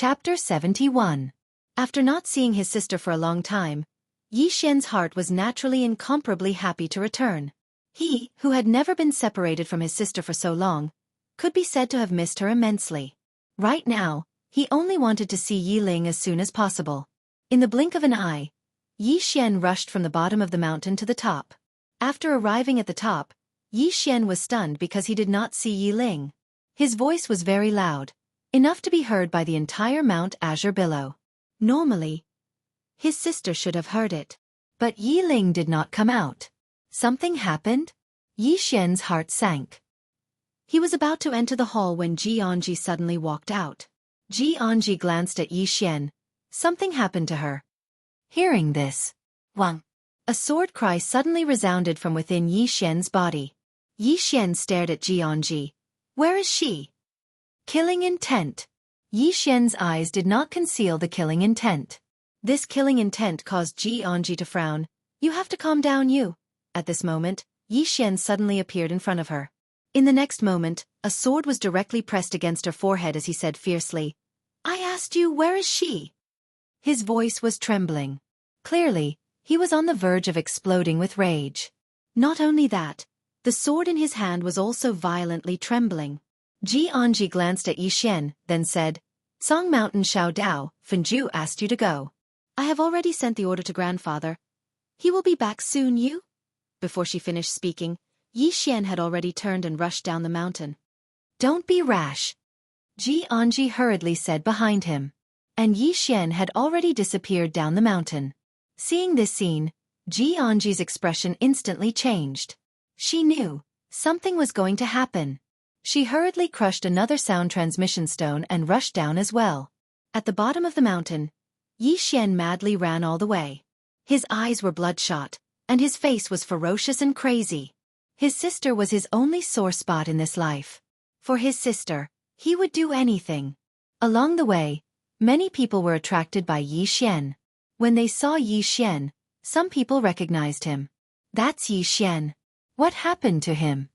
Chapter 71. After not seeing his sister for a long time, Yi Xian's heart was naturally incomparably happy to return. He, who had never been separated from his sister for so long, could be said to have missed her immensely. Right now, he only wanted to see Yi Ling as soon as possible. In the blink of an eye, Yi Xian rushed from the bottom of the mountain to the top. After arriving at the top, Yi Xian was stunned because he did not see Yi Ling. His voice was very loud, enough to be heard by the entire Mount Azure below. Normally, his sister should have heard it. But Yi Ling did not come out. Something happened? Yi Xian's heart sank. He was about to enter the hall when Jianji suddenly walked out. Jianji glanced at Yi Xian. Something happened to her. Hearing this, Wang! A sword cry suddenly resounded from within Yi Xian's body. Yi Xian stared at Jianji. Where is she? Killing intent. Yi Xian's eyes did not conceal the killing intent. This killing intent caused Jianji to frown. You have to calm down, you. At this moment, Yi Xian suddenly appeared in front of her. In the next moment, a sword was directly pressed against her forehead as he said fiercely, I asked you, where is she? His voice was trembling. Clearly, he was on the verge of exploding with rage. Not only that, the sword in his hand was also violently trembling. Jianji glanced at Yi Xian, then said, Song Mountain Xiao Dao, Fenju asked you to go. I have already sent the order to grandfather. He will be back soon, you? Before she finished speaking, Yi Xian had already turned and rushed down the mountain. Don't be rash, Jianji hurriedly said behind him. And Yi Xian had already disappeared down the mountain. Seeing this scene, Jianji's expression instantly changed. She knew something was going to happen. She hurriedly crushed another sound transmission stone and rushed down as well. At the bottom of the mountain, Yi Xian madly ran all the way. His eyes were bloodshot, and his face was ferocious and crazy. His sister was his only sore spot in this life. For his sister, he would do anything. Along the way, many people were attracted by Yi Xian. When they saw Yi Xian, some people recognized him. That's Yi Xian. What happened to him?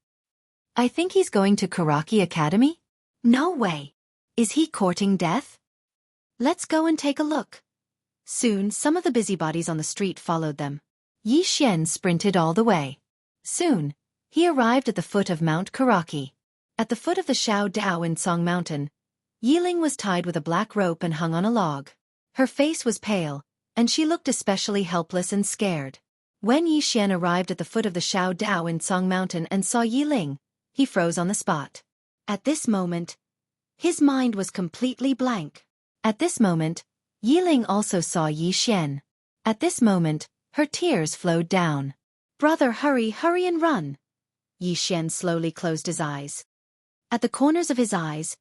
I think he's going to Xueqi Academy? No way. Is he courting death? Let's go and take a look. Soon some of the busybodies on the street followed them. Yi Xian sprinted all the way. Soon, he arrived at the foot of Mount Xueqi. At the foot of the Xiao Dao in Song Mountain, Yi Ling was tied with a black rope and hung on a log. Her face was pale, and she looked especially helpless and scared. When Yi Xian arrived at the foot of the Xiao Dao in Song Mountain and saw Yi Ling, he froze on the spot. At this moment, his mind was completely blank. At this moment, Yi Ling also saw Yi Xian. At this moment, her tears flowed down. Brother, hurry, hurry and run. Yi Xian slowly closed his eyes. At the corners of his eyes,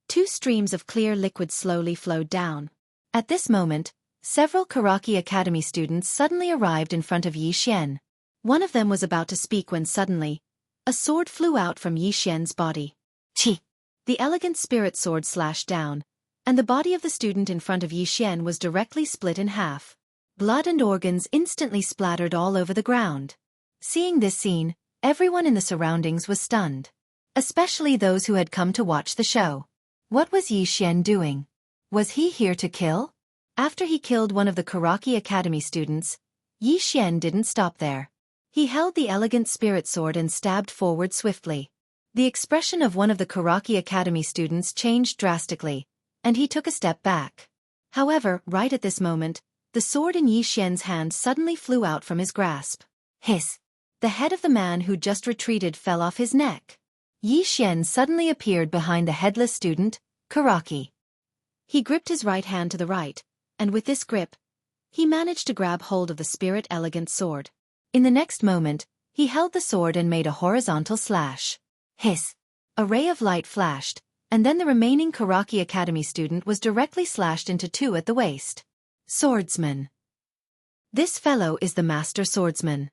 2 streams of clear liquid slowly flowed down. At this moment, several Xueqi Academy students suddenly arrived in front of Yi Xian. One of them was about to speak when suddenly, a sword flew out from Yi Xian's body. Chi! The elegant spirit sword slashed down, and the body of the student in front of Yi Xian was directly split in half. Blood and organs instantly splattered all over the ground. Seeing this scene, everyone in the surroundings was stunned. Especially those who had come to watch the show. What was Yi Xian doing? Was he here to kill? After he killed one of the Xueqi Academy students, Yi Xian didn't stop there. He held the elegant spirit sword and stabbed forward swiftly. The expression of one of the Xueqi Academy students changed drastically, and he took a step back. However, right at this moment, the sword in Yi Xian's hand suddenly flew out from his grasp. Hiss! The head of the man who just retreated fell off his neck. Yi Xian suddenly appeared behind the headless student, Xueqi. He gripped his right hand to the right, and with this grip, he managed to grab hold of the spirit elegant sword. In the next moment, he held the sword and made a horizontal slash. Hiss! A ray of light flashed, and then the remaining Xueqi Academy student was directly slashed into 2 at the waist. Swordsman. This fellow is the master swordsman.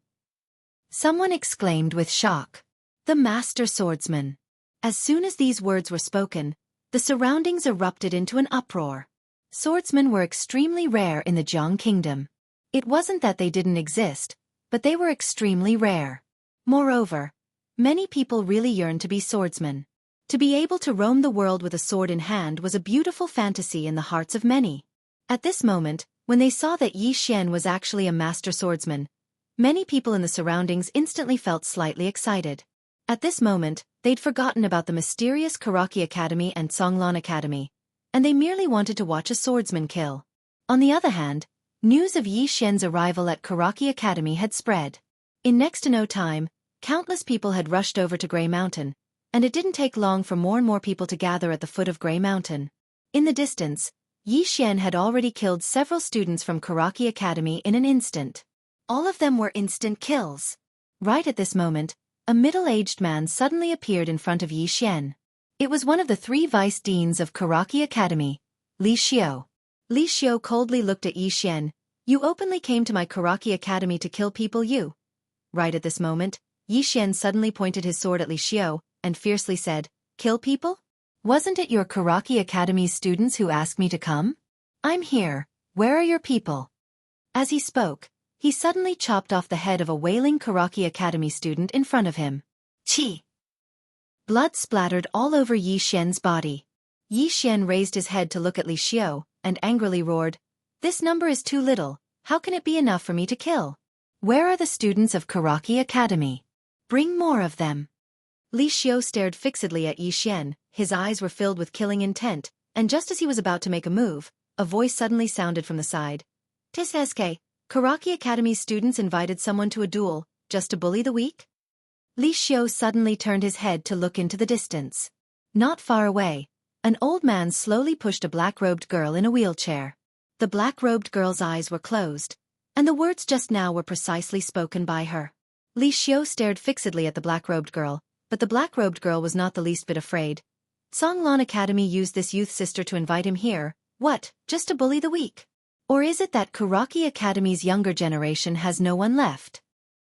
Someone exclaimed with shock. The master swordsman. As soon as these words were spoken, the surroundings erupted into an uproar. Swordsmen were extremely rare in the Jiang Kingdom. It wasn't that they didn't exist, but they were extremely rare. Moreover, many people really yearned to be swordsmen. To be able to roam the world with a sword in hand was a beautiful fantasy in the hearts of many. At this moment, when they saw that Yi Xian was actually a master swordsman, many people in the surroundings instantly felt slightly excited. At this moment, they'd forgotten about the mysterious Karaki Academy and Songlan Academy, and they merely wanted to watch a swordsman kill. On the other hand, news of Yi Xian's arrival at Karaki Academy had spread. In next to no time, countless people had rushed over to Grey Mountain, and it didn't take long for more and more people to gather at the foot of Grey Mountain. In the distance, Yi Xian had already killed several students from Karaki Academy in an instant. All of them were instant kills. Right at this moment, a middle-aged man suddenly appeared in front of Yi Xian. It was one of the 3 vice deans of Karaki Academy, Li Xiu. Li Xiu coldly looked at Yi Xian. "You openly came to my Karaki Academy to kill people, you?" Right at this moment, Yi Xian suddenly pointed his sword at Li Xiu and fiercely said, "Kill people? Wasn't it your Karaki Academy's students who asked me to come? I'm here, where are your people?" As he spoke, he suddenly chopped off the head of a wailing Karaki Academy student in front of him. Chi! Blood splattered all over Yi Xian's body. Yi Xian raised his head to look at Li Xiu and angrily roared, "This number is too little, how can it be enough for me to kill? Where are the students of Karaki Academy? Bring more of them." Li Xiu stared fixedly at Yi Xian, his eyes were filled with killing intent, and just as he was about to make a move, a voice suddenly sounded from the side. "Tis-SK, Karaki Academy's students invited someone to a duel, just to bully the weak?" Li Xiu suddenly turned his head to look into the distance. Not far away, an old man slowly pushed a black-robed girl in a wheelchair. The black-robed girl's eyes were closed, and the words just now were precisely spoken by her. Li Xiu stared fixedly at the black-robed girl, but the black-robed girl was not the least bit afraid. Songlan Academy used this youth sister to invite him here, what, just to bully the weak? Or is it that Karaki Academy's younger generation has no one left?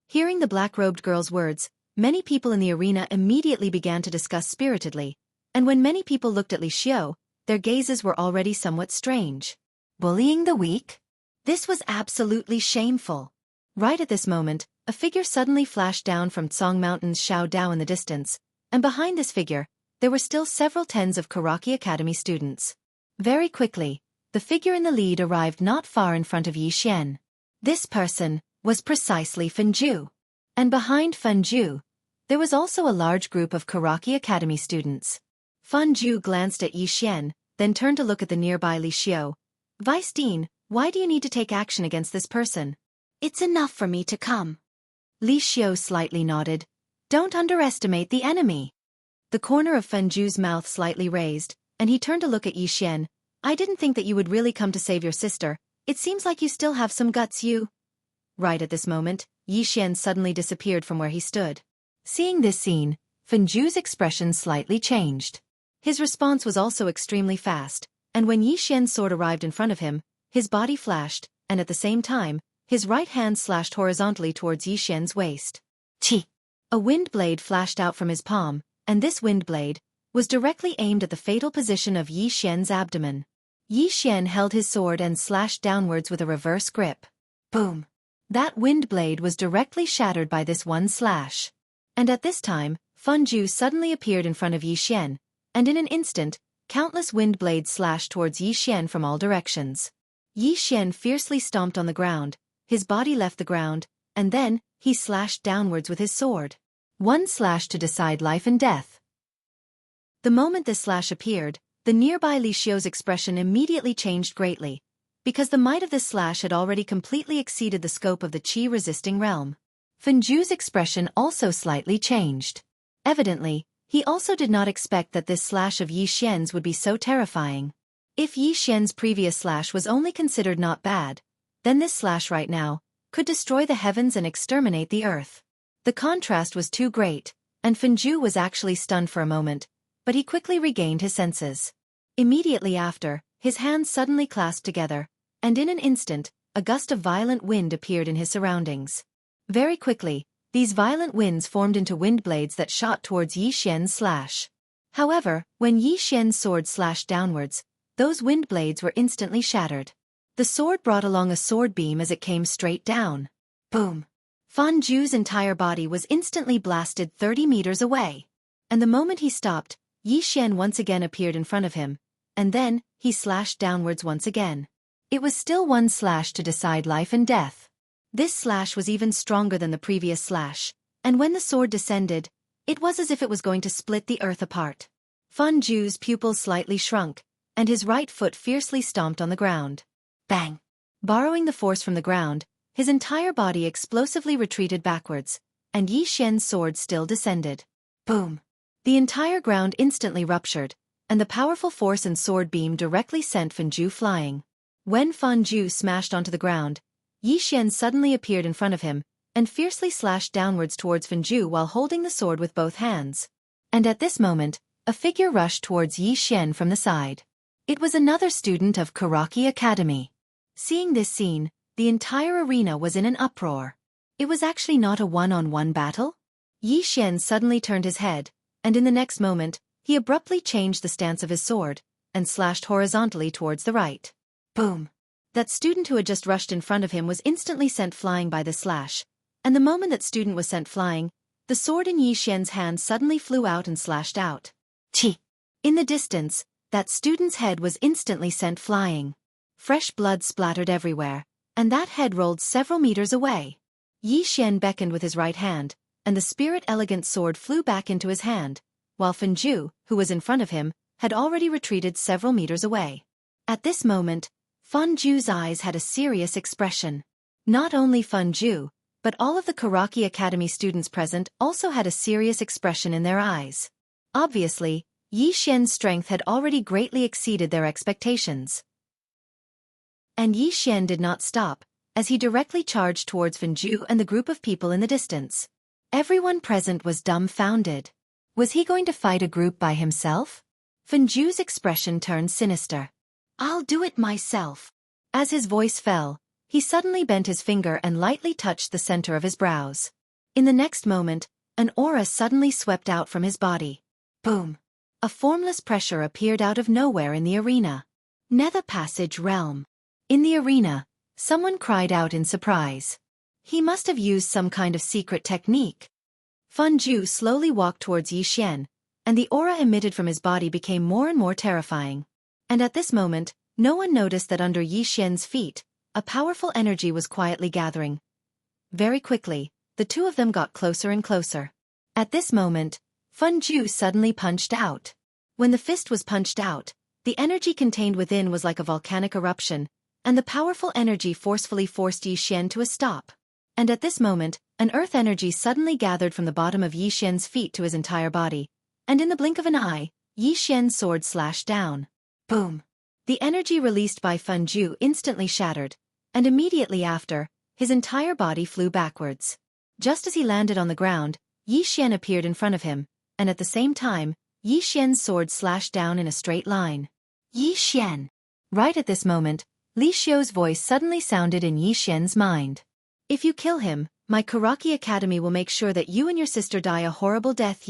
Hearing the black-robed girl's words, many people in the arena immediately began to discuss spiritedly, and when many people looked at Li Xiu, their gazes were already somewhat strange. Bullying the weak? This was absolutely shameful. Right at this moment, a figure suddenly flashed down from Tsong Mountain's Shao Dao in the distance, and behind this figure, there were still several tens of Karaki Academy students. Very quickly, the figure in the lead arrived not far in front of Yi Xian. This person was precisely Fenju. And behind Fenju, there was also a large group of Karaki Academy students. Fenju glanced at Yi Xian, then turned to look at the nearby Li Xiu. "Vice Dean, why do you need to take action against this person? It's enough for me to come." Li Xiu slightly nodded. "Don't underestimate the enemy." The corner of Fenju's mouth slightly raised, and he turned to look at Yi Xian. "I didn't think that you would really come to save your sister. It seems like you still have some guts, you." Right at this moment, Yi Xian suddenly disappeared from where he stood. Seeing this scene, Fenju's expression slightly changed. His response was also extremely fast, and when Yi Xian's sword arrived in front of him, his body flashed, and at the same time, his right hand slashed horizontally towards Yi Xian's waist. Chi! A wind blade flashed out from his palm, and this wind blade was directly aimed at the fatal position of Yi Xian's abdomen. Yi Xian held his sword and slashed downwards with a reverse grip. Boom! That wind blade was directly shattered by this one slash. And at this time, Fenju suddenly appeared in front of Yi Xian, and in an instant, countless wind blades slashed towards Yi Xian from all directions. Yi Xian fiercely stomped on the ground, his body left the ground, and then, he slashed downwards with his sword. One slash to decide life and death. The moment this slash appeared, the nearby Li Xiu's expression immediately changed greatly, because the might of this slash had already completely exceeded the scope of the qi-resisting realm. Fenju's expression also slightly changed. Evidently, he also did not expect that this slash of Yi Xian's would be so terrifying. If Yi Xian's previous slash was only considered not bad, then this slash right now could destroy the heavens and exterminate the earth. The contrast was too great, and Fenju was actually stunned for a moment, but he quickly regained his senses. Immediately after, his hands suddenly clasped together, and in an instant, a gust of violent wind appeared in his surroundings. Very quickly, these violent winds formed into wind blades that shot towards Yi Xian's slash. However, when Yi Xian's sword slashed downwards, those wind blades were instantly shattered. The sword brought along a sword beam as it came straight down. Boom! Fenju's entire body was instantly blasted 30 meters away. And the moment he stopped, Yi Xian once again appeared in front of him, and then, he slashed downwards once again. It was still one slash to decide life and death. This slash was even stronger than the previous slash, and when the sword descended, it was as if it was going to split the earth apart. Fan Zhu's pupils slightly shrunk, and his right foot fiercely stomped on the ground. Bang! Borrowing the force from the ground, his entire body explosively retreated backwards, and Yi Xian's sword still descended. Boom! The entire ground instantly ruptured, and the powerful force and sword beam directly sent Fan Zhu flying. When Fan Zhu smashed onto the ground, Yi Xian suddenly appeared in front of him, and fiercely slashed downwards towards Fan Zhu while holding the sword with both hands. And at this moment, a figure rushed towards Yi Xian from the side. It was another student of Xueqi Academy. Seeing this scene, the entire arena was in an uproar. It was actually not a one-on-one battle. Yi Xian suddenly turned his head, and in the next moment, he abruptly changed the stance of his sword, and slashed horizontally towards the right. Boom! That student who had just rushed in front of him was instantly sent flying by the slash, and the moment that student was sent flying, the sword in Yi Xian's hand suddenly flew out and slashed out. Chi! In the distance, that student's head was instantly sent flying. Fresh blood splattered everywhere, and that head rolled several meters away. Yi Xian beckoned with his right hand, and the spirit-elegant sword flew back into his hand, while Fan Zhu, who was in front of him, had already retreated several meters away. At this moment, Fan Zhu's eyes had a serious expression. Not only Fan Zhu, but all of the Xueqi Academy students present also had a serious expression in their eyes. Obviously, Yi Xian's strength had already greatly exceeded their expectations. And Yi Xian did not stop, as he directly charged towards Fan Zhu and the group of people in the distance. Everyone present was dumbfounded. Was he going to fight a group by himself? Fan Zhu's expression turned sinister. "I'll do it myself." As his voice fell, he suddenly bent his finger and lightly touched the center of his brows. In the next moment, an aura suddenly swept out from his body. Boom! A formless pressure appeared out of nowhere in the arena. Nether Passage Realm. In the arena, someone cried out in surprise. He must have used some kind of secret technique. Fan Zhu slowly walked towards Yi Xian, and the aura emitted from his body became more and more terrifying. And at this moment, no one noticed that under Yi Xian's feet, a powerful energy was quietly gathering. Very quickly, the two of them got closer and closer. At this moment, Fan Zhu suddenly punched out. When the fist was punched out, the energy contained within was like a volcanic eruption, and the powerful energy forcefully forced Yi Xian to a stop. And at this moment, an earth energy suddenly gathered from the bottom of Yi Xian's feet to his entire body, and in the blink of an eye, Yi Xian's sword slashed down. Boom! The energy released by Fan Zhu instantly shattered, and immediately after, his entire body flew backwards. Just as he landed on the ground, Yi Xian appeared in front of him, and at the same time, Yi Xian's sword slashed down in a straight line. Yi Xian! Right at this moment, Li Xiu's voice suddenly sounded in Yi Xian's mind. "If you kill him, my Xueqi Academy will make sure that you and your sister die a horrible death.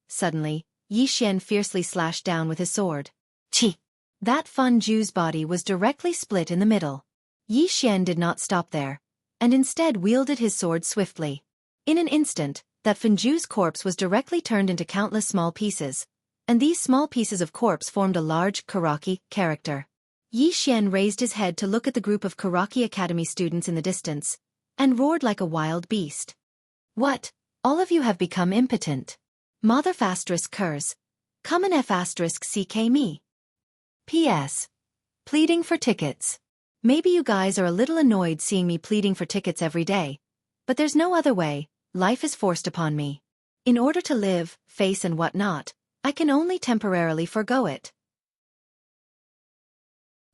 Suddenly, Yi Xian fiercely slashed down with his sword. Chi! That Fan Zhu's body was directly split in the middle. Yi Xian did not stop there, and instead wielded his sword swiftly. In an instant, that Fan Zhu's corpse was directly turned into countless small pieces, and these small pieces of corpse formed a large Xueqi character. Yi Xian raised his head to look at the group of Xueqi Academy students in the distance, and roared like a wild beast. "What? All of you have become impotent. Mother ** curse. Come and ** me. P.S. Pleading for tickets. Maybe you guys are a little annoyed seeing me pleading for tickets every day, but there's no other way, life is forced upon me. In order to live, face and whatnot, I can only temporarily forgo it."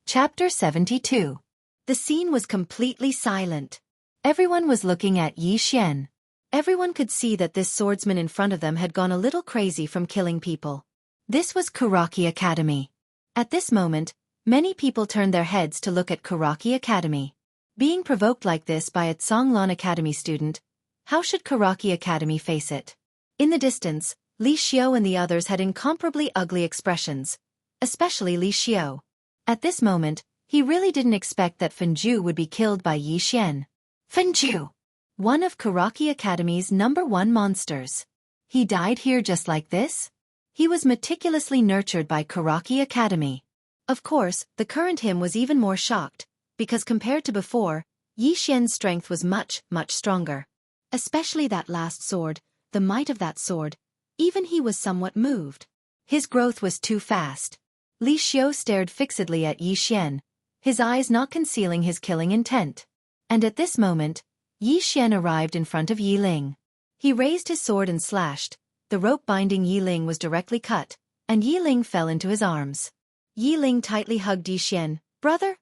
Chapter 72. The scene was completely silent. Everyone was looking at Yi Xian. Everyone could see that this swordsman in front of them had gone a little crazy from killing people. This was Xueqi Academy. At this moment, many people turned their heads to look at Xueqi Academy. Being provoked like this by a Zhonglan Academy student, how should Xueqi Academy face it? In the distance, Li Xiu and the others had incomparably ugly expressions, especially Li Xiu. At this moment, he really didn't expect that Fan Zhu would be killed by Yi Xian. Fan Zhu! One of Xueqi Academy's #1 monsters. He died here just like this? He was meticulously nurtured by Xueqi Academy. Of course, the current him was even more shocked, because compared to before, Yi Xian's strength was much, much stronger. Especially that last sword, the might of that sword, even he was somewhat moved. His growth was too fast. Li Xiu stared fixedly at Yi Xian, his eyes not concealing his killing intent. And at this moment, Yi Xian arrived in front of Yi Ling. He raised his sword and slashed. The rope binding Yi Ling was directly cut, and Yi Ling fell into his arms. Yi Ling tightly hugged Yi Xian. "Brother?"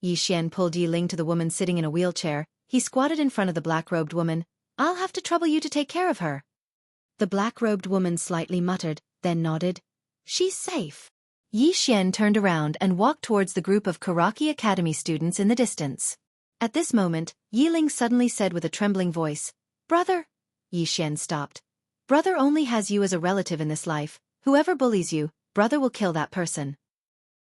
Yi Xian pulled Yi Ling to the woman sitting in a wheelchair. He squatted in front of the black-robed woman. "I'll have to trouble you to take care of her." The black-robed woman slightly muttered, then nodded. "She's safe." Yi Xian turned around and walked towards the group of Xueqi Academy students in the distance. At this moment, Yi Ling suddenly said with a trembling voice, "Brother?" Yi Xian stopped. "Brother only has you as a relative in this life. Whoever bullies you, brother will kill that person."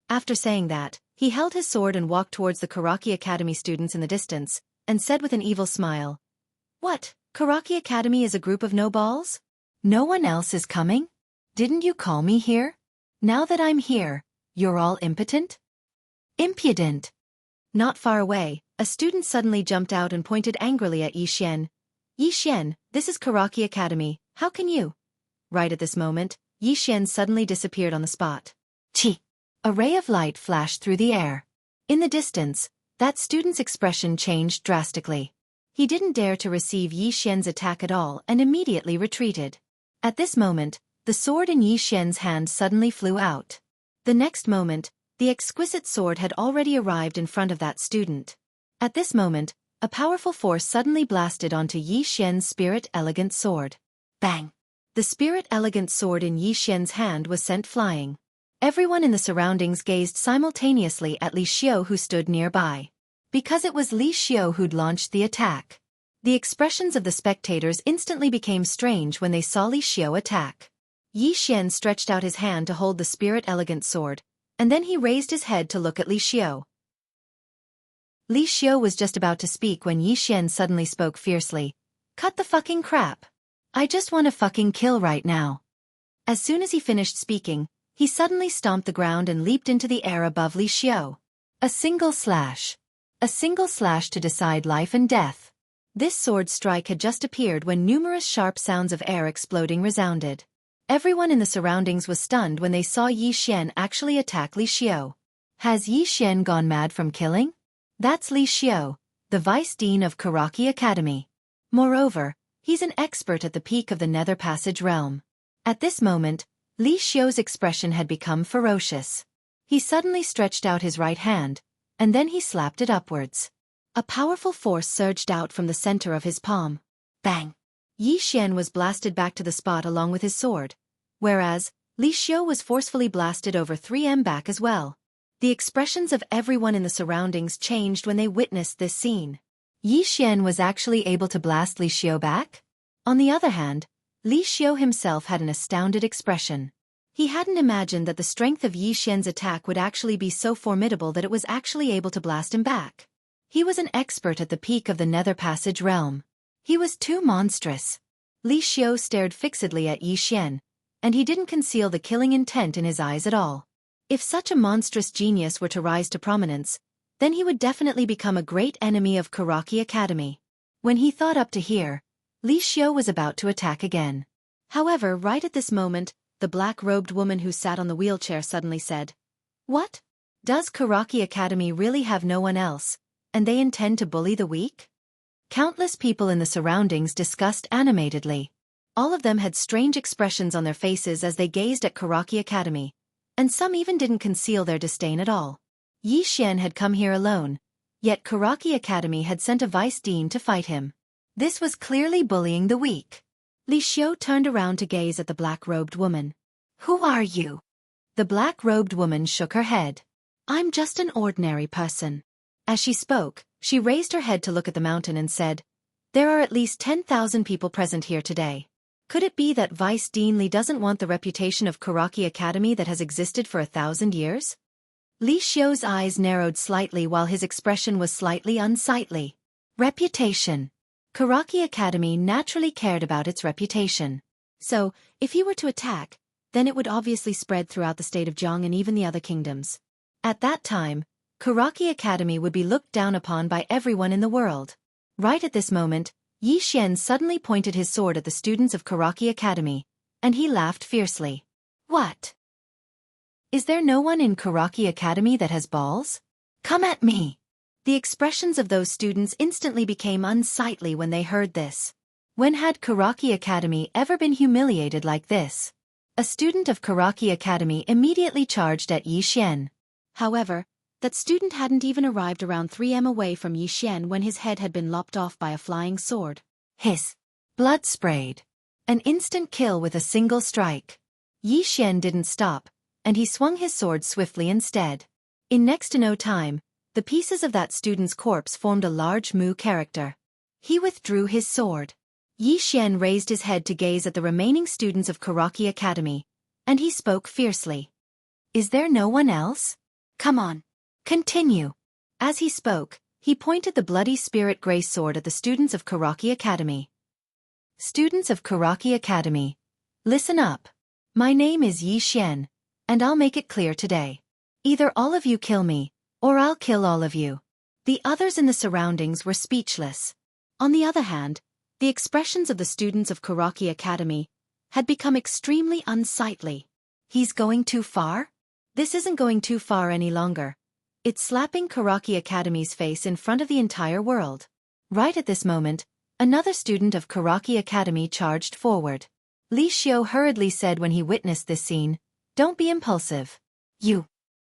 After saying that, he held his sword and walked towards the Xueqi Academy students in the distance, and said with an evil smile, "What, Xueqi Academy is a group of no-balls? No one else is coming? Didn't you call me here? Now that I'm here, you're all impotent? Impudent." Not far away, a student suddenly jumped out and pointed angrily at Yi Xian. "Yi Xian, this is Xueqi Academy, how can you?" Right at this moment, Yi Xian suddenly disappeared on the spot. Chi! A ray of light flashed through the air. In the distance, that student's expression changed drastically. He didn't dare to receive Yi Xian's attack at all and immediately retreated. At this moment, the sword in Yi Xian's hand suddenly flew out. The next moment, the exquisite sword had already arrived in front of that student. At this moment, a powerful force suddenly blasted onto Yi Xian's spirit elegant sword. Bang! The spirit elegant sword in Yi Xian's hand was sent flying. Everyone in the surroundings gazed simultaneously at Li Xiu who stood nearby. Because it was Li Xiu who'd launched the attack. The expressions of the spectators instantly became strange when they saw Li Xiu attack. Yi Xian stretched out his hand to hold the spirit elegant sword, and then he raised his head to look at Li Xiu. Li Xiu was just about to speak when Yi Xian suddenly spoke fiercely. "Cut the fucking crap. I just want to fucking kill right now." As soon as he finished speaking, he suddenly stomped the ground and leaped into the air above Li Xiu. A single slash. A single slash to decide life and death. This sword strike had just appeared when numerous sharp sounds of air exploding resounded. Everyone in the surroundings was stunned when they saw Yi Xian actually attack Li Xiu. Has Yi Xian gone mad from killing? That's Li Xiu, the Vice Dean of Xueqi Academy. Moreover, he's an expert at the peak of the Nether Passage realm. At this moment, Li Xiu's expression had become ferocious. He suddenly stretched out his right hand, and then he slapped it upwards. A powerful force surged out from the center of his palm. Bang! Yi Xian was blasted back to the spot along with his sword, whereas Li Xiu was forcefully blasted over 3 back as well. The expressions of everyone in the surroundings changed when they witnessed this scene. Yi Xian was actually able to blast Li Xiu back? On the other hand, Li Xiu himself had an astounded expression. He hadn't imagined that the strength of Yi Xian's attack would actually be so formidable that it was actually able to blast him back. He was an expert at the peak of the Nether Passage realm. He was too monstrous. Li Xiu stared fixedly at Yi Xian, and he didn't conceal the killing intent in his eyes at all. If such a monstrous genius were to rise to prominence, then he would definitely become a great enemy of Xueqi Academy. When he thought up to here, Li Xiu was about to attack again. However, right at this moment, the black-robed woman who sat on the wheelchair suddenly said, "What? Does Xueqi Academy really have no one else, and they intend to bully the weak?" Countless people in the surroundings discussed animatedly. All of them had strange expressions on their faces as they gazed at Xueqi Academy, and some even didn't conceal their disdain at all. Yi Xian had come here alone, yet Xueqi Academy had sent a vice dean to fight him. This was clearly bullying the weak. Li Xiu turned around to gaze at the black-robed woman. "Who are you?" The black-robed woman shook her head. "I'm just an ordinary person." As she spoke, she raised her head to look at the mountain and said, "There are at least 10,000 people present here today. Could it be that Vice Dean Li doesn't want the reputation of Xueqi Academy that has existed for 1,000 years? Li Xiu's eyes narrowed slightly while his expression was slightly unsightly. Reputation. Xueqi Academy naturally cared about its reputation. So, if he were to attack, then it would obviously spread throughout the state of Jiang and even the other kingdoms. At that time, Xueqi Academy would be looked down upon by everyone in the world. Right at this moment, Yi Xian suddenly pointed his sword at the students of Xueqi Academy, and he laughed fiercely. What? Is there no one in Xueqi Academy that has balls? Come at me! The expressions of those students instantly became unsightly when they heard this. When had Xueqi Academy ever been humiliated like this? A student of Xueqi Academy immediately charged at Yi Xian. However, that student hadn't even arrived around 3 m away from Yi Xian when his head had been lopped off by a flying sword. Hiss! Blood sprayed. An instant kill with a single strike. Yi Xian didn't stop, and he swung his sword swiftly instead. In next to no time, the pieces of that student's corpse formed a large Mu character. He withdrew his sword. Yi Xian raised his head to gaze at the remaining students of Xueqi Academy, and he spoke fiercely. Is there no one else? Come on. Continue. As he spoke, he pointed the bloody spirit gray sword at the students of Xueqi Academy. Students of Xueqi Academy, listen up. My name is Yi Xian, and I'll make it clear today. Either all of you kill me, or I'll kill all of you. The others in the surroundings were speechless. On the other hand, the expressions of the students of Xueqi Academy had become extremely unsightly. He's going too far? This isn't going too far any longer. It's slapping Xueqi Academy's face in front of the entire world. Right at this moment, another student of Xueqi Academy charged forward. Li Xiu hurriedly said when he witnessed this scene, "Don't be impulsive. You."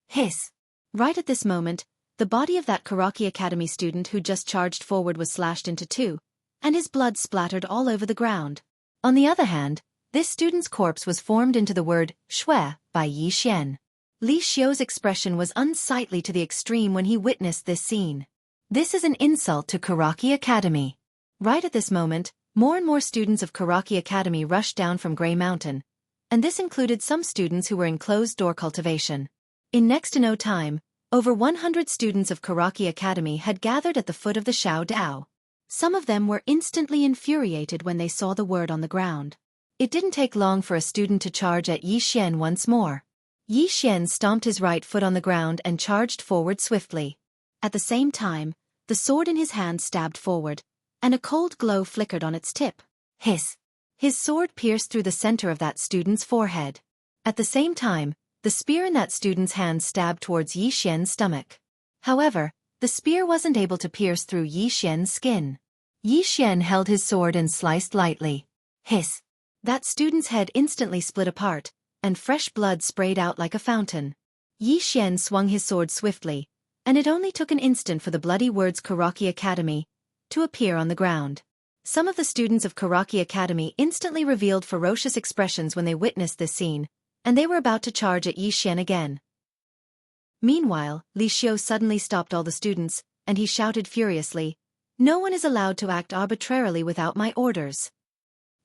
Hiss. Right at this moment, the body of that Xueqi Academy student who just charged forward was slashed into two, and his blood splattered all over the ground. On the other hand, this student's corpse was formed into the word Shui by Yi Xian. Li Xiu's expression was unsightly to the extreme when he witnessed this scene. This is an insult to Xueqi Academy. Right at this moment, more and more students of Xueqi Academy rushed down from Grey Mountain, and this included some students who were in closed-door cultivation. In next to no time, over 100 students of Xueqi Academy had gathered at the foot of the Shao Dao. Some of them were instantly infuriated when they saw the word on the ground. It didn't take long for a student to charge at Yi Xian once more. Yi Xian stomped his right foot on the ground and charged forward swiftly. At the same time, the sword in his hand stabbed forward, and a cold glow flickered on its tip. Hiss! His sword pierced through the center of that student's forehead. At the same time, the spear in that student's hand stabbed towards Yi Xian's stomach. However, the spear wasn't able to pierce through Yi Xian's skin. Yi Xian held his sword and sliced lightly. Hiss! That student's head instantly split apart, and fresh blood sprayed out like a fountain. Yi Xian swung his sword swiftly, and it only took an instant for the bloody words Xueqi Academy to appear on the ground. Some of the students of Xueqi Academy instantly revealed ferocious expressions when they witnessed this scene, and they were about to charge at Yi Xian again. Meanwhile, Li Xiu suddenly stopped all the students, and he shouted furiously, "No one is allowed to act arbitrarily without my orders."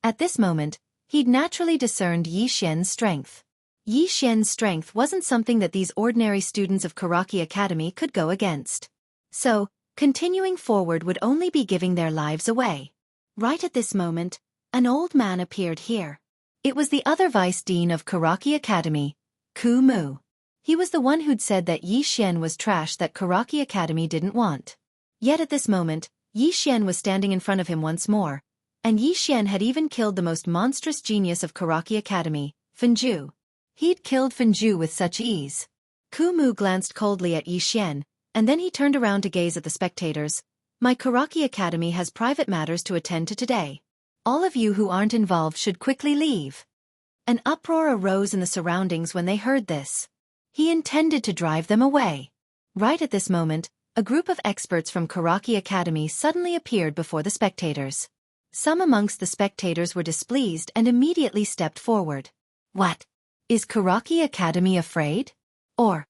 At this moment, he'd naturally discerned Yi Xian's strength. Yi Xian's strength wasn't something that these ordinary students of Xueqi Academy could go against. So, continuing forward would only be giving their lives away. Right at this moment, an old man appeared here. It was the other vice dean of Xueqi Academy, Ku Mu. He was the one who'd said that Yi Xian was trash that Xueqi Academy didn't want. Yet at this moment, Yi Xian was standing in front of him once more, and Yi Xian had even killed the most monstrous genius of Xueqi Academy, Fenju. He'd killed Fenju with such ease. Ku Mu glanced coldly at Yi Xian, and then he turned around to gaze at the spectators. "My Xueqi Academy has private matters to attend to today. All of you who aren't involved should quickly leave." An uproar arose in the surroundings when they heard this. He intended to drive them away. Right at this moment, a group of experts from Xueqi Academy suddenly appeared before the spectators. Some amongst the spectators were displeased and immediately stepped forward. "What? Is Xueqi Academy afraid? Or?"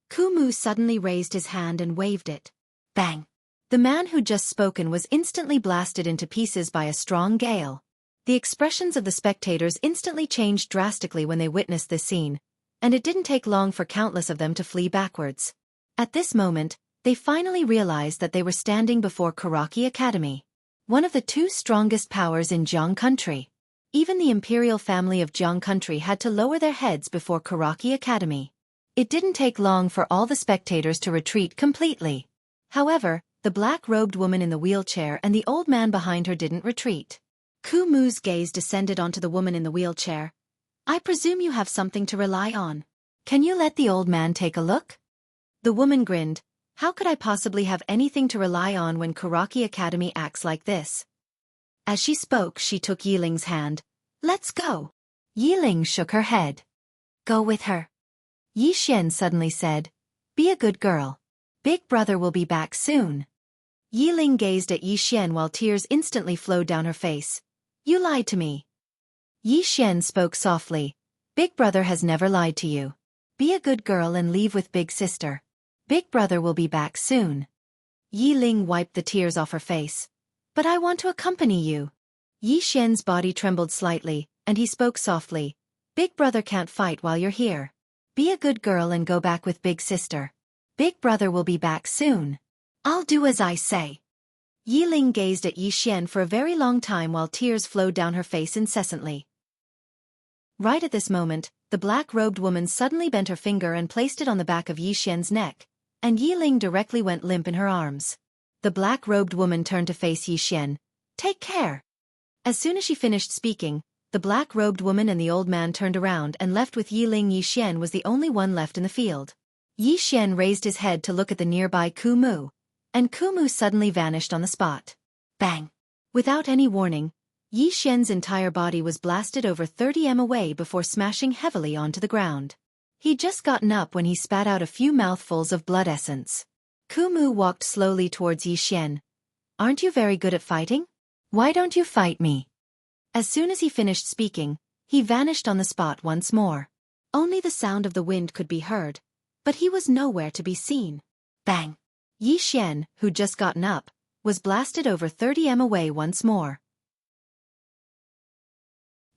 Ku Mu suddenly raised his hand and waved it. Bang! The man who'd just spoken was instantly blasted into pieces by a strong gale. The expressions of the spectators instantly changed drastically when they witnessed this scene, and it didn't take long for countless of them to flee backwards. At this moment, they finally realized that they were standing before Xueqi Academy, one of the two strongest powers in Jiang country. Even the imperial family of Jiang country had to lower their heads before Xueqi Academy. It didn't take long for all the spectators to retreat completely. However, the black-robed woman in the wheelchair and the old man behind her didn't retreat. Ku Mu's gaze descended onto the woman in the wheelchair. I presume you have something to rely on. Can you let the old man take a look? The woman grinned. How could I possibly have anything to rely on when Xueqi Academy acts like this? As she spoke, she took Yiling's hand. Let's go. Yiling shook her head. Go with her. Yi Xian suddenly said. Be a good girl. Big brother will be back soon. Yiling gazed at Yi Xian while tears instantly flowed down her face. You lied to me. Yi Xian spoke softly. Big brother has never lied to you. Be a good girl and leave with big sister. Big brother will be back soon. Yiling wiped the tears off her face. But I want to accompany you. Yi Xian's body trembled slightly, and he spoke softly. Big brother can't fight while you're here. Be a good girl and go back with big sister. Big brother will be back soon. I'll do as I say. Yiling gazed at Yi Xian for a very long time while tears flowed down her face incessantly. Right at this moment, the black-robed woman suddenly bent her finger and placed it on the back of Yi Xian's neck, and Yiling directly went limp in her arms. The black-robed woman turned to face Yi Xian. Take care. As soon as she finished speaking, the black-robed woman and the old man turned around and left with Yiling. Yi Xian was the only one left in the field. Yi Xian raised his head to look at the nearby Ku Mu, and Ku Mu suddenly vanished on the spot. Bang! Without any warning, Yi Xian's entire body was blasted over 30 m away before smashing heavily onto the ground. He'd just gotten up when he spat out a few mouthfuls of blood essence. Ku Mu walked slowly towards Yi Xian. Aren't you very good at fighting? Why don't you fight me? As soon as he finished speaking, he vanished on the spot once more. Only the sound of the wind could be heard, but he was nowhere to be seen. Bang! Yi Xian, who'd just gotten up, was blasted over 30 m away once more.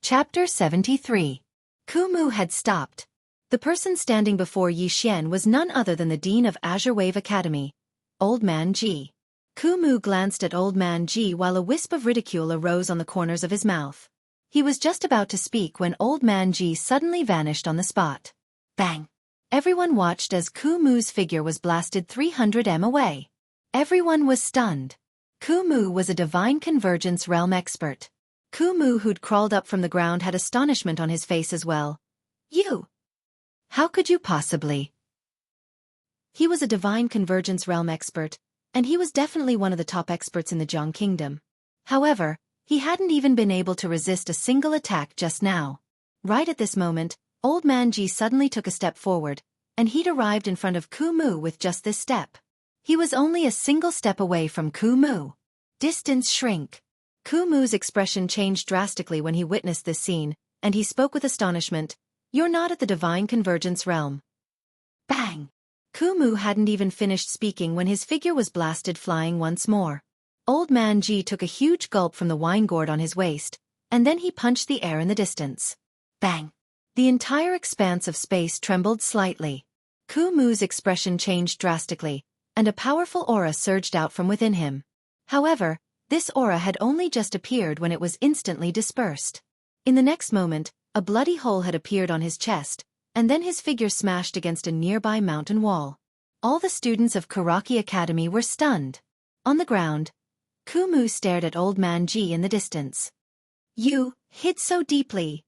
Chapter 73. Ku Mu had stopped. The person standing before Yi Xian was none other than the Dean of Azure Wave Academy, Old Man Ji. Ku Mu glanced at Old Man Ji while a wisp of ridicule arose on the corners of his mouth. He was just about to speak when Old Man Ji suddenly vanished on the spot. Bang! Everyone watched as Ku Mu's figure was blasted 300 m away. Everyone was stunned. Ku Mu was a divine convergence realm expert. Ku Mu, who'd crawled up from the ground, had astonishment on his face as well. You! How could you possibly? He was a divine convergence realm expert, and he was definitely one of the top experts in the Jiang Kingdom. However, he hadn't even been able to resist a single attack just now. Right at this moment, Old Man Ji suddenly took a step forward, and he'd arrived in front of Ku Mu with just this step. He was only a single step away from Ku Mu. Distance shrink. Ku Mu's expression changed drastically when he witnessed this scene, and he spoke with astonishment. You're not at the divine convergence realm. Bang! Ku Mu hadn't even finished speaking when his figure was blasted flying once more. Old Man Ji took a huge gulp from the wine gourd on his waist, and then he punched the air in the distance. Bang! The entire expanse of space trembled slightly. Ku Mu's expression changed drastically, and a powerful aura surged out from within him. However, this aura had only just appeared when it was instantly dispersed. In the next moment, a bloody hole had appeared on his chest, and then his figure smashed against a nearby mountain wall. All the students of Xueqi Academy were stunned. On the ground, Ku Mu stared at Old Man Ji in the distance. You hid so deeply.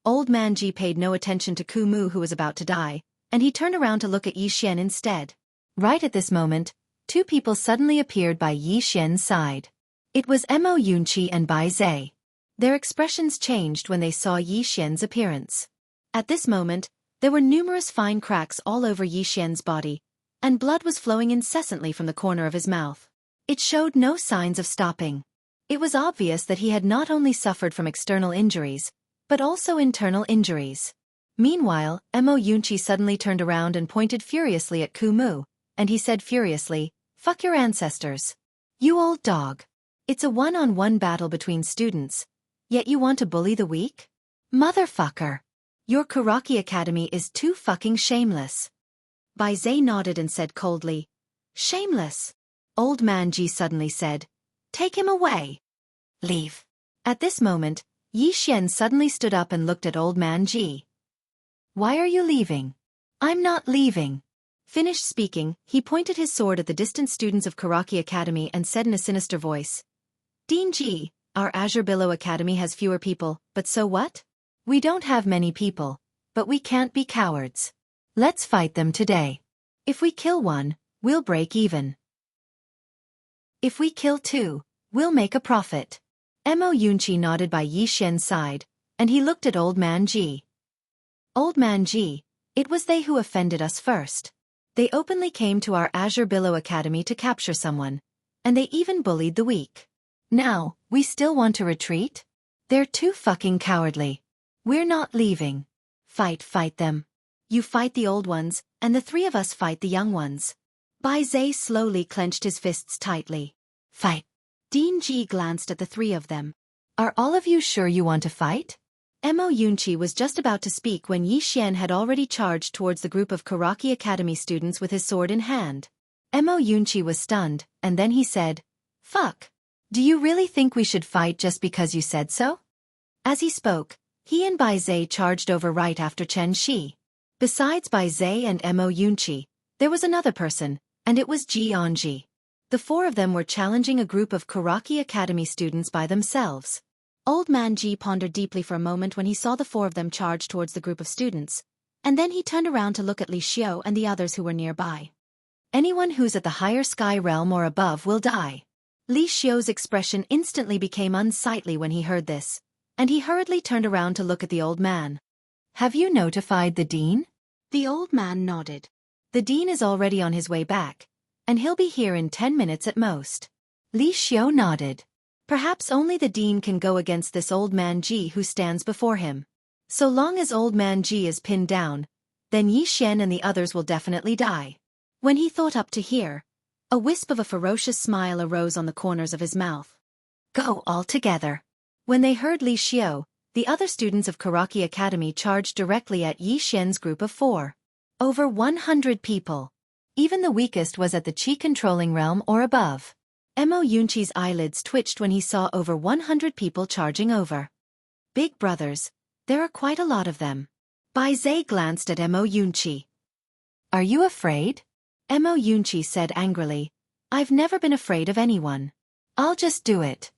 Old Man Ji paid no attention to Ku Mu, who was about to die, and he turned around to look at Yi Xian instead. Right at this moment, two people suddenly appeared by Yi Xian's side. It was Mo Yunqi and Bai Zai. Their expressions changed when they saw Yi Xian's appearance. At this moment, there were numerous fine cracks all over Yi Xian's body, and blood was flowing incessantly from the corner of his mouth. It showed no signs of stopping. It was obvious that he had not only suffered from external injuries, but also internal injuries. Meanwhile, Mo Yunqi suddenly turned around and pointed furiously at Ku Mu, and he said furiously, "Fuck your ancestors. You old dog. It's a one-on-one battle between students, yet you want to bully the weak? Motherfucker. Your Xueqi Academy is too fucking shameless." Bai Zai nodded and said coldly, "Shameless." Old Man Ji suddenly said, "Take him away. Leave." At this moment, Yi Xian suddenly stood up and looked at Old Man Ji. Why are you leaving? I'm not leaving. Finished speaking, he pointed his sword at the distant students of Karaki Academy and said in a sinister voice, Dean Ji, our Azure Billow Academy has fewer people, but so what? We don't have many people, but we can't be cowards. Let's fight them today. If we kill one, we'll break even. If we kill two, we'll make a profit. Mo Yunqi nodded by Yi Xian's side, and he looked at Old Man Ji. Old Man Ji, it was they who offended us first. They openly came to our Azure Billow Academy to capture someone, and they even bullied the weak. Now, we still want to retreat? They're too fucking cowardly. We're not leaving. Fight them. You fight the old ones, and the three of us fight the young ones. Bai Zhe slowly clenched his fists tightly. Fight. Dean Ji glanced at the three of them. Are all of you sure you want to fight? Mo Yunqi was just about to speak when Yi Xian had already charged towards the group of Karaki Academy students with his sword in hand. Mo Yunqi was stunned, and then he said, Fuck. Do you really think we should fight just because you said so? As he spoke, he and Bai Zhe charged over right after Chen Shi. Besides Bai Zhe and Mo Yunqi, there was another person, and it was Ji Anji. The four of them were challenging a group of Karaki Academy students by themselves. Old Man Ji pondered deeply for a moment when he saw the four of them charge towards the group of students, and then he turned around to look at Li Xiu and the others who were nearby. Anyone who's at the higher sky realm or above will die. Li Xiu's expression instantly became unsightly when he heard this, and he hurriedly turned around to look at the old man. Have you notified the dean? The old man nodded. The dean is already on his way back, and he'll be here in 10 minutes at most. Li Xiu nodded. Perhaps only the dean can go against this Old Man Ji who stands before him. So long as Old Man Ji is pinned down, then Yi Xian and the others will definitely die. When he thought up to here, a wisp of a ferocious smile arose on the corners of his mouth. Go all together. When they heard Li Xiu, the other students of Karaki Academy charged directly at Yi Xian's group of four. Over 100 people. Even the weakest was at the Qi controlling realm or above. Mo Yunqi's eyelids twitched when he saw over 100 people charging over. Big brothers, there are quite a lot of them. Bai Zhe glanced at Mo Yunqi. Are you afraid? Mo Yunqi said angrily, I've never been afraid of anyone. I'll just do it.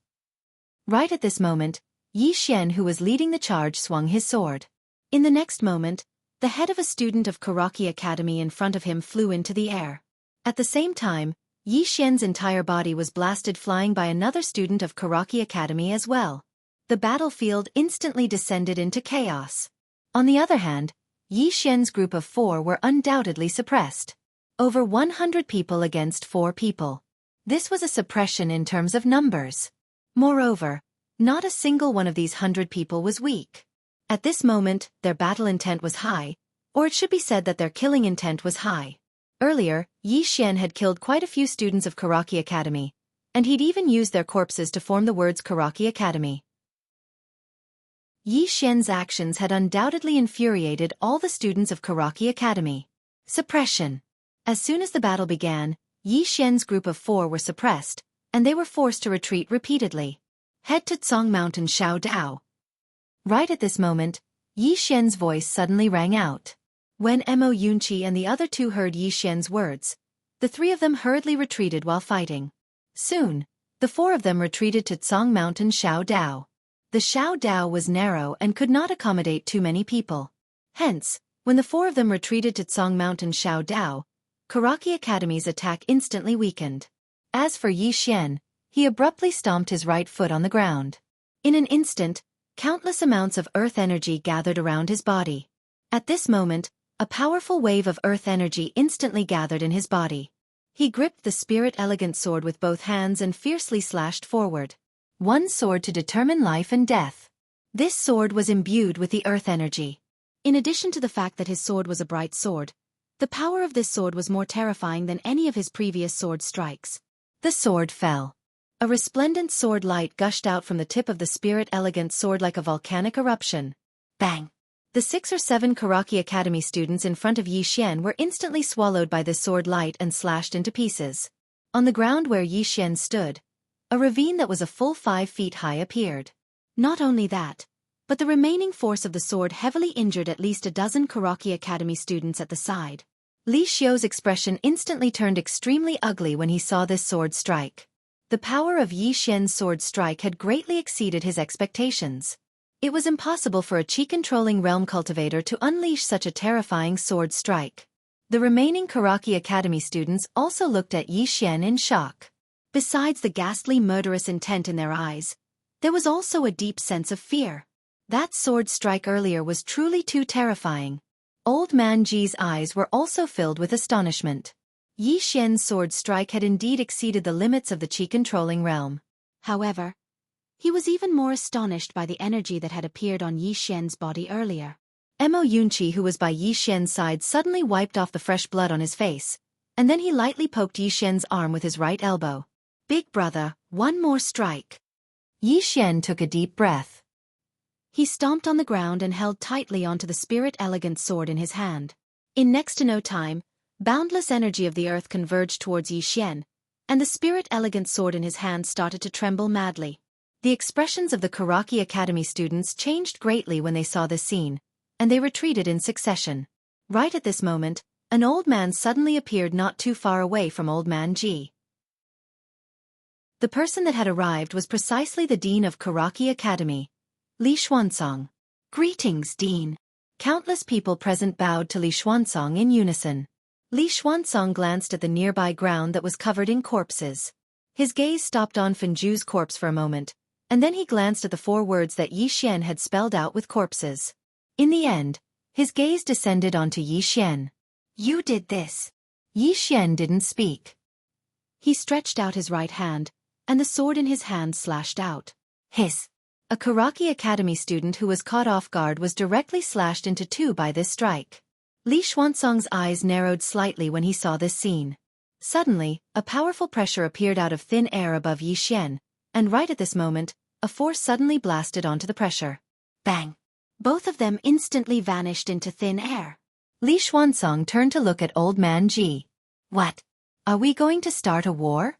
Right at this moment, Yi Xian who was leading the charge swung his sword. In the next moment, the head of a student of Karaki Academy in front of him flew into the air. At the same time, Yi Xian's entire body was blasted flying by another student of Karaki Academy as well. The battlefield instantly descended into chaos. On the other hand, Yi Xian's group of four were undoubtedly suppressed. Over 100 people against 4 people. This was a suppression in terms of numbers. Moreover, not a single one of these 100 people was weak. At this moment, their battle intent was high, or it should be said that their killing intent was high. Earlier, Yi Xian had killed quite a few students of Karaki Academy, and he'd even used their corpses to form the words Karaki Academy. Yi Xian's actions had undoubtedly infuriated all the students of Karaki Academy. Suppression. As soon as the battle began, Yi Xian's group of 4 were suppressed, and they were forced to retreat repeatedly. Head to Tsong Mountain Xiao Dao. Right at this moment, Yi Xian's voice suddenly rang out. When Mo Yunqi and the other two heard Yi Xian's words, the 3 of them hurriedly retreated while fighting. Soon, the 4 of them retreated to Tsong Mountain Xiao Dao. The Xiao Dao was narrow and could not accommodate too many people. Hence, when the 4 of them retreated to Tsong Mountain Xiao Dao, Karaki Academy's attack instantly weakened. As for Yi Xian, he abruptly stomped his right foot on the ground. In an instant, countless amounts of earth energy gathered around his body. At this moment, a powerful wave of earth energy instantly gathered in his body. He gripped the spirit elegant sword with both hands and fiercely slashed forward. One sword to determine life and death. This sword was imbued with the earth energy. In addition to the fact that his sword was a bright sword, the power of this sword was more terrifying than any of his previous sword strikes. The sword fell. A resplendent sword light gushed out from the tip of the spirit elegant sword like a volcanic eruption. Bang! The 6 or 7 Karaki Academy students in front of Yi Xian were instantly swallowed by this sword light and slashed into pieces. On the ground where Yi Xian stood, a ravine that was a full 5 feet high appeared. Not only that, but the remaining force of the sword heavily injured at least a dozen Karaki Academy students at the side. Li Xiu's expression instantly turned extremely ugly when he saw this sword strike. The power of Yi Xian's sword strike had greatly exceeded his expectations. It was impossible for a chi-controlling realm cultivator to unleash such a terrifying sword strike. The remaining Karaki Academy students also looked at Yi Xian in shock. Besides the ghastly murderous intent in their eyes, there was also a deep sense of fear. That sword strike earlier was truly too terrifying. Old Man Ji's eyes were also filled with astonishment. Yi Xian's sword strike had indeed exceeded the limits of the chi-controlling realm. However, he was even more astonished by the energy that had appeared on Yi Xian's body earlier. Mo Yunqi, who was by Yi Xian's side, suddenly wiped off the fresh blood on his face, and then he lightly poked Yi Xian's arm with his right elbow. "Big brother, one more strike." Yi Xian took a deep breath. He stomped on the ground and held tightly onto the spirit elegant sword in his hand. In next to no time, boundless energy of the earth converged towards Yi Xian, and the spirit elegant sword in his hand started to tremble madly. The expressions of the Karaki Academy students changed greatly when they saw this scene, and they retreated in succession. Right at this moment, an old man suddenly appeared not too far away from Old Man Ji. The person that had arrived was precisely the Dean of Karaki Academy, Li Xuansong. "Greetings, Dean." Countless people present bowed to Li Xuansong in unison. Li Xuansong glanced at the nearby ground that was covered in corpses. His gaze stopped on Fenju's corpse for a moment, and then he glanced at the 4 words that Yi Xian had spelled out with corpses. In the end, his gaze descended onto Yi Xian. "You did this." Yi Xian didn't speak. He stretched out his right hand, and the sword in his hand slashed out. Hiss! A Karaki Academy student who was caught off guard was directly slashed into 2 by this strike. Li Xuansong's eyes narrowed slightly when he saw this scene. Suddenly, a powerful pressure appeared out of thin air above Yi Xian, and right at this moment, a force suddenly blasted onto the pressure. Bang! Both of them instantly vanished into thin air. Li Xuansong turned to look at Old Man Ji. "What? Are we going to start a war?"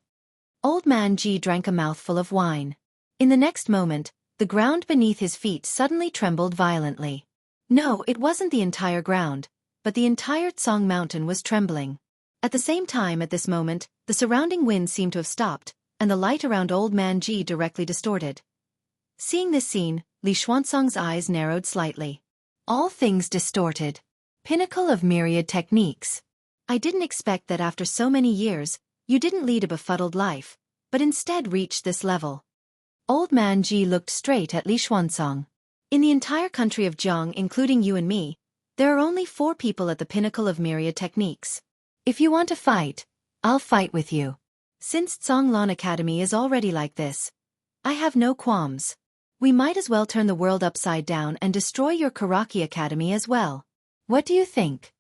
Old Man Ji drank a mouthful of wine. In the next moment, the ground beneath his feet suddenly trembled violently. No, it wasn't the entire ground, but the entire Tsong mountain was trembling. At the same time, at this moment, the surrounding wind seemed to have stopped, and the light around Old Man Ji directly distorted. Seeing this scene, Li Xuansong's eyes narrowed slightly. "All things distorted. Pinnacle of myriad techniques. I didn't expect that after so many years, you didn't lead a befuddled life, but instead reached this level." Old Man Ji looked straight at Li Xuansong. "In the entire country of Jiang, including you and me, there are only 4 people at the pinnacle of myriad techniques. If you want to fight, I'll fight with you. Since Zhonglan Academy is already like this, I have no qualms. We might as well turn the world upside down and destroy your Karaki Academy as well. What do you think?"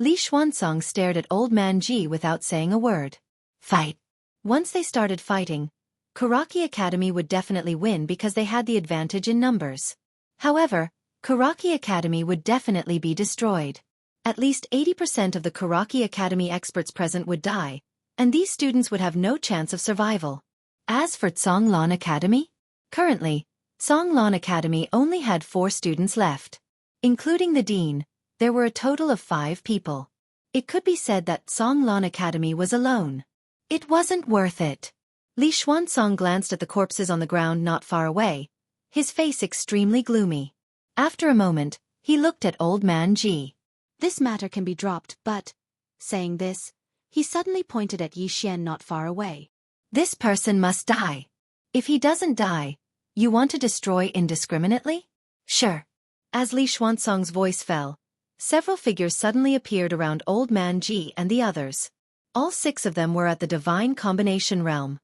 Li Xuansong stared at Old Man Ji without saying a word. Fight. Once they started fighting, Karaki Academy would definitely win because they had the advantage in numbers. However, Karaki Academy would definitely be destroyed. At least 80% of the Karaki Academy experts present would die, and these students would have no chance of survival. As for Zhonglan Academy? Currently, Zhonglan Academy only had 4 students left. Including the dean, there were a total of 5 people. It could be said that Zhonglan Academy was alone. It wasn't worth it. Li Xuansong glanced at the corpses on the ground not far away, his face extremely gloomy. After a moment, he looked at Old Man Ji. "This matter can be dropped, but..." Saying this, he suddenly pointed at Yi Xian not far away. "This person must die. If he doesn't die, you want to destroy indiscriminately?" "Sure." As Li Xuansong's voice fell, several figures suddenly appeared around Old Man Ji and the others. All 6 of them were at the Divine Combination Realm.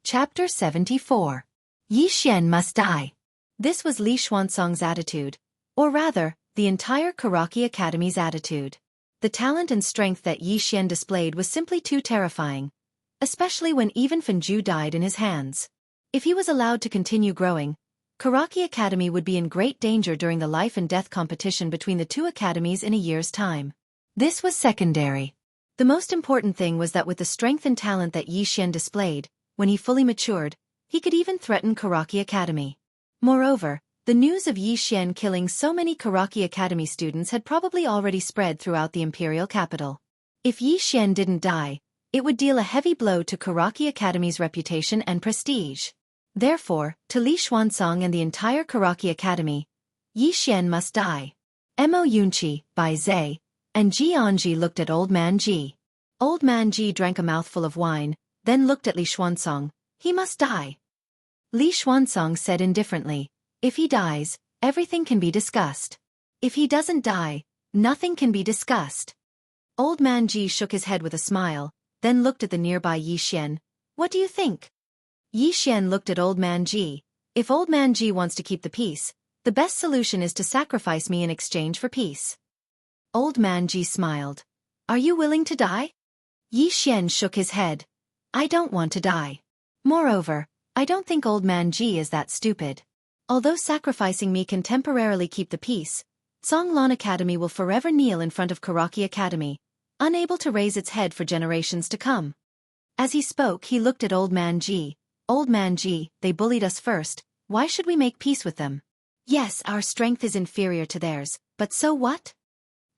Chapter 74. Yi Xian must die. This was Li Xuansong's attitude, or rather, the entire Karaki Academy's attitude. The talent and strength that Yi Xian displayed was simply too terrifying, especially when even Fenju died in his hands. If he was allowed to continue growing, Karaki Academy would be in great danger during the life and death competition between the 2 academies in a year's time. This was secondary. The most important thing was that with the strength and talent that Yi Xian displayed, when he fully matured, he could even threaten Karaki Academy. Moreover, the news of Yi Xian killing so many Karaki Academy students had probably already spread throughout the imperial capital. If Yi Xian didn't die, it would deal a heavy blow to Karaki Academy's reputation and prestige. Therefore, to Li Xuanzong and the entire Karaki Academy, Yi Xian must die. Mo Yunqi, Bai Zai, and Ji Anji looked at Old Man Ji. Old Man Ji drank a mouthful of wine, then looked at Li Xuanzong. He must die. Li Xuanzong said indifferently, if he dies, everything can be discussed. If he doesn't die, nothing can be discussed. Old Man Ji shook his head with a smile, then looked at the nearby Yi Xian. What do you think? Yi Xian looked at Old Man Ji. If Old Man Ji wants to keep the peace, the best solution is to sacrifice me in exchange for peace. Old Man Ji smiled. Are you willing to die? Yi Xian shook his head. I don't want to die. Moreover, I don't think Old Man Ji is that stupid. Although sacrificing me can temporarily keep the peace, Songlan Academy will forever kneel in front of Karaki Academy, unable to raise its head for generations to come. As he spoke, he looked at Old Man Ji. Old Man Ji, they bullied us first, why should we make peace with them? Yes, our strength is inferior to theirs, but so what?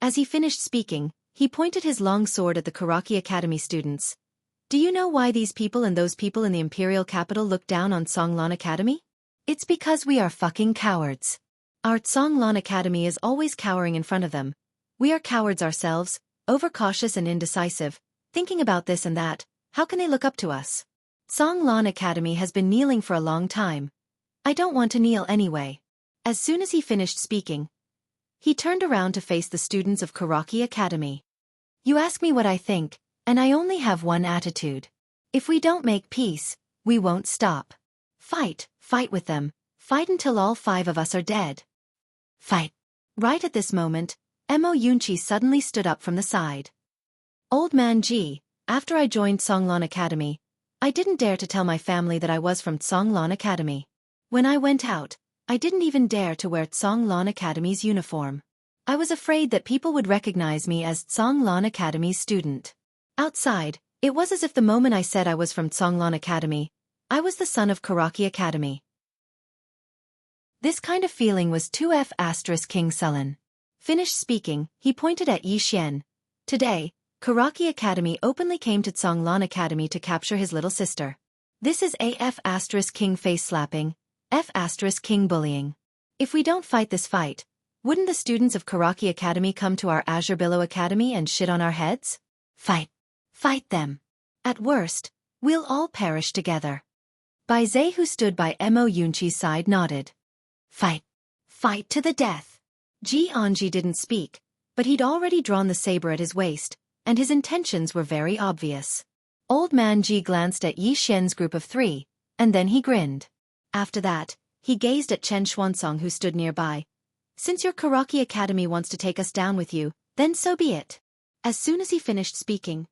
As he finished speaking, he pointed his long sword at the Karaki Academy students. Do you know why these people and those people in the imperial capital look down on Songlan Academy? It's because we are fucking cowards. Our Songlan Academy is always cowering in front of them. We are cowards ourselves, overcautious and indecisive, thinking about this and that. How can they look up to us? Songlan Academy has been kneeling for a long time. I don't want to kneel anyway. As soon as he finished speaking, he turned around to face the students of Karaki Academy. You ask me what I think, and I only have one attitude. If we don't make peace, we won't stop. Fight with them, fight until all 5 of us are dead. Fight. Right at this moment, Mo Yunqi suddenly stood up from the side. Old Man Ji, after I joined Songlan Academy, I didn't dare to tell my family that I was from Songlan Academy. When I went out, I didn't even dare to wear Songlan Academy's uniform. I was afraid that people would recognize me as Songlan Academy's student. Outside, it was as if the moment I said I was from Songlan Academy, I was the son of Karaki Academy. This kind of feeling was 2F** King Sullen. Finished speaking, he pointed at Yi Xian. Today, Karaki Academy openly came to Songlan Academy to capture his little sister. This is AF** King face slapping, F** King bullying. If we don't fight this fight, wouldn't the students of Karaki Academy come to our Azure Billow Academy and shit on our heads? Fight. Fight them. At worst, we'll all perish together. Bai Zai, who stood by Mo Yunqi's side, nodded. Fight. Fight to the death. Ji Anji didn't speak, but he'd already drawn the saber at his waist, and his intentions were very obvious. Old Man Ji glanced at Yi Xian's group of 3, and then he grinned. After that, he gazed at Chen Xuanzong, who stood nearby. Since your Karaki Academy wants to take us down with you, then so be it. As soon as he finished speaking,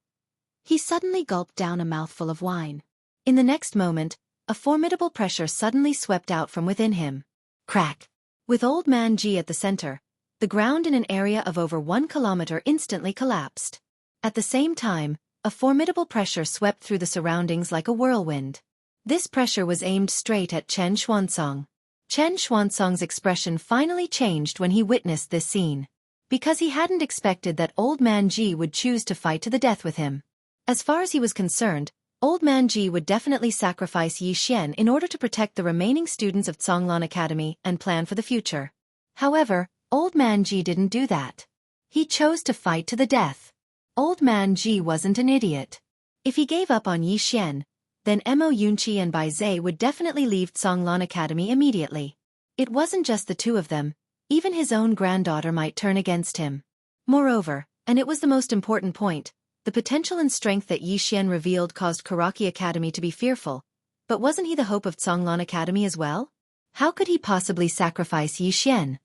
he suddenly gulped down a mouthful of wine. In the next moment, a formidable pressure suddenly swept out from within him. Crack! With Old Man Ji at the center, the ground in an area of over 1 kilometer instantly collapsed. At the same time, a formidable pressure swept through the surroundings like a whirlwind. This pressure was aimed straight at Chen Xuanzong. Chen Xuanzong's expression finally changed when he witnessed this scene, because he hadn't expected that Old Man Ji would choose to fight to the death with him. As far as he was concerned, Old Man Ji would definitely sacrifice Yi Xian in order to protect the remaining students of Songlan Academy and plan for the future. However, Old Man Ji didn't do that. He chose to fight to the death. Old Man Ji wasn't an idiot. If he gave up on Yi Xian, then Mo Yunqi and Bai Zai would definitely leave Songlan Academy immediately. It wasn't just the 2 of them, even his own granddaughter might turn against him. Moreover, and it was the most important point, the potential and strength that Yi Xian revealed caused Karaki Academy to be fearful, but wasn't he the hope of Songlan Academy as well? How could he possibly sacrifice Yi Xian?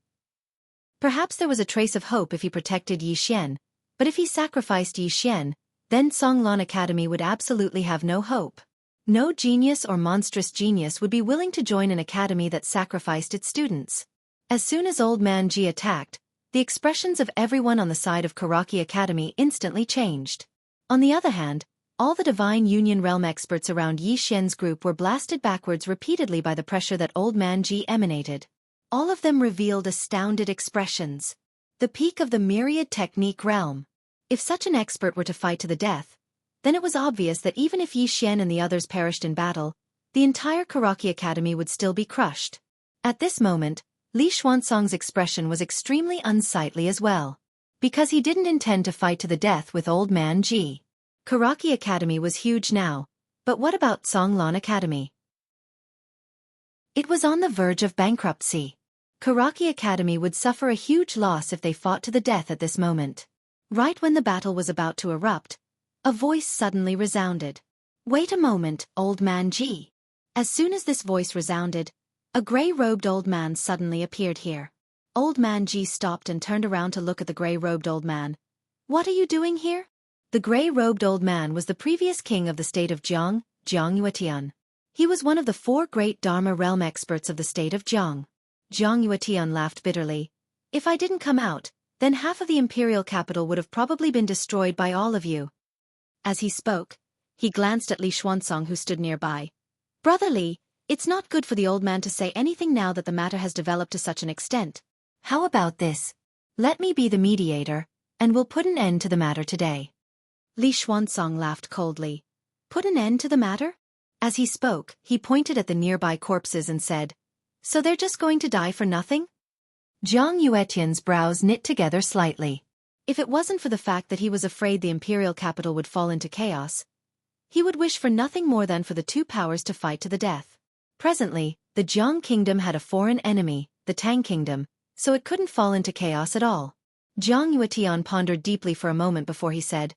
Perhaps there was a trace of hope if he protected Yi Xian, but if he sacrificed Yi Xian, then Songlan Academy would absolutely have no hope. No genius or monstrous genius would be willing to join an academy that sacrificed its students. As soon as Old Man Ji attacked, the expressions of everyone on the side of Karaki Academy instantly changed. On the other hand, All the Divine Union Realm experts around Yi Xian's group were blasted backwards repeatedly by the pressure that Old Man Ji emanated. All of them revealed astounded expressions. The peak of the myriad technique realm. If such an expert were to fight to the death, then it was obvious that even if Yi Xian and the others perished in battle, the entire Karaki Academy would still be crushed. At this moment, Li Xuanzong's expression was extremely unsightly as well. Because he didn't intend to fight to the death with Old Man Ji. Karaki Academy was huge now, but what about Songlan Academy? It was on the verge of bankruptcy. Karaki Academy would suffer a huge loss if they fought to the death at this moment. Right when the battle was about to erupt, a voice suddenly resounded. "Wait a moment, Old Man Ji." As soon as this voice resounded, a gray-robed old man suddenly appeared here. Old Man Ji stopped and turned around to look at the gray-robed old man. "What are you doing here?" The gray-robed old man was the previous king of the state of Jiang, Jiang Yuetian. He was one of the 4 great Dharma realm experts of the state of Jiang. Jiang Yuetian laughed bitterly. "If I didn't come out, then half of the imperial capital would have probably been destroyed by all of you." As he spoke, he glanced at Li Xuanzong who stood nearby. "Brother Li, it's not good for the old man to say anything now that the matter has developed to such an extent. How about this? Let me be the mediator, and we'll put an end to the matter today." Li Xuanzong laughed coldly. "Put an end to the matter?" As he spoke, he pointed at the nearby corpses and said, "So they're just going to die for nothing?" Jiang Yuetian's brows knit together slightly. If it wasn't for the fact that he was afraid the imperial capital would fall into chaos, he would wish for nothing more than for the 2 powers to fight to the death. Presently, the Jiang kingdom had a foreign enemy, the Tang kingdom, so it couldn't fall into chaos at all. Jiang Yuetian pondered deeply for a moment before he said,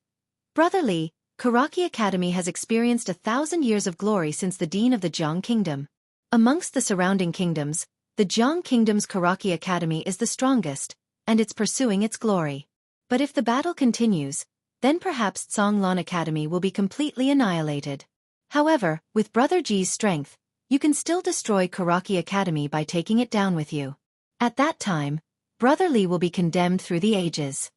"Brother Li, Karaki Academy has experienced 1,000 years of glory since the dean of the Jiang kingdom. Amongst the surrounding kingdoms, the Jiang kingdom's Karaki Academy is the strongest, and it's pursuing its glory. But if the battle continues, then perhaps Songlan Academy will be completely annihilated. However, with Brother Ji's strength, you can still destroy Karaki Academy by taking it down with you. At that time, Brother Li will be condemned through the ages."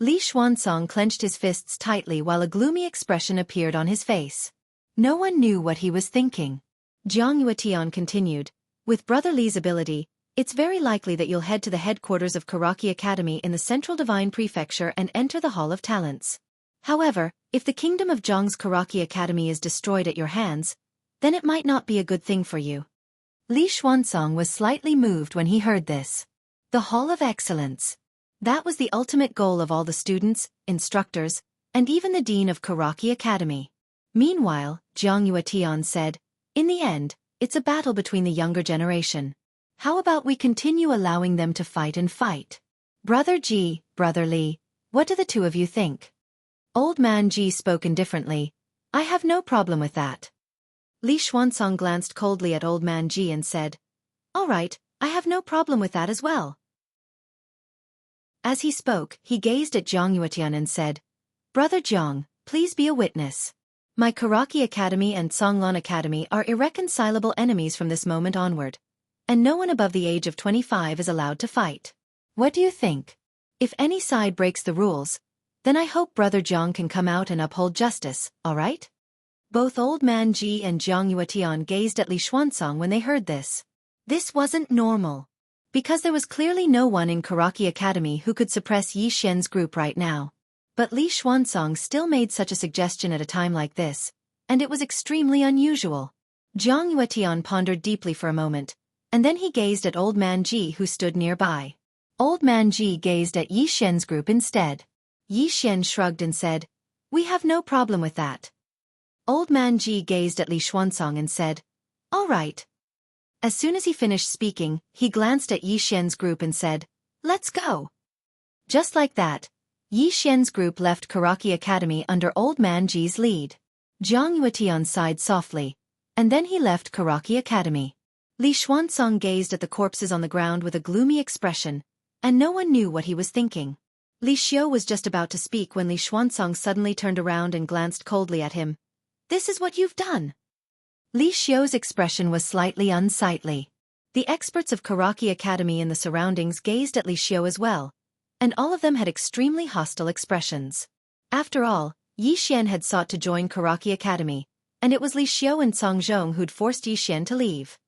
Li Xuanzong clenched his fists tightly while a gloomy expression appeared on his face. No one knew what he was thinking. Jiang Yuetian continued, "With Brother Li's ability, it's very likely that you'll head to the headquarters of Karaki Academy in the Central Divine Prefecture and enter the Hall of Talents. However, if the kingdom of Jiang's Karaki Academy is destroyed at your hands, then it might not be a good thing for you." Li Xuanzong was slightly moved when he heard this. The Hall of Excellence. That was the ultimate goal of all the students, instructors, and even the dean of Karaki Academy. Meanwhile, Jiang Yuetian said, "In the end, it's a battle between the younger generation. How about we continue allowing them to fight and fight? Brother Ji, Brother Li, what do the 2 of you think?" Old Man Ji spoke indifferently. "I have no problem with that." Li Xuanzong glanced coldly at Old Man Ji and said, "All right, I have no problem with that as well." As he spoke, he gazed at Jiang Yuetian and said, "Brother Jiang, please be a witness. My Karaki Academy and Songlan Academy are irreconcilable enemies from this moment onward, and no one above the age of 25 is allowed to fight. What do you think? If any side breaks the rules, then I hope Brother Jiang can come out and uphold justice, all right?" Both Old Man Ji and Jiang Yuetian gazed at Li Xuanzong when they heard this. This wasn't normal. Because there was clearly no one in Karaki Academy who could suppress Yi Xian's group right now. But Li Xuanzong still made such a suggestion at a time like this, and it was extremely unusual. Jiang Yuetian pondered deeply for a moment, and then he gazed at Old Man Ji who stood nearby. Old Man Ji gazed at Yi Xian's group instead. Yi Xian shrugged and said, "We have no problem with that." Old Man Ji gazed at Li Xuanzong and said, "All right." As soon as he finished speaking, he glanced at Yi Xian's group and said, "Let's go." Just like that, Yi Xian's group left Karaki Academy under Old Man Ji's lead. Jiang Yuetian sighed softly, and then he left Karaki Academy. Li Xuanzong gazed at the corpses on the ground with a gloomy expression, and no one knew what he was thinking. Li Xiu was just about to speak when Li Xuanzong suddenly turned around and glanced coldly at him. "This is what you've done." Li Xiu's expression was slightly unsightly. The experts of Karaki Academy in the surroundings gazed at Li Xiu as well, and all of them had extremely hostile expressions. After all, Yi Xian had sought to join Karaki Academy, and it was Li Xiu and Song Zhong who'd forced Yi Xian to leave.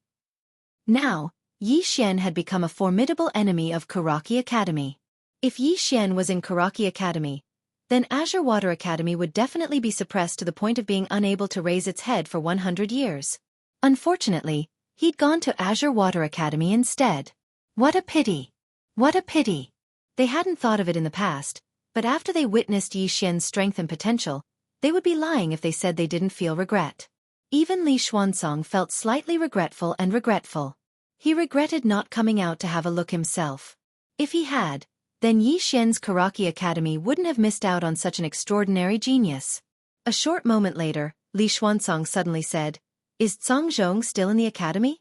Now, Yi Xian had become a formidable enemy of Karaki Academy. If Yi Xian was in Karaki Academy, then Azure Water Academy would definitely be suppressed to the point of being unable to raise its head for 100 years. Unfortunately, he'd gone to Azure Water Academy instead. What a pity! What a pity! They hadn't thought of it in the past, but after they witnessed Yi Xian's strength and potential, they would be lying if they said they didn't feel regret. Even Li Xuanzong felt slightly regretful and regretful. He regretted not coming out to have a look himself. If he had, then Yi Xian's Karaki Academy wouldn't have missed out on such an extraordinary genius. A short moment later, Li Xuanzong suddenly said, "Is Song Zhong still in the academy?"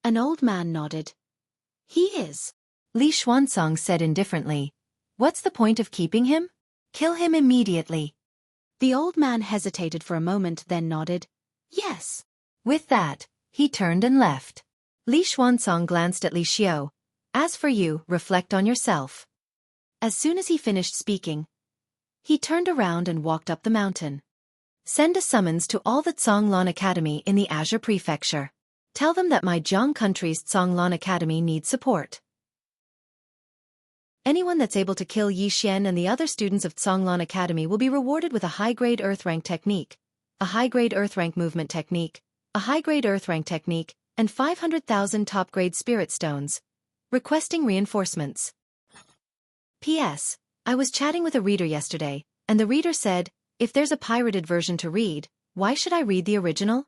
An old man nodded. "He is," Li Xuanzong said indifferently. "What's the point of keeping him? Kill him immediately." The old man hesitated for a moment, then nodded. "Yes." With that, he turned and left. Li Xuanzong glanced at Li Xiu. "As for you, reflect on yourself." As soon as he finished speaking, he turned around and walked up the mountain. "Send a summons to all the Zhonglan Academy in the Azure Prefecture. Tell them that my Jiang country's Zhonglan Academy needs support. Anyone that's able to kill Yi Xian and the other students of Zhonglan Academy will be rewarded with a high-grade Earth Rank technique, a high-grade Earth Rank movement technique, a high-grade Earth Rank technique, and 500,000 top-grade Spirit Stones. Requesting reinforcements. P.S. I was chatting with a reader yesterday, and the reader said, if there's a pirated version to read, why should I read the original?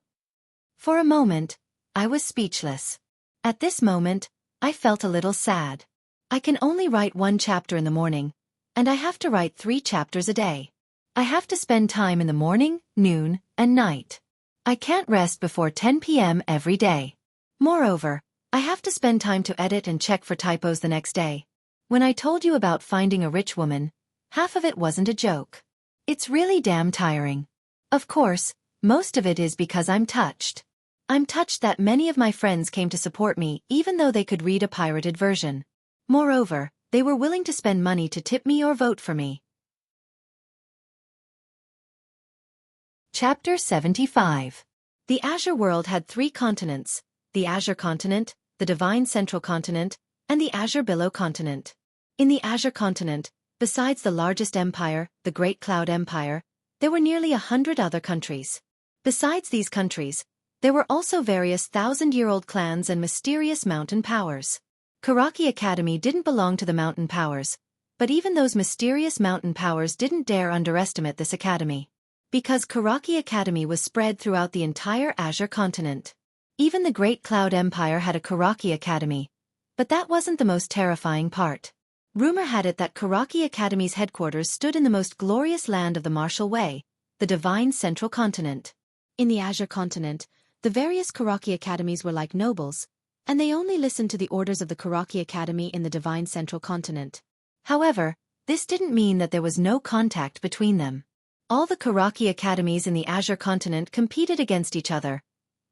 For a moment, I was speechless. At this moment, I felt a little sad. I can only write 1 chapter in the morning, and I have to write 3 chapters a day. I have to spend time in the morning, noon, and night. I can't rest before 10 p.m. every day. Moreover, I have to spend time to edit and check for typos the next day. When I told you about finding a rich woman, half of it wasn't a joke. It's really damn tiring. Of course, most of it is because I'm touched. I'm touched that many of my friends came to support me even though they could read a pirated version. Moreover, they were willing to spend money to tip me or vote for me. Chapter 75. The Azure world had 3 continents, the Azure continent, the Divine Central Continent, and the Azure Below Continent. In the Azure continent, besides the largest empire, the Great Cloud Empire, there were nearly 100 other countries. Besides these countries, there were also various 1,000-year-old clans and mysterious mountain powers. Karaki Academy didn't belong to the mountain powers, but even those mysterious mountain powers didn't dare underestimate this academy. Because Karaki Academy was spread throughout the entire Azure continent. Even the Great Cloud Empire had a Karaki Academy, but that wasn't the most terrifying part. Rumor had it that Karaki Academy's headquarters stood in the most glorious land of the Martial Way, the Divine Central Continent. In the Azure continent, the various Karaki Academies were like nobles, and they only listened to the orders of the Karaki Academy in the Divine Central Continent. However, this didn't mean that there was no contact between them. All the Karaki Academies in the Azure continent competed against each other,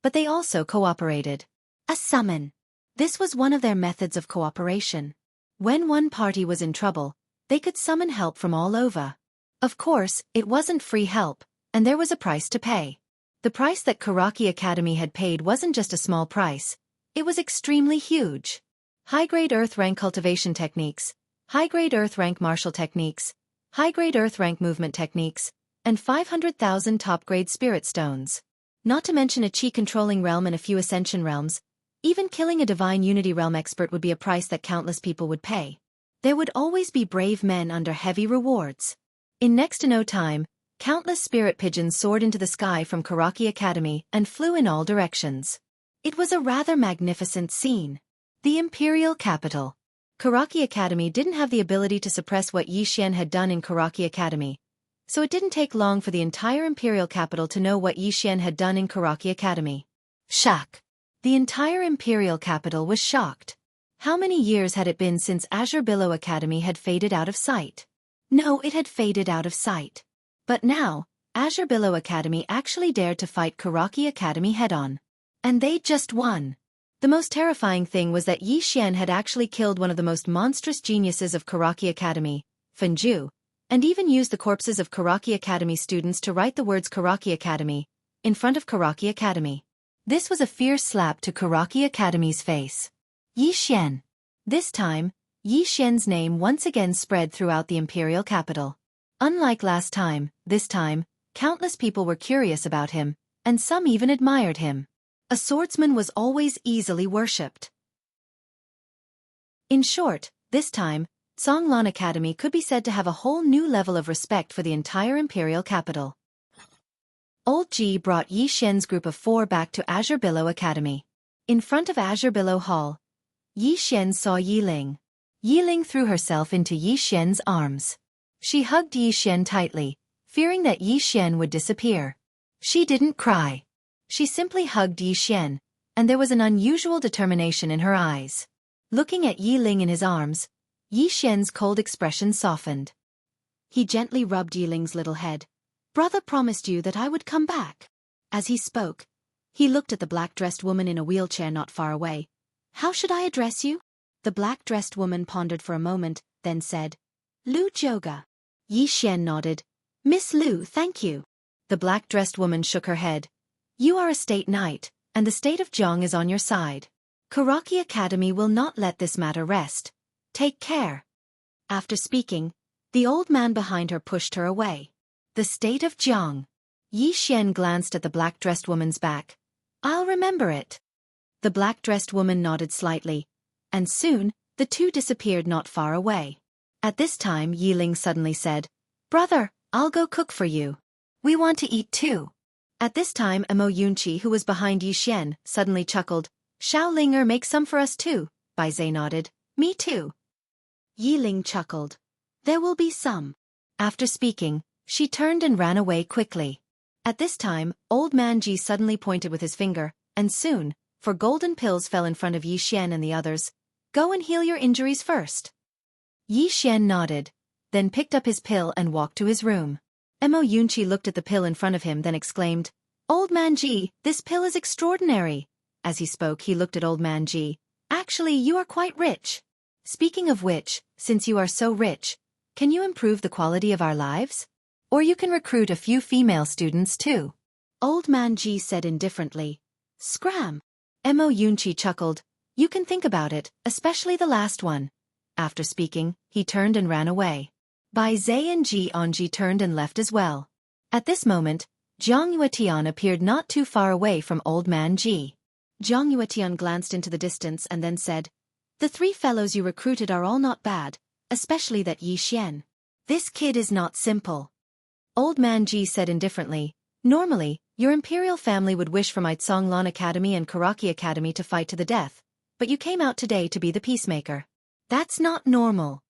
but they also cooperated. A summon. This was one of their methods of cooperation. When one party was in trouble, they could summon help from all over. Of course, it wasn't free help, and there was a price to pay. The price that Karaki Academy had paid wasn't just a small price, it was extremely huge. High-grade Earth Rank cultivation techniques, high-grade Earth Rank martial techniques, high-grade Earth Rank movement techniques, and 500,000 top-grade Spirit Stones. Not to mention a Qi-controlling realm and a few Ascension realms. Even killing a Divine Unity Realm expert would be a price that countless people would pay. There would always be brave men under heavy rewards. In next to no time, countless spirit pigeons soared into the sky from Karaki Academy and flew in all directions. It was a rather magnificent scene. The Imperial Capital. Karaki Academy didn't have the ability to suppress what Yi Xian had done in Karaki Academy, so it didn't take long for the entire Imperial Capital to know what Yi Xian had done in Karaki Academy. Shock. The entire Imperial Capital was shocked. How many years had it been since Azure Below Academy had faded out of sight? No, it had faded out of sight. But now, Azure Below Academy actually dared to fight Karaki Academy head-on. And they just won. The most terrifying thing was that Yi Xian had actually killed one of the most monstrous geniuses of Karaki Academy, Fenju, and even used the corpses of Karaki Academy students to write the words Karaki Academy in front of Karaki Academy. This was a fierce slap to Karaki Academy's face. Yi Xian. This time, Yi Xian's name once again spread throughout the imperial capital. Unlike last time, this time, countless people were curious about him, and some even admired him. A swordsman was always easily worshipped. In short, this time, Songlan Academy could be said to have a whole new level of respect for the entire imperial capital. Old Ji brought Yi Xian's group of 4 back to Azure Billow Academy. In front of Azure Billow Hall, Yi Xian saw Yi Ling. Yi Ling threw herself into Yi Xian's arms. She hugged Yi Xian tightly, fearing that Yi Xian would disappear. She didn't cry. She simply hugged Yi Xian, and there was an unusual determination in her eyes. Looking at Yi Ling in his arms, Yi Xian's cold expression softened. He gently rubbed Yi Ling's little head. "Brother promised you that I would come back." As he spoke, he looked at the black-dressed woman in a wheelchair not far away. "How should I address you?" The black-dressed woman pondered for a moment, then said, "Lu Joga." Yi Xian nodded. "Miss Lu, thank you." The black-dressed woman shook her head. "You are a state knight, and the state of Jiang is on your side. Karaki Academy will not let this matter rest. Take care." After speaking, the old man behind her pushed her away. The state of Jiang. Yi Xian glanced at the black-dressed woman's back. "I'll remember it." The black-dressed woman nodded slightly, and soon, the two disappeared not far away. At this time Yi Ling suddenly said, "Brother, I'll go cook for you. We want to eat too." At this time Mo Yunqi, who was behind Yi Xian, suddenly chuckled. "Xiao Linger, make some for us too." Bai Zhe nodded. "Me too." Yi Ling chuckled. "There will be some." After speaking, she turned and ran away quickly. At this time, Old Man Ji suddenly pointed with his finger, and soon, 4 golden pills fell in front of Yi Xian and the others. "Go and heal your injuries first." Yi Xian nodded, then picked up his pill and walked to his room. Mo Yunqi looked at the pill in front of him, then exclaimed, "Old Man Ji, this pill is extraordinary." As he spoke, he looked at Old Man Ji. "Actually, you are quite rich. Speaking of which, since you are so rich, can you improve the quality of our lives? Or you can recruit a few female students too." Old Man Ji said indifferently. "Scram." Mo Yunqi chuckled. "You can think about it, especially the last one." After speaking, he turned and ran away. Bai Zhe and Ji Onji turned and left as well. At this moment, Zhang Yuetian appeared not too far away from Old Man Ji. Zhang Yuetian glanced into the distance and then said, "The 3 fellows you recruited are all not bad, especially that Yi Xian. This kid is not simple." Old Man Ji said indifferently, "Normally, your imperial family would wish for my Songlan Academy and Karaki Academy to fight to the death, but you came out today to be the peacemaker. That's not normal."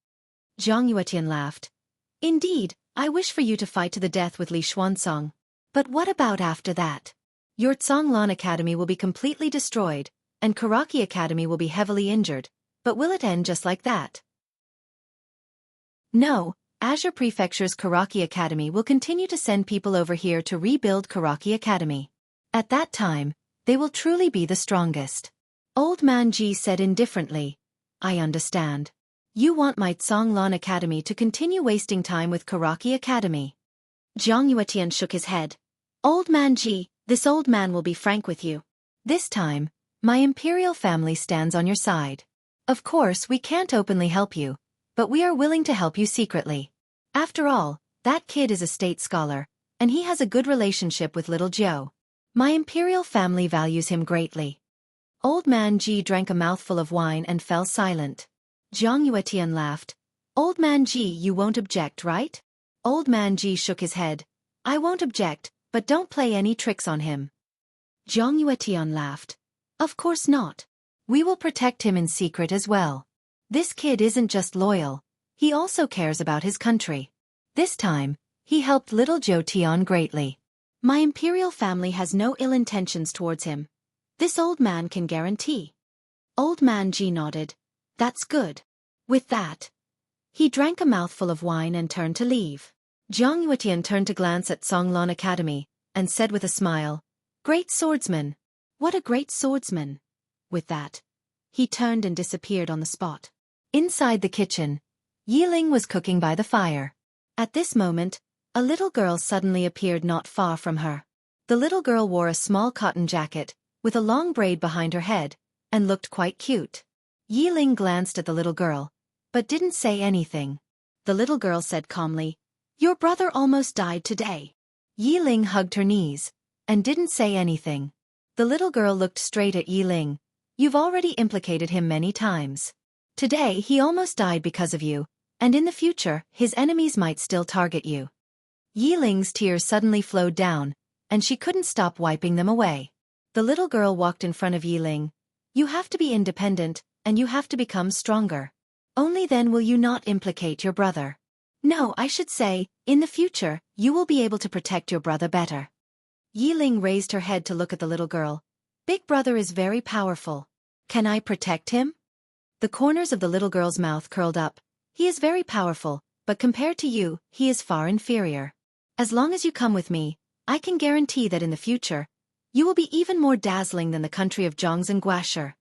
Zhang Yuetian laughed. "Indeed, I wish for you to fight to the death with Li Xuansong. But what about after that? Your Songlan Academy will be completely destroyed, and Karaki Academy will be heavily injured, but will it end just like that?" "No, Azure Prefecture's Karaki Academy will continue to send people over here to rebuild Karaki Academy. At that time, they will truly be the strongest." Old Man Ji said indifferently, "I understand. You want my Songlan Academy to continue wasting time with Karaki Academy." Zhang Yuetian shook his head. "Old Man Ji, this old man will be frank with you. This time, my imperial family stands on your side. Of course, we can't openly help you, but we are willing to help you secretly. After all, that kid is a state scholar, and he has a good relationship with little Joe. My imperial family values him greatly." Old Man Ji drank a mouthful of wine and fell silent. Zhang Yuetian laughed. "Old Man Ji, you won't object, right?" Old Man Ji shook his head. "I won't object, but don't play any tricks on him." Zhang Yuetian laughed. "Of course not. We will protect him in secret as well. This kid isn't just loyal, he also cares about his country. This time, he helped little Zhou Tian greatly. My imperial family has no ill intentions towards him. This old man can guarantee." Old Man Ji nodded. "That's good." With that, he drank a mouthful of wine and turned to leave. Zhang Yuetian turned to glance at Songlan Academy, and said with a smile, "Great swordsman. What a great swordsman." With that, he turned and disappeared on the spot. Inside the kitchen, Yi Ling was cooking by the fire. At this moment, a little girl suddenly appeared not far from her. The little girl wore a small cotton jacket, with a long braid behind her head, and looked quite cute. Yi Ling glanced at the little girl, but didn't say anything. The little girl said calmly, "Your brother almost died today." Yi Ling hugged her knees, and didn't say anything. The little girl looked straight at Yi Ling. "You've already implicated him many times. Today he almost died because of you, and in the future his enemies might still target you." Yi Ling's tears suddenly flowed down, and she couldn't stop wiping them away. The little girl walked in front of Yi Ling. "You have to be independent, and you have to become stronger. Only then will you not implicate your brother. No, I should say, in the future, you will be able to protect your brother better." Yi Ling raised her head to look at the little girl. "Big brother is very powerful. Can I protect him?" The corners of the little girl's mouth curled up. "He is very powerful, but compared to you, he is far inferior. As long as you come with me, I can guarantee that in the future, you will be even more dazzling than the country of Zhongs and Guasher."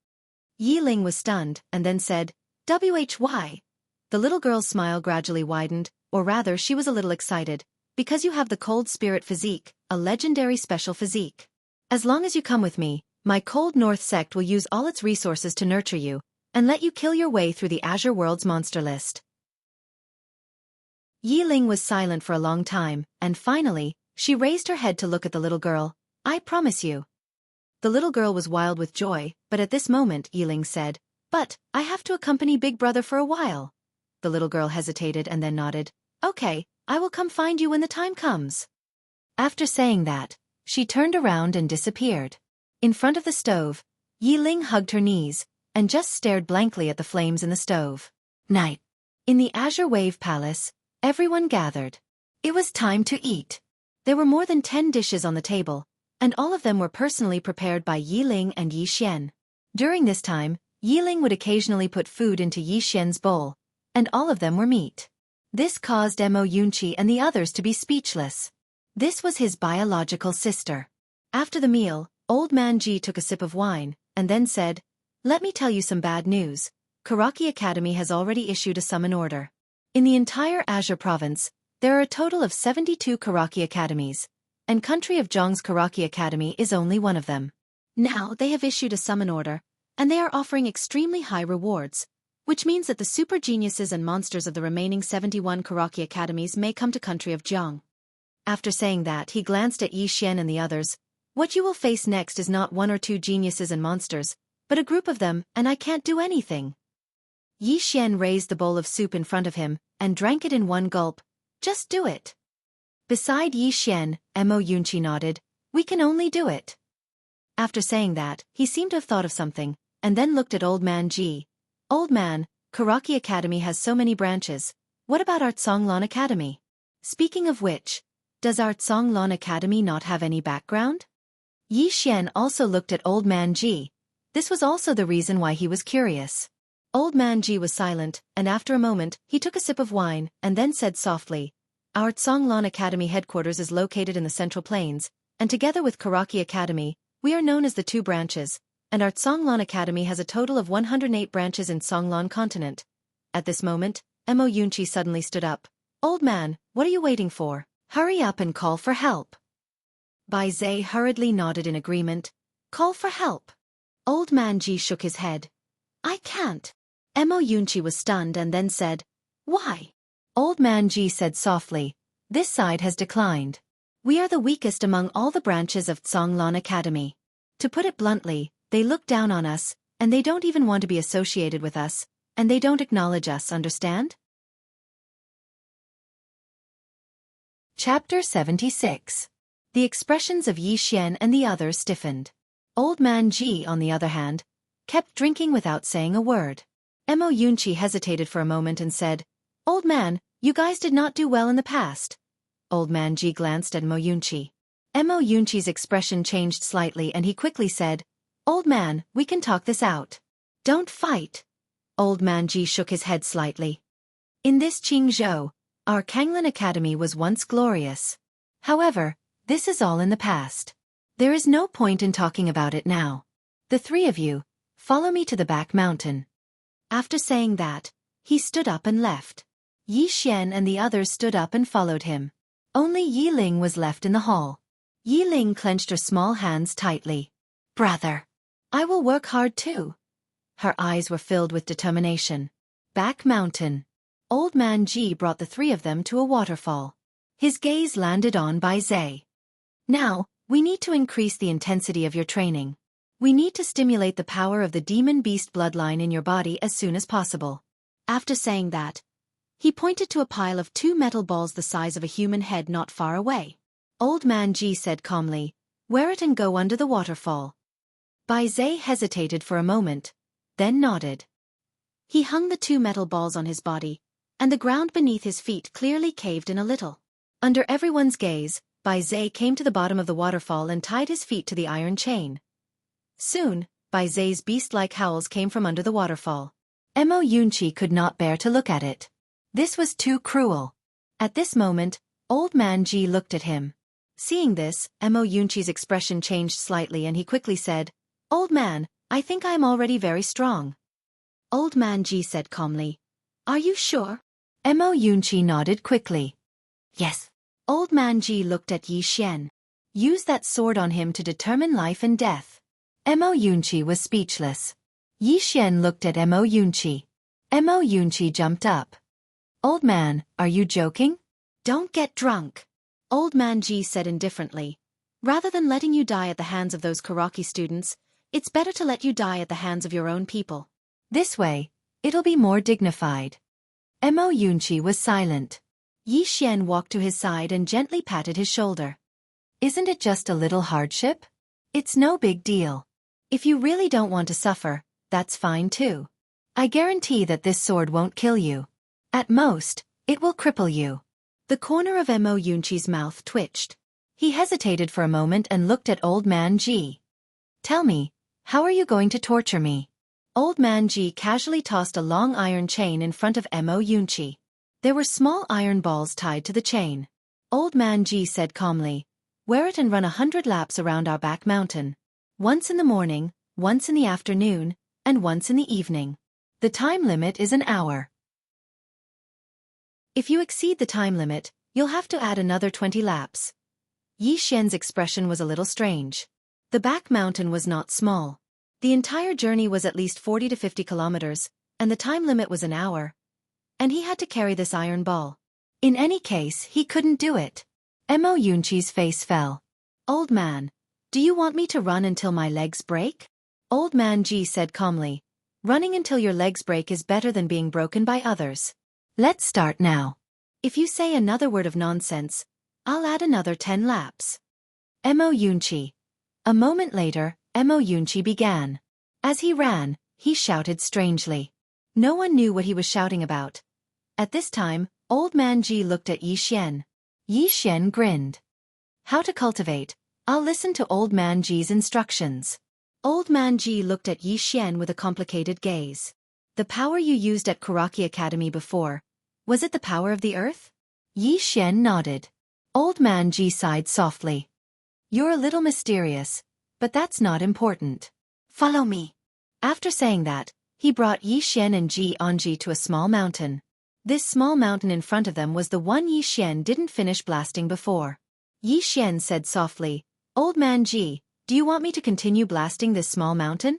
Yi Ling was stunned, and then said, "Why?" The little girl's smile gradually widened, or rather she was a little excited, "Because you have the cold spirit physique, a legendary special physique. As long as you come with me, my cold north sect will use all its resources to nurture you, and let you kill your way through the Azure World's monster list." Yi Ling was silent for a long time, and finally, she raised her head to look at the little girl. "I promise you." The little girl was wild with joy, but at this moment Yi Ling said, "But, I have to accompany Big Brother for a while." The little girl hesitated and then nodded. "Okay, I will come find you when the time comes." After saying that, she turned around and disappeared. In front of the stove, Yi Ling hugged her knees, and just stared blankly at the flames in the stove. Night. In the Azure Wave Palace, everyone gathered. It was time to eat. There were more than 10 dishes on the table, and all of them were personally prepared by Yi Ling and Yi Xian. During this time, Yi Ling would occasionally put food into Yi Xian's bowl, and all of them were meat. This caused Mo Yunqi and the others to be speechless. This was his biological sister. After the meal, Old Man Ji took a sip of wine, and then said, "Let me tell you some bad news. Karaki Academy has already issued a summon order. In the entire Azure province, there are a total of 72 Karaki Academies, and country of Zhong's Karaki Academy is only one of them. Now they have issued a summon order, and they are offering extremely high rewards, which means that the super geniuses and monsters of the remaining 71 Karaki Academies may come to country of Zhong." After saying that, he glanced at Yi Xian and the others. "What you will face next is not 1 or 2 geniuses and monsters, but a group of them, and I can't do anything." Yi Xian raised the bowl of soup in front of him, and drank it in one gulp. "Just do it." Beside Yi Xian, Mo Yunqi nodded. "We can only do it." After saying that, he seemed to have thought of something, and then looked at Old Man Ji. "Old man, Karaki Academy has so many branches. What about our Songlan Academy? Speaking of which, does our Songlan Academy not have any background?" Yi Xian also looked at Old Man Ji. This was also the reason why he was curious. Old Man Ji was silent, and after a moment, he took a sip of wine, and then said softly, "Our Songlan Academy headquarters is located in the Central Plains, and together with Karaki Academy, we are known as the 2 branches, and our Songlan Academy has a total of 108 branches in Songlan continent." At this moment, Mo Yunqi suddenly stood up. "Old man, what are you waiting for? Hurry up and call for help." Bai Zhe hurriedly nodded in agreement. "Call for help." Old Man Ji shook his head. "I can't." Mo Yunqi was stunned and then said, "Why?" Old Man Ji said softly, "This side has declined. We are the weakest among all the branches of Songlan Academy. To put it bluntly, they look down on us, and they don't even want to be associated with us, and they don't acknowledge us, understand?" Chapter 76. The expressions of Yi Xian and the others stiffened. Old Man Ji, on the other hand, kept drinking without saying a word. Mo Yunqi hesitated for a moment and said, "Old man, you guys did not do well in the past." Old Man Ji glanced at Mo Yunqi. Mo Yunqi's expression changed slightly and he quickly said, "Old man, we can talk this out. Don't fight." Old Man Ji shook his head slightly. "In this Qingzhou, our Kanglan Academy was once glorious. However, this is all in the past. There is no point in talking about it now. The 3 of you, follow me to the back mountain." After saying that, he stood up and left. Yi Xian and the others stood up and followed him. Only Yi Ling was left in the hall. Yi Ling clenched her small hands tightly. Brother, I will work hard too. Her eyes were filled with determination. Back mountain. Old Man Ji brought the three of them to a waterfall. His gaze landed on Bai Zhe. Now, we need to increase the intensity of your training. We need to stimulate the power of the demon beast bloodline in your body as soon as possible. After saying that, he pointed to a pile of 2 metal balls the size of a human head not far away. Old Man Ji said calmly, "Wear it and go under the waterfall." Bai Zhe hesitated for a moment, then nodded. He hung the 2 metal balls on his body, and the ground beneath his feet clearly caved in a little. Under everyone's gaze, Bai Zhe came to the bottom of the waterfall and tied his feet to the iron chain. Soon, Bai Zhe's beast-like howls came from under the waterfall. Mo Yunqi could not bear to look at it. This was too cruel. At this moment, Old Man Ji looked at him. Seeing this, Mo Yunqi's expression changed slightly and he quickly said, "Old man, I think I am already very strong." Old Man Ji said calmly, "Are you sure?" Mo Yunqi nodded quickly. "Yes." Old Man Ji looked at Yi Xian. "Use that sword on him to determine life and death." Mo Yunqi was speechless. Yi Xian looked at Mo Yunqi. Mo Yunqi jumped up. "Old man, are you joking?" "Don't get drunk," Old Man Ji said indifferently. "Rather than letting you die at the hands of those karate students, it's better to let you die at the hands of your own people. This way, it'll be more dignified." Mo Yunqi was silent. Yi Xian walked to his side and gently patted his shoulder. "Isn't it just a little hardship? It's no big deal. If you really don't want to suffer, that's fine too. I guarantee that this sword won't kill you. At most, it will cripple you." The corner of Mo Yunqi's mouth twitched. He hesitated for a moment and looked at Old Man Ji. "Tell me, how are you going to torture me?" Old Man Ji casually tossed a long iron chain in front of Mo Yunqi. There were small iron balls tied to the chain. Old Man Ji said calmly, "Wear it and run 100 laps around our back mountain. Once in the morning, once in the afternoon, and once in the evening. The time limit is an hour. If you exceed the time limit, you'll have to add another 20 laps." Yi Xian's expression was a little strange. The back mountain was not small. The entire journey was at least 40 to 50 kilometers, and the time limit was an hour. And he had to carry this iron ball. In any case, he couldn't do it. Mo Yunqi's face fell. "Old man, do you want me to run until my legs break?" Old Man Ji said calmly, "Running until your legs break is better than being broken by others. Let's start now. If you say another word of nonsense, I'll add another 10 laps." Mo Yunqi. A moment later, Mo Yunqi began. As he ran, he shouted strangely. No one knew what he was shouting about. At this time, Old Man Ji looked at Yi Xian. Yi Xian grinned. "How to cultivate? I'll listen to Old Man Ji's instructions." Old Man Ji looked at Yi Xian with a complicated gaze. "The power you used at Karaki Academy before, was it the power of the earth?" Yi Xian nodded. Old Man Ji sighed softly. "You're a little mysterious, but that's not important. Follow me." After saying that, he brought Yi Xian and Ji Anji to a small mountain. This small mountain in front of them was the one Yi Xian didn't finish blasting before. Yi Xian said softly, "Old Man Ji, do you want me to continue blasting this small mountain?"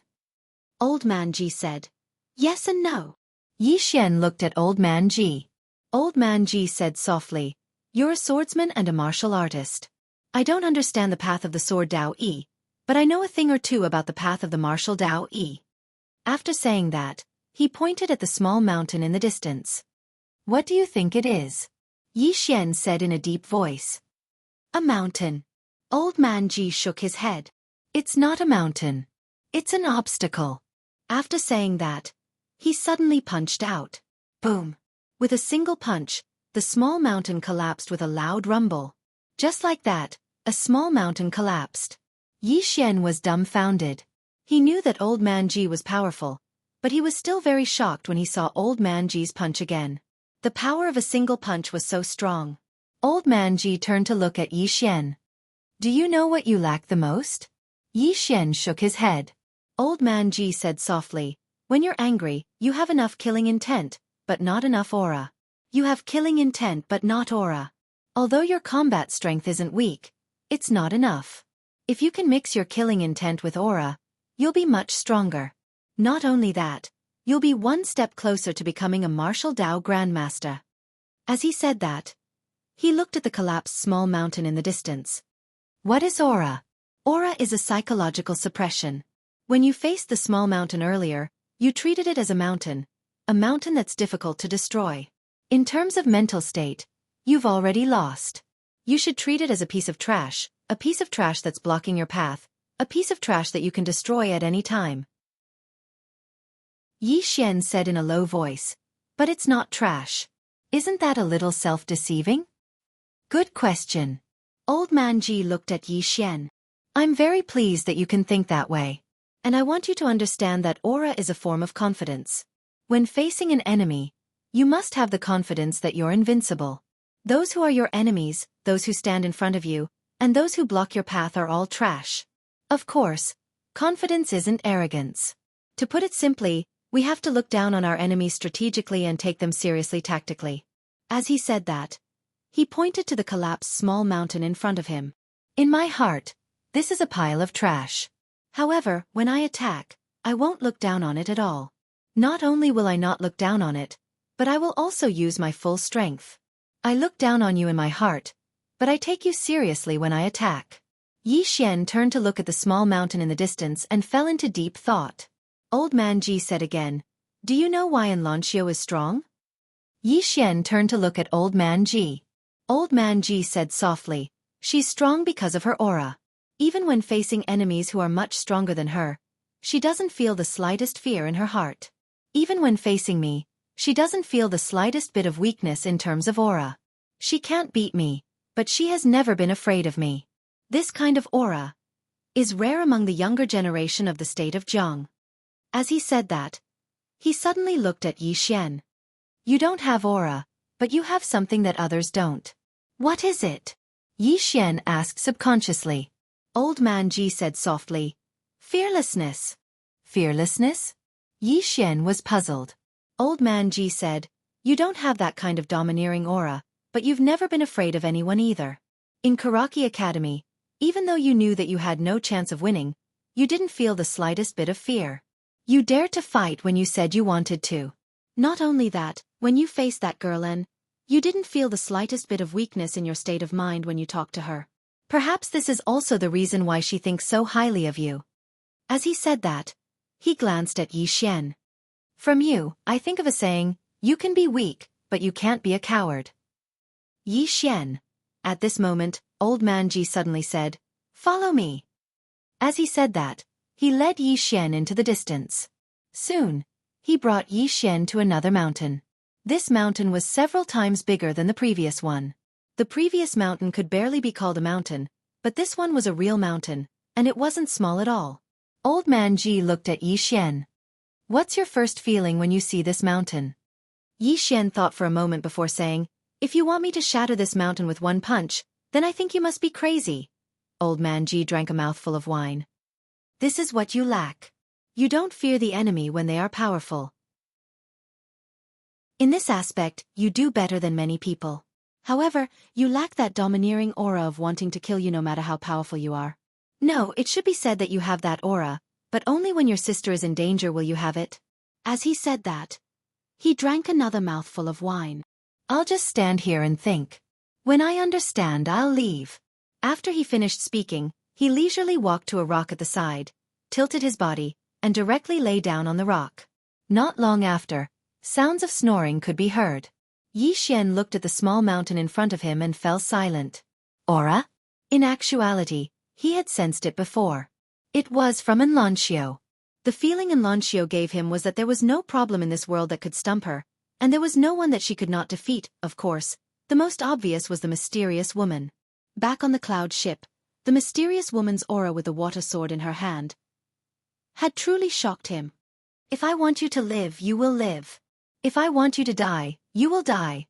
Old Man Ji said, "Yes and no." Yi Xian looked at Old Man Ji. Old Man Ji said softly, "You're a swordsman and a martial artist. I don't understand the path of the sword Dao Yi, but I know a thing or two about the path of the martial Dao Yi." After saying that, he pointed at the small mountain in the distance. "What do you think it is?" Yi Xian said in a deep voice. "A mountain." Old Man Ji shook his head. "It's not a mountain. It's an obstacle." After saying that, he suddenly punched out. Boom! With a single punch, the small mountain collapsed with a loud rumble. Just like that, a small mountain collapsed. Yi Xian was dumbfounded. He knew that Old Man Ji was powerful, but he was still very shocked when he saw Old Man Ji's punch again. The power of a single punch was so strong. Old Man Ji turned to look at Yi Xian. "Do you know what you lack the most?" Yi Xian shook his head. Old Man Ji said softly, "When you're angry, you have enough killing intent, but not enough aura." You have killing intent but not aura. Although your combat strength isn't weak, it's not enough. If you can mix your killing intent with aura, you'll be much stronger. Not only that, you'll be one step closer to becoming a martial Dao Grandmaster. As he said that, he looked at the collapsed small mountain in the distance. What is aura? Aura is a psychological suppression. When you faced the small mountain earlier, you treated it as a mountain that's difficult to destroy. In terms of mental state, you've already lost. You should treat it as a piece of trash that's blocking your path, a piece of trash that you can destroy at any time. Yi Xian said in a low voice, but it's not trash. Isn't that a little self-deceiving? Good question. Old Man Ji looked at Yi Xian. I'm very pleased that you can think that way. And I want you to understand that aura is a form of confidence. When facing an enemy, you must have the confidence that you're invincible. Those who are your enemies, those who stand in front of you, and those who block your path are all trash. Of course, confidence isn't arrogance. To put it simply, we have to look down on our enemies strategically and take them seriously tactically. As he said that, he pointed to the collapsed small mountain in front of him. In my heart, this is a pile of trash. However, when I attack, I won't look down on it at all. Not only will I not look down on it, but I will also use my full strength. I look down on you in my heart, but I take you seriously when I attack. Yi Xian turned to look at the small mountain in the distance and fell into deep thought. Old Man Ji said again, do you know why Enlancio is strong? Yi Xian turned to look at Old Man Ji. Old Man Ji said softly, she's strong because of her aura. Even when facing enemies who are much stronger than her, she doesn't feel the slightest fear in her heart. Even when facing me, she doesn't feel the slightest bit of weakness in terms of aura. She can't beat me, but she has never been afraid of me. This kind of aura is rare among the younger generation of the state of Jiang. As he said that, he suddenly looked at Yi Xian. You don't have aura, but you have something that others don't. What is it? Yi Xian asked subconsciously. Old Man Ji said softly, fearlessness. Fearlessness? Yi Xian was puzzled. Old Man Ji said, you don't have that kind of domineering aura, but you've never been afraid of anyone either. In Karaki Academy, even though you knew that you had no chance of winning, you didn't feel the slightest bit of fear. You dared to fight when you said you wanted to. Not only that, when you faced that girl you didn't feel the slightest bit of weakness in your state of mind when you talked to her. Perhaps this is also the reason why she thinks so highly of you. As he said that, he glanced at Yi Xian. From you, I think of a saying, you can be weak, but you can't be a coward. Yi Xian. At this moment, Old Man Ji suddenly said, follow me. As he said that, he led Yi Xian into the distance. Soon, he brought Yi Xian to another mountain. This mountain was several times bigger than the previous one. The previous mountain could barely be called a mountain, but this one was a real mountain, and it wasn't small at all. Old Man Ji looked at Yi Xian. What's your first feeling when you see this mountain? Yi Xian thought for a moment before saying, if you want me to shatter this mountain with one punch, then I think you must be crazy. Old Man Ji drank a mouthful of wine. This is what you lack. You don't fear the enemy when they are powerful. In this aspect, you do better than many people. However, you lack that domineering aura of wanting to kill you no matter how powerful you are. No, it should be said that you have that aura, but only when your sister is in danger will you have it. As he said that, he drank another mouthful of wine. I'll just stand here and think. When I understand, I'll leave. After he finished speaking, he leisurely walked to a rock at the side, tilted his body, and directly lay down on the rock. Not long after, sounds of snoring could be heard. Yi Xian looked at the small mountain in front of him and fell silent. Aura? In actuality, he had sensed it before. It was from Enlancio. The feeling Enlancio gave him was that there was no problem in this world that could stump her, and there was no one that she could not defeat. Of course, the most obvious was the mysterious woman. Back on the cloud ship, the mysterious woman's aura with the water sword in her hand had truly shocked him. If I want you to live, you will live. If I want you to die, you will die.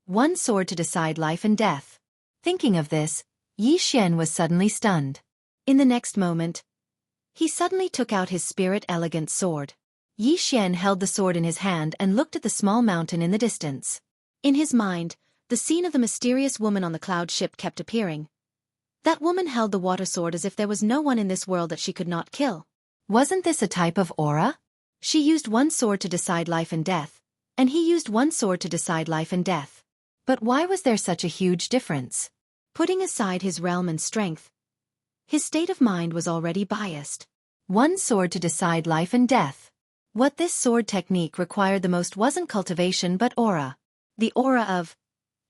One sword to decide life and death. Thinking of this, Yi Xian was suddenly stunned. In the next moment, he suddenly took out his spirit elegant sword. Yi Xian held the sword in his hand and looked at the small mountain in the distance. In his mind, the scene of the mysterious woman on the cloud ship kept appearing. That woman held the water sword as if there was no one in this world that she could not kill. Wasn't this a type of aura? She used one sword to decide life and death, and he used one sword to decide life and death. But why was there such a huge difference? Putting aside his realm and strength, his state of mind was already biased. One sword to decide life and death. What this sword technique required the most wasn't cultivation but aura. The aura of,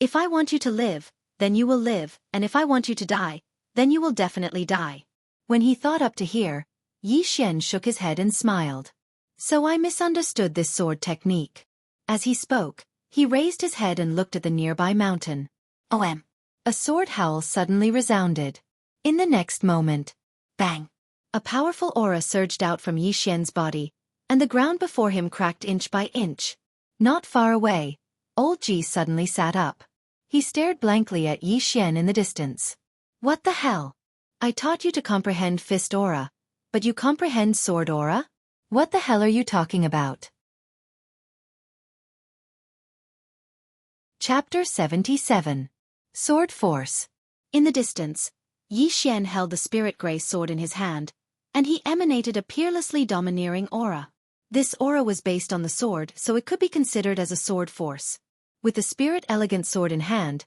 if I want you to live, then you will live, and if I want you to die, then you will definitely die. When he thought up to here, Yi Xian shook his head and smiled. So I misunderstood this sword technique. As he spoke, he raised his head and looked at the nearby mountain. OM. A sword howl suddenly resounded. In the next moment, bang! A powerful aura surged out from Yi Xian's body, and the ground before him cracked inch by inch. Not far away, Old Ji suddenly sat up. He stared blankly at Yi Xian in the distance. What the hell? I taught you to comprehend fist aura, but you comprehend sword aura? What the hell are you talking about? Chapter 77. Sword Force. In the distance, Yi Xian held the spirit gray sword in his hand, and he emanated a peerlessly domineering aura. This aura was based on the sword, so it could be considered as a sword force. With the spirit elegant sword in hand,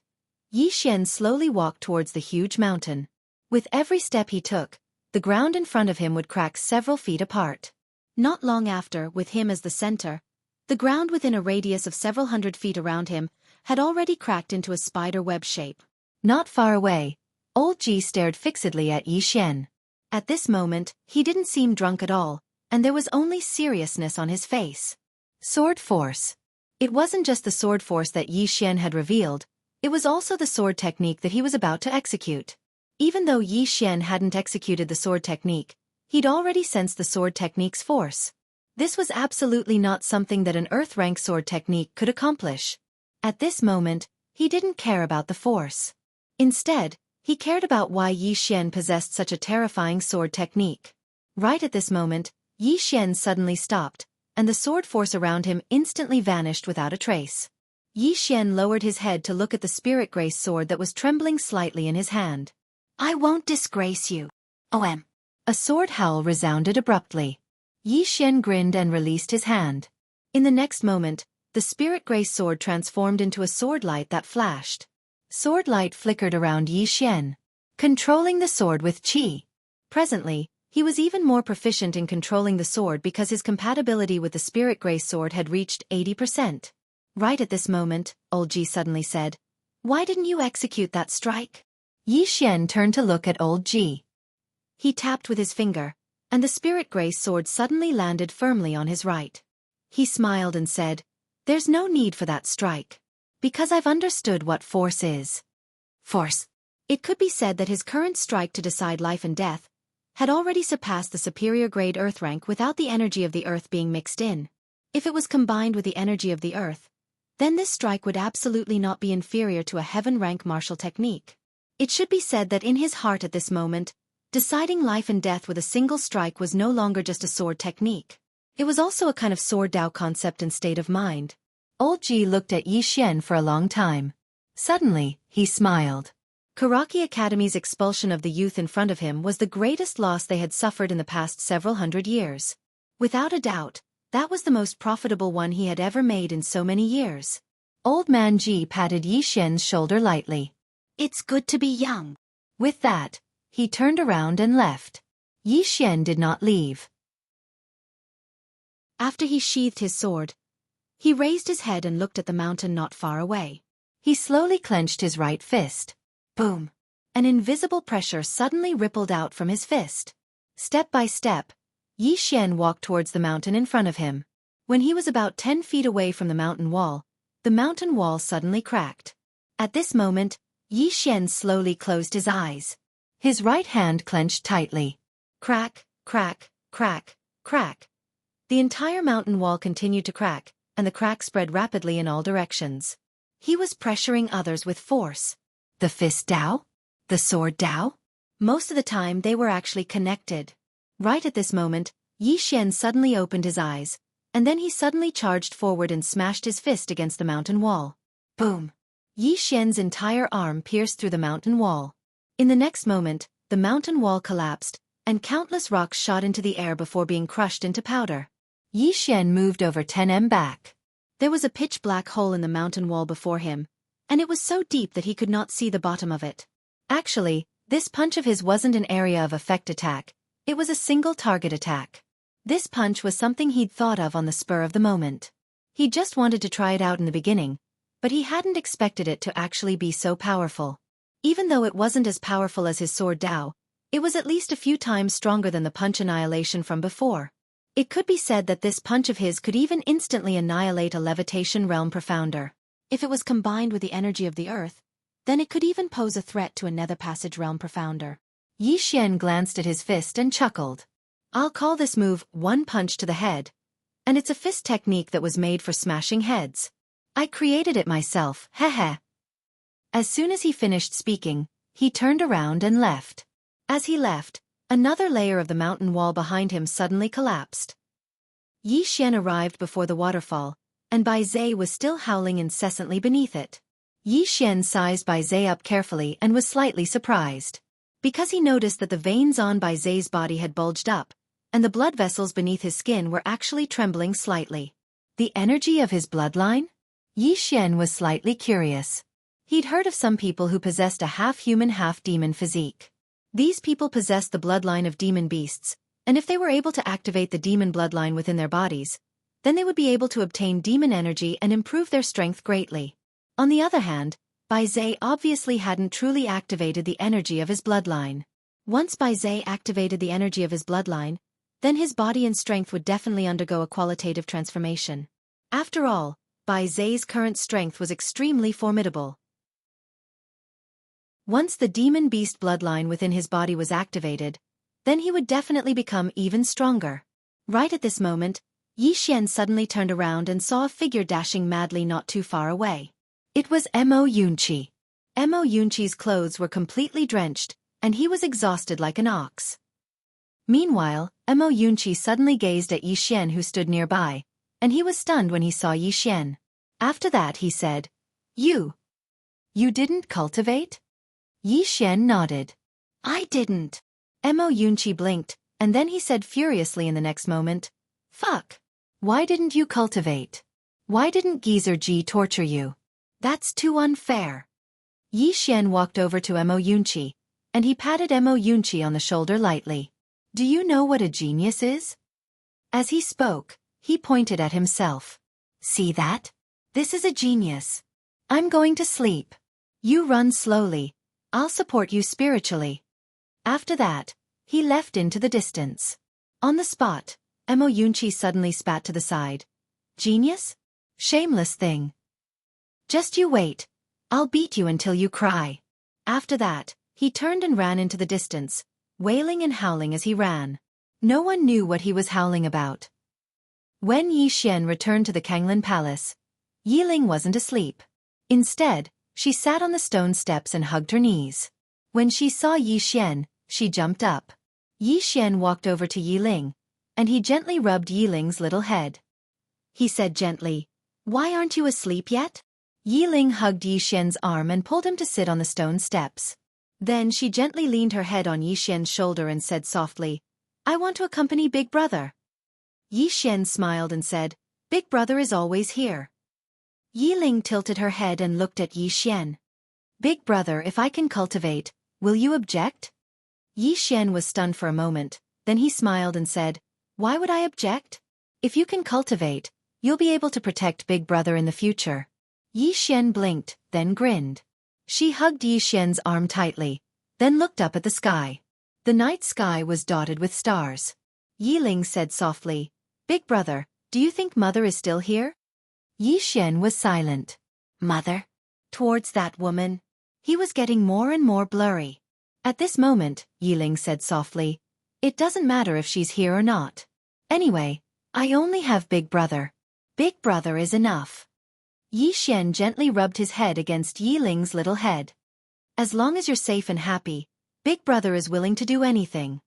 Yi Xian slowly walked towards the huge mountain. With every step he took, the ground in front of him would crack several feet apart. Not long after, with him as the center, the ground within a radius of several hundred feet around him had already cracked into a spider web shape. Not far away, Old Ji stared fixedly at Yi Xian. At this moment, he didn't seem drunk at all, and there was only seriousness on his face. Sword force. It wasn't just the sword force that Yi Xian had revealed, it was also the sword technique that he was about to execute. Even though Yi Xian hadn't executed the sword technique, he'd already sensed the sword technique's force. This was absolutely not something that an earth-rank sword technique could accomplish. At this moment, he didn't care about the force. Instead, he cared about why Yi Xian possessed such a terrifying sword technique. Right at this moment, Yi Xian suddenly stopped, and the sword force around him instantly vanished without a trace. Yi Xian lowered his head to look at the spirit grace sword that was trembling slightly in his hand. I won't disgrace you. OM. A sword howl resounded abruptly. Yi Xian grinned and released his hand. In the next moment, the spirit grace sword transformed into a sword light that flashed. Sword light flickered around Yi Xian, controlling the sword with qi. Presently, he was even more proficient in controlling the sword because his compatibility with the spirit grace sword had reached 80%. Right at this moment, Old Ji suddenly said, Why didn't you execute that strike? Yi Xian turned to look at Old Ji. He tapped with his finger, and the spirit grace sword suddenly landed firmly on his right. He smiled and said, There's no need for that strike. Because I've understood what force is. Force. It could be said that his current strike to decide life and death had already surpassed the superior grade earth rank without the energy of the earth being mixed in. If it was combined with the energy of the earth, then this strike would absolutely not be inferior to a heaven rank martial technique. It should be said that in his heart at this moment, deciding life and death with a single strike was no longer just a sword technique. It was also a kind of sword Dao concept and state of mind. Old Ji looked at Yi Xian for a long time. Suddenly, he smiled. Karaki Academy's expulsion of the youth in front of him was the greatest loss they had suffered in the past several hundred years. Without a doubt, that was the most profitable one he had ever made in so many years. Old Man Ji patted Yi Xian's shoulder lightly. It's good to be young. With that, he turned around and left. Yi Xian did not leave. After he sheathed his sword, he raised his head and looked at the mountain not far away. He slowly clenched his right fist. Boom! An invisible pressure suddenly rippled out from his fist. Step by step, Yi Xian walked towards the mountain in front of him. When he was about 10 feet away from the mountain wall suddenly cracked. At this moment, Yi Xian slowly closed his eyes. His right hand clenched tightly. Crack, crack, crack, crack. The entire mountain wall continued to crack, and the crack spread rapidly in all directions. He was pressuring others with force. The fist Dao? The sword Dao? Most of the time they were actually connected. Right at this moment, Yi Xian suddenly opened his eyes, and then he suddenly charged forward and smashed his fist against the mountain wall. Boom! Yi Xian's entire arm pierced through the mountain wall. In the next moment, the mountain wall collapsed, and countless rocks shot into the air before being crushed into powder. Yi Xian moved over 10 back. There was a pitch-black hole in the mountain wall before him, and it was so deep that he could not see the bottom of it. Actually, this punch of his wasn't an area of effect attack, it was a single target attack. This punch was something he'd thought of on the spur of the moment. He just wanted to try it out in the beginning, but he hadn't expected it to actually be so powerful. Even though it wasn't as powerful as his sword Dao, it was at least a few times stronger than the punch annihilation from before. It could be said that this punch of his could even instantly annihilate a levitation realm profounder. If it was combined with the energy of the earth, then it could even pose a threat to a nether passage realm profounder. Yi Xian glanced at his fist and chuckled. I'll call this move one punch to the head, and it's a fist technique that was made for smashing heads. I created it myself, heh. As soon as he finished speaking, he turned around and left. As he left, another layer of the mountain wall behind him suddenly collapsed. Yi Xian arrived before the waterfall, and Bai Zhe was still howling incessantly beneath it. Yi Xian sized Bai Zhe up carefully and was slightly surprised. Because he noticed that the veins on Bai Zhe's body had bulged up, and the blood vessels beneath his skin were actually trembling slightly. The energy of his bloodline? Yi Xian was slightly curious. He'd heard of some people who possessed a half-human half-demon physique. These people possessed the bloodline of demon beasts, and if they were able to activate the demon bloodline within their bodies, then they would be able to obtain demon energy and improve their strength greatly. On the other hand, Bai Zhe obviously hadn't truly activated the energy of his bloodline. Once Bai Zhe activated the energy of his bloodline, then his body and strength would definitely undergo a qualitative transformation. After all, Bai Zhe's current strength was extremely formidable. Once the demon beast bloodline within his body was activated, then he would definitely become even stronger. Right at this moment, Yi Xian suddenly turned around and saw a figure dashing madly not too far away. It was Mo Yunqi. Mo Yunqi's clothes were completely drenched, and he was exhausted like an ox. Meanwhile, Mo Yunqi suddenly gazed at Yi Xian who stood nearby, and he was stunned when he saw Yi Xian. After that he said, You didn't cultivate? Yi Xian nodded. I didn't. Mo Yunqi blinked, and then he said furiously in the next moment, Fuck. Why didn't you cultivate? Why didn't Geezer Ji torture you? That's too unfair. Yi Xian walked over to Mo Yunqi, and he patted Mo Yunqi on the shoulder lightly. Do you know what a genius is? As he spoke, he pointed at himself. See that? This is a genius. I'm going to sleep. You run slowly. I'll support you spiritually. After that, he left into the distance. On the spot, Mo Yunqi suddenly spat to the side. Genius? Shameless thing. Just you wait. I'll beat you until you cry. After that, he turned and ran into the distance, wailing and howling as he ran. No one knew what he was howling about. When Yi Xian returned to the Kanglin Palace, Yiling wasn't asleep. Instead, she sat on the stone steps and hugged her knees. When she saw Yi Xian, she jumped up. Yi Xian walked over to Yiling, and he gently rubbed Yiling's little head. He said gently, Why aren't you asleep yet? Yiling hugged Yi Xian's arm and pulled him to sit on the stone steps. Then she gently leaned her head on Yi Xian's shoulder and said softly, I want to accompany Big Brother. Yi Xian smiled and said, Big Brother is always here. Yiling tilted her head and looked at Yi Xian. Big Brother, if I can cultivate, will you object? Yi Xian was stunned for a moment, then he smiled and said, Why would I object? If you can cultivate, you'll be able to protect Big Brother in the future. Yi Xian blinked, then grinned. She hugged Yi Xian's arm tightly, then looked up at the sky. The night sky was dotted with stars. Yiling said softly, Big Brother, do you think Mother is still here? Yi Xian was silent. Mother? Towards that woman? He was getting more and more blurry. At this moment, Yiling said softly, It doesn't matter if she's here or not. Anyway, I only have Big Brother. Big Brother is enough. Yi Xian gently rubbed his head against Yiling's little head. As long as you're safe and happy, Big Brother is willing to do anything.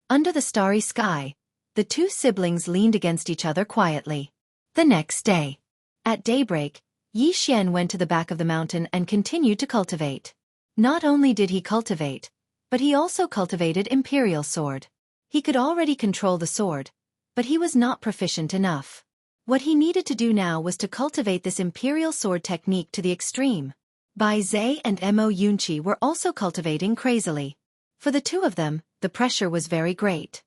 Under the starry sky, the two siblings leaned against each other quietly. The next day. At daybreak, Yi Xian went to the back of the mountain and continued to cultivate. Not only did he cultivate, but he also cultivated Imperial Sword. He could already control the sword, but he was not proficient enough. What he needed to do now was to cultivate this Imperial Sword technique to the extreme. Bai Zhe and Mo Yunqi were also cultivating crazily. For the two of them, the pressure was very great.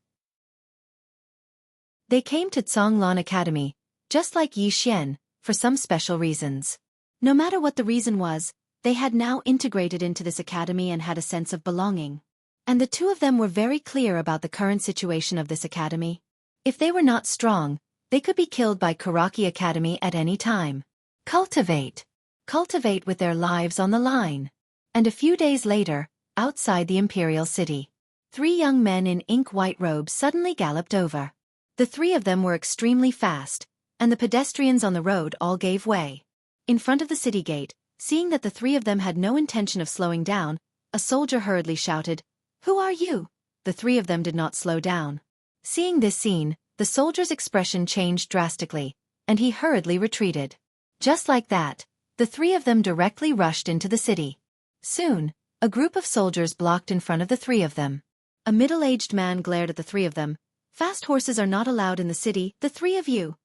They came to Zhonglan Academy, just like Yi Xian, for some special reasons. No matter what the reason was, they had now integrated into this academy and had a sense of belonging. And the two of them were very clear about the current situation of this academy. If they were not strong, they could be killed by Xueqi Academy at any time. Cultivate. Cultivate with their lives on the line. And a few days later, outside the Imperial City, 3 young men in ink-white robes suddenly galloped over. The 3 of them were extremely fast, and the pedestrians on the road all gave way. In front of the city gate, seeing that the 3 of them had no intention of slowing down, a soldier hurriedly shouted, "Who are you?" The 3 of them did not slow down. Seeing this scene, the soldier's expression changed drastically, and he hurriedly retreated. Just like that, the 3 of them directly rushed into the city. Soon, a group of soldiers blocked in front of the 3 of them. A middle-aged man glared at the 3 of them. "Fast horses are not allowed in the city, the 3 of you."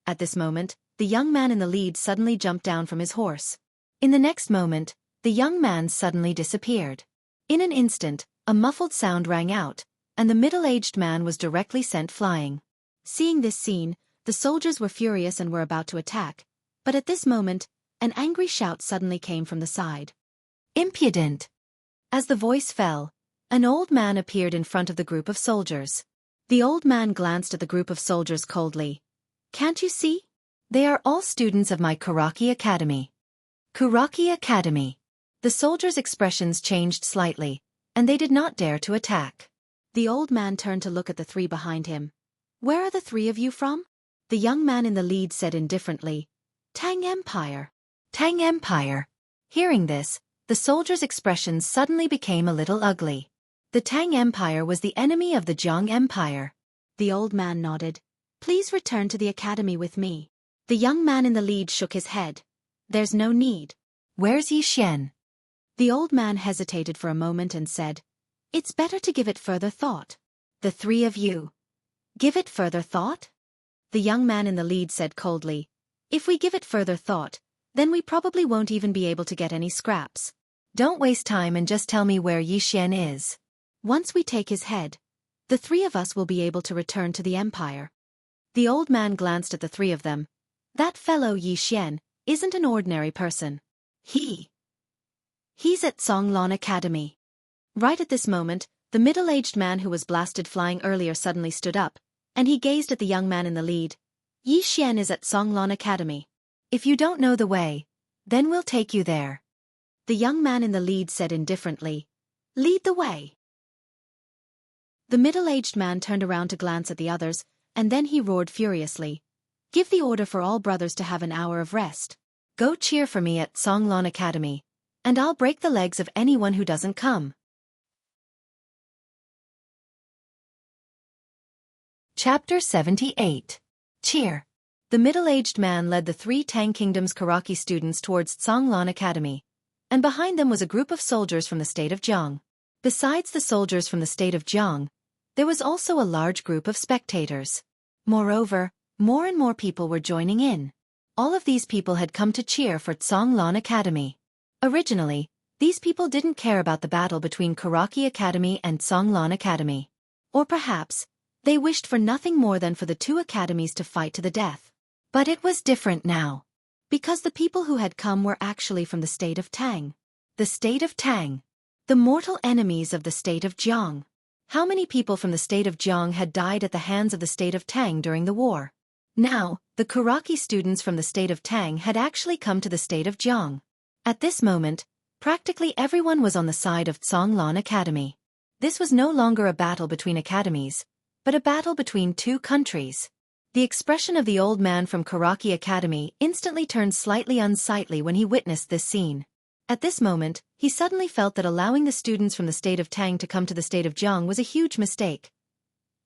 At this moment, the young man in the lead suddenly jumped down from his horse. In the next moment, the young man suddenly disappeared. In an instant, a muffled sound rang out, and the middle-aged man was directly sent flying. Seeing this scene, the soldiers were furious and were about to attack, but at this moment, an angry shout suddenly came from the side. "Impudent!" As the voice fell, an old man appeared in front of the group of soldiers. The old man glanced at the group of soldiers coldly. "Can't you see? They are all students of my Xueqi Academy." Xueqi Academy. The soldiers' expressions changed slightly, and they did not dare to attack. The old man turned to look at the 3 behind him. "Where are the 3 of you from?" The young man in the lead said indifferently, "Tang Empire." Tang Empire. Hearing this, the soldiers' expressions suddenly became a little ugly. The Tang Empire was the enemy of the Zhang Empire. The old man nodded. "Please return to the academy with me." The young man in the lead shook his head. "There's no need." "Where's Yi Xian?" The old man hesitated for a moment and said, "It's better to give it further thought." "The 3 of you. Give it further thought?" The young man in the lead said coldly, "If we give it further thought, then we probably won't even be able to get any scraps. Don't waste time and just tell me where Yi Xian is. Once we take his head, the 3 of us will be able to return to the empire." The old man glanced at the 3 of them. "That fellow Yi Xian isn't an ordinary person. He's at Zhonglan Academy." Right at this moment, the middle-aged man who was blasted flying earlier suddenly stood up, and he gazed at the young man in the lead. "Yi Xian is at Zhonglan Academy. If you don't know the way, then we'll take you there." The young man in the lead said indifferently, "Lead the way." The middle-aged man turned around to glance at the others, and then he roared furiously, "Give the order for all brothers to have an hour of rest. Go cheer for me at Zhonglan Academy, and I'll break the legs of anyone who doesn't come." Chapter 78. Cheer. The middle-aged man led the 3 Tang Kingdom's Xueqi students towards Zhonglan Academy, and behind them was a group of soldiers from the state of Jiang. Besides the soldiers from the state of Jiang, there was also a large group of spectators. Moreover, more and more people were joining in. All of these people had come to cheer for Zhonglan Academy. Originally, these people didn't care about the battle between Xueqi Academy and Zhonglan Academy. Or perhaps, they wished for nothing more than for the 2 academies to fight to the death. But it was different now. Because the people who had come were actually from the state of Tang. The state of Tang. The mortal enemies of the state of Jiang. How many people from the state of Jiang had died at the hands of the state of Tang during the war? Now, the Xueqi students from the state of Tang had actually come to the state of Jiang. At this moment, practically everyone was on the side of Zhonglan Academy. This was no longer a battle between academies, but a battle between 2 countries. The expression of the old man from Xueqi Academy instantly turned slightly unsightly when he witnessed this scene. At this moment, he suddenly felt that allowing the students from the state of Tang to come to the state of Jiang was a huge mistake.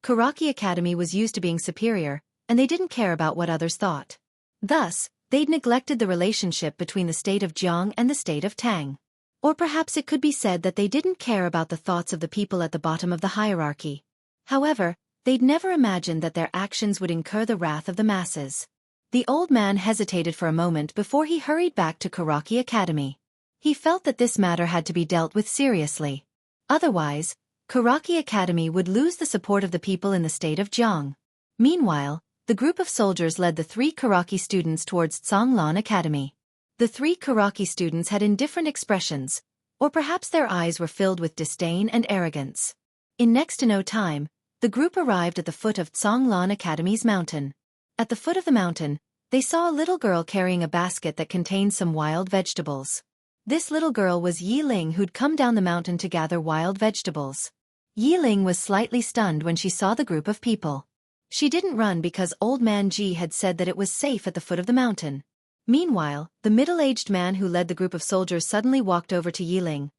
Xueqi Academy was used to being superior, and they didn't care about what others thought. Thus, They'd neglected the relationship between the state of Jiang and the state of Tang. Or perhaps it could be said that they didn't care about the thoughts of the people at the bottom of the hierarchy. However, they'd never imagined that their actions would incur the wrath of the masses. The old man hesitated for a moment before he hurried back to Xueqi Academy. He felt that this matter had to be dealt with seriously. Otherwise, Xueqi Academy would lose the support of the people in the state of Jiang. Meanwhile, the group of soldiers led the 3 Xueqi students towards Zhonglan Academy. The 3 Xueqi students had indifferent expressions, or perhaps their eyes were filled with disdain and arrogance. In next to no time, the group arrived at the foot of Zhonglan Academy's mountain. At the foot of the mountain, they saw a little girl carrying a basket that contained some wild vegetables. This little girl was Yi Ling, who'd come down the mountain to gather wild vegetables. Yi Ling was slightly stunned when she saw the group of people. She didn't run because Old Man Ji had said that it was safe at the foot of the mountain. Meanwhile, the middle-aged man who led the group of soldiers suddenly walked over to Yi Ling.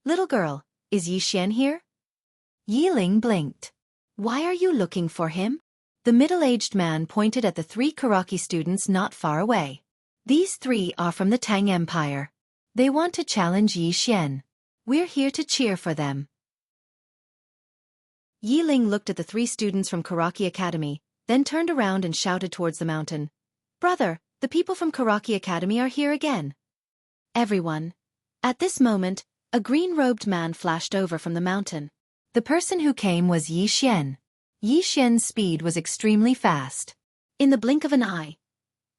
"Little girl, is Yi Xian here?" Yi Ling blinked. "Why are you looking for him?" The middle-aged man pointed at the 3 Xueqi students not far away. "These 3 are from the Tang Empire. They want to challenge Yi Xian. We're here to cheer for them." Yi Ling looked at the 3 students from Xueqi Academy, then turned around and shouted towards the mountain. "Brother, the people from Xueqi Academy are here again." Everyone. At this moment, a green-robed man flashed over from the mountain. The person who came was Yi Xian. Yi Xian's speed was extremely fast. In the blink of an eye,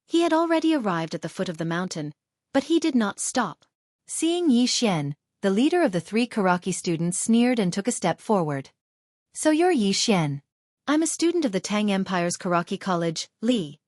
he had already arrived at the foot of the mountain, but he did not stop. Seeing Yi Xian, the leader of the 3 Xueqi students sneered and took a step forward. "So you're Yi Xian. I'm a student of the Tang Empire's Xueqi College, Li."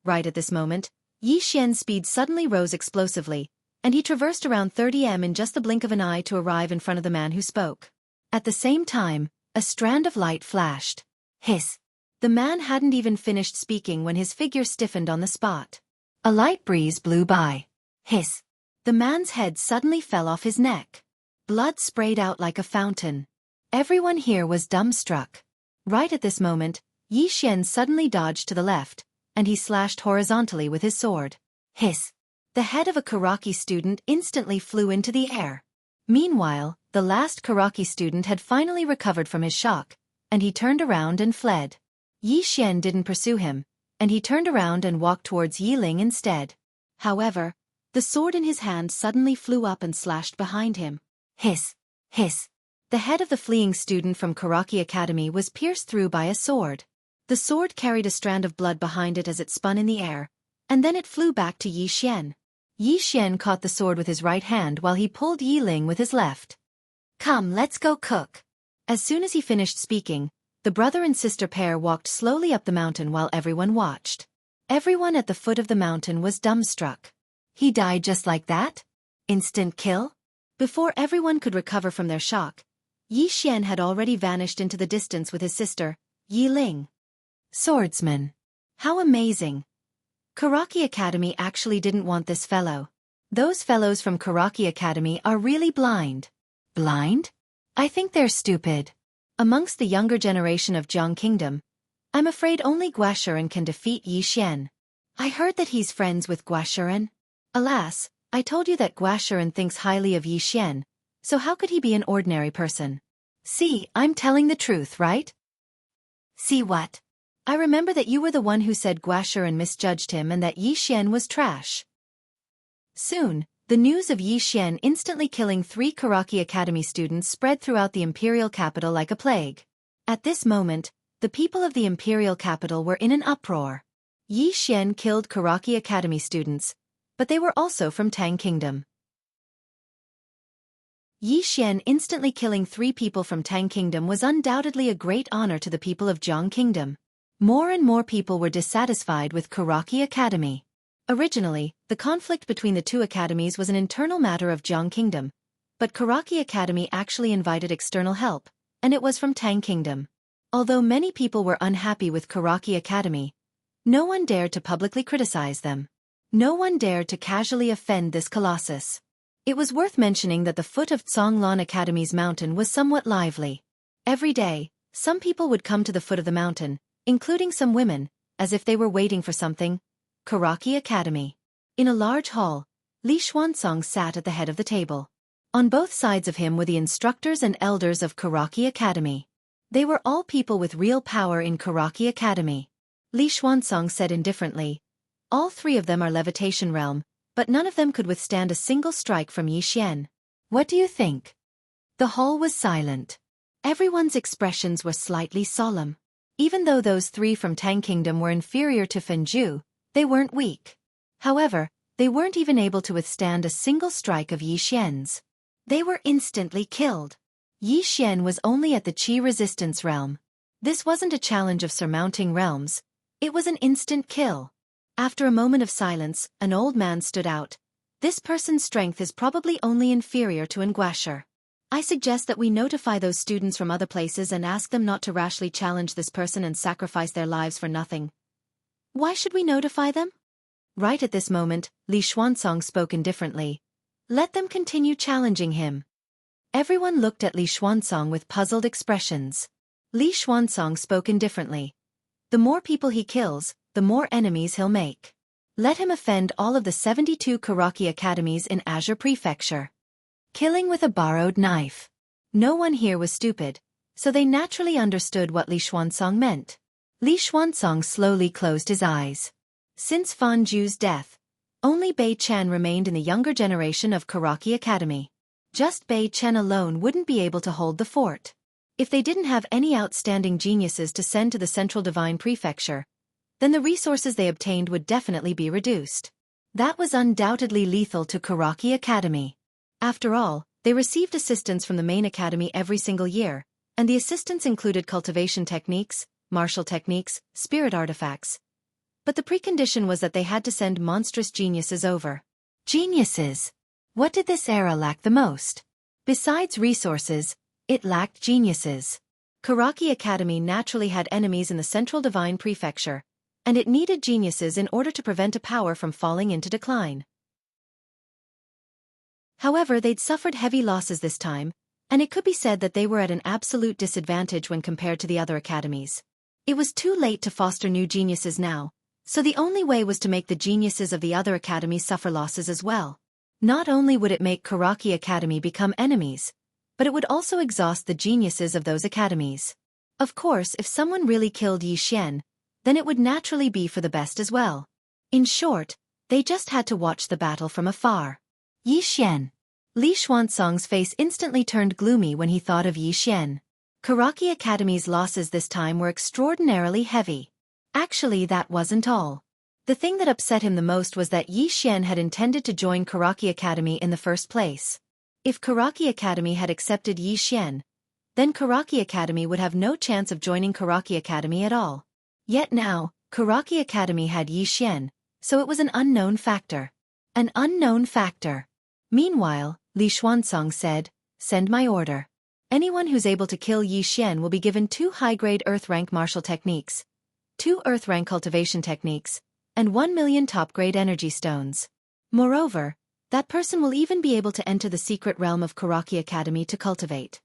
Right at this moment, Yi Xian's speed suddenly rose explosively, and he traversed around 30 m in just the blink of an eye to arrive in front of the man who spoke. At the same time, a strand of light flashed. Hiss! The man hadn't even finished speaking when his figure stiffened on the spot. A light breeze blew by. Hiss! The man's head suddenly fell off his neck. Blood sprayed out like a fountain. Everyone here was dumbstruck. Right at this moment, Yi Xian suddenly dodged to the left, and he slashed horizontally with his sword. Hiss! The head of a Xueqi student instantly flew into the air. Meanwhile, the last Xueqi student had finally recovered from his shock, and he turned around and fled. Yi Xian didn't pursue him, and he turned around and walked towards Yi Ling instead. However, the sword in his hand suddenly flew up and slashed behind him. Hiss! Hiss! The head of the fleeing student from Xueqi Academy was pierced through by a sword. The sword carried a strand of blood behind it as it spun in the air, and then it flew back to Yi Xian. Yi Xian caught the sword with his right hand while he pulled Yi Ling with his left. "Come, let's go cook." As soon as he finished speaking, the brother and sister pair walked slowly up the mountain while everyone watched. Everyone at the foot of the mountain was dumbstruck. He died just like that? Instant kill? Before everyone could recover from their shock, Yi Xian had already vanished into the distance with his sister, Yi Ling. Swordsman. How amazing. Xueqi Academy actually didn't want this fellow. Those fellows from Xueqi Academy are really blind. Blind? I think they're stupid. Amongst the younger generation of Jiang Kingdom, I'm afraid only Guashuren can defeat Yi Xian. I heard that he's friends with Guashuren. Alas, I told you that Guashuren thinks highly of Yi Xian, so how could he be an ordinary person? See, I'm telling the truth, right? See what? I remember that you were the one who said Guashuren misjudged him and that Yi Xian was trash. Soon, the news of Yi Xian instantly killing 3 Xueqi Academy students spread throughout the imperial capital like a plague. At this moment, the people of the imperial capital were in an uproar. Yi Xian killed Xueqi Academy students, but they were also from Tang Kingdom. Yi Xian instantly killing 3 people from Tang Kingdom was undoubtedly a great honor to the people of Jiang Kingdom. More and more people were dissatisfied with Xueqi Academy. Originally, the conflict between the 2 academies was an internal matter of Jiang Kingdom, but Xueqi Academy actually invited external help, and it was from Tang Kingdom. Although many people were unhappy with Xueqi Academy, no one dared to publicly criticize them. No one dared to casually offend this colossus. It was worth mentioning that the foot of Zhonglan Academy's mountain was somewhat lively. Every day, some people would come to the foot of the mountain, including some women, as if they were waiting for something. Xueqi Academy. In a large hall, Li Xuanzong sat at the head of the table. On both sides of him were the instructors and elders of Xueqi Academy. They were all people with real power in Xueqi Academy. Li Xuanzong said indifferently, "All three of them are levitation realm, but none of them could withstand a single strike from Yi Xian. What do you think?" The hall was silent. Everyone's expressions were slightly solemn. Even though those three from Tang Kingdom were inferior to Fenju, they weren't weak. However, they weren't even able to withstand a single strike of Yi Xian's. They were instantly killed. Yi Xian was only at the Qi resistance realm. This wasn't a challenge of surmounting realms. It was an instant kill. After a moment of silence, an old man stood out. "This person's strength is probably only inferior to Nguasher. I suggest that we notify those students from other places and ask them not to rashly challenge this person and sacrifice their lives for nothing." "Why should we notify them?" Right at this moment, Li Xuanzong spoke indifferently. "Let them continue challenging him." Everyone looked at Li Xuanzong with puzzled expressions. Li Xuanzong spoke indifferently. "The more people he kills, the more enemies he'll make. Let him offend all of the 72 Xueqi academies in Azure Prefecture." Killing with a borrowed knife. No one here was stupid, so they naturally understood what Li Xuanzong meant. Li Xuanzong slowly closed his eyes. Since Fan Ju's death, only Bei Chen remained in the younger generation of Xueqi Academy. Just Bei Chen alone wouldn't be able to hold the fort. If they didn't have any outstanding geniuses to send to the Central Divine Prefecture, then the resources they obtained would definitely be reduced. That was undoubtedly lethal to Xueqi Academy. After all, they received assistance from the main academy every single year, and the assistance included cultivation techniques, martial techniques, spirit artifacts. But the precondition was that they had to send monstrous geniuses over. Geniuses! What did this era lack the most? Besides resources, it lacked geniuses. Xueqi Academy naturally had enemies in the Central Divine Prefecture, and it needed geniuses in order to prevent a power from falling into decline. However, they'd suffered heavy losses this time, and it could be said that they were at an absolute disadvantage when compared to the other academies. It was too late to foster new geniuses now, so the only way was to make the geniuses of the other academies suffer losses as well. Not only would it make Xueqi Academy become enemies, but it would also exhaust the geniuses of those academies. Of course, if someone really killed Yi Xian, then it would naturally be for the best as well. In short, they just had to watch the battle from afar. Yi Xian. Li Xuanzong's face instantly turned gloomy when he thought of Yi Xian. Xueqi Academy's losses this time were extraordinarily heavy. Actually, that wasn't all. The thing that upset him the most was that Yi Xian had intended to join Xueqi Academy in the first place. If Xueqi Academy had accepted Yi Xian, then Xueqi Academy would have no chance of joining Xueqi Academy at all. Yet now, Xueqi Academy had Yi Xian, so it was an unknown factor. An unknown factor. Meanwhile, Li Xuanzong said, "Send my order. Anyone who's able to kill Yi Xian will be given 2 high-grade Earth-rank martial techniques, 2 Earth-rank cultivation techniques, and 1 million top-grade energy stones. Moreover, that person will even be able to enter the secret realm of Xueqi Academy to cultivate."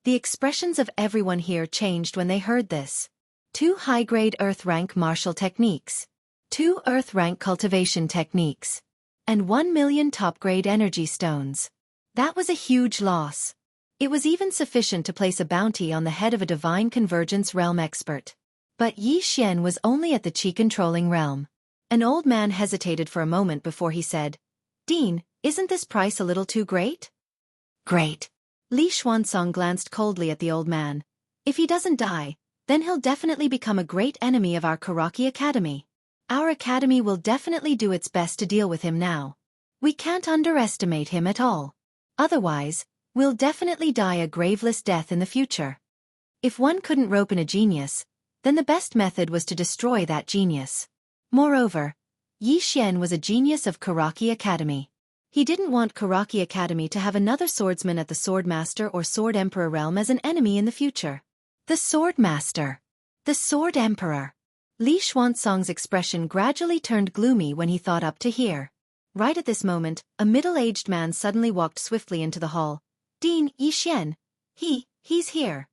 The expressions of everyone here changed when they heard this. 2 high-grade Earth-rank martial techniques, 2 Earth-rank cultivation techniques, and 1 million top-grade energy stones. That was a huge loss. It was even sufficient to place a bounty on the head of a divine convergence realm expert. But Yi Xian was only at the Qi-controlling realm. An old man hesitated for a moment before he said, "Dean, isn't this price a little too great?" "Great." Li Xuanzong glanced coldly at the old man. "If he doesn't die, then he'll definitely become a great enemy of our Xueqi Academy. Our academy will definitely do its best to deal with him now. We can't underestimate him at all. Otherwise, we'll definitely die a graveless death in the future." If one couldn't rope in a genius, then the best method was to destroy that genius. Moreover, Yi Xian was a genius of Xueqi Academy. He didn't want Xueqi Academy to have another swordsman at the Sword Master or Sword Emperor realm as an enemy in the future. The Sword Master. The Sword Emperor. Li Xuanzong's expression gradually turned gloomy when he thought up to here. Right at this moment, a middle-aged man suddenly walked swiftly into the hall. "Dean, Yi Xian. He's here."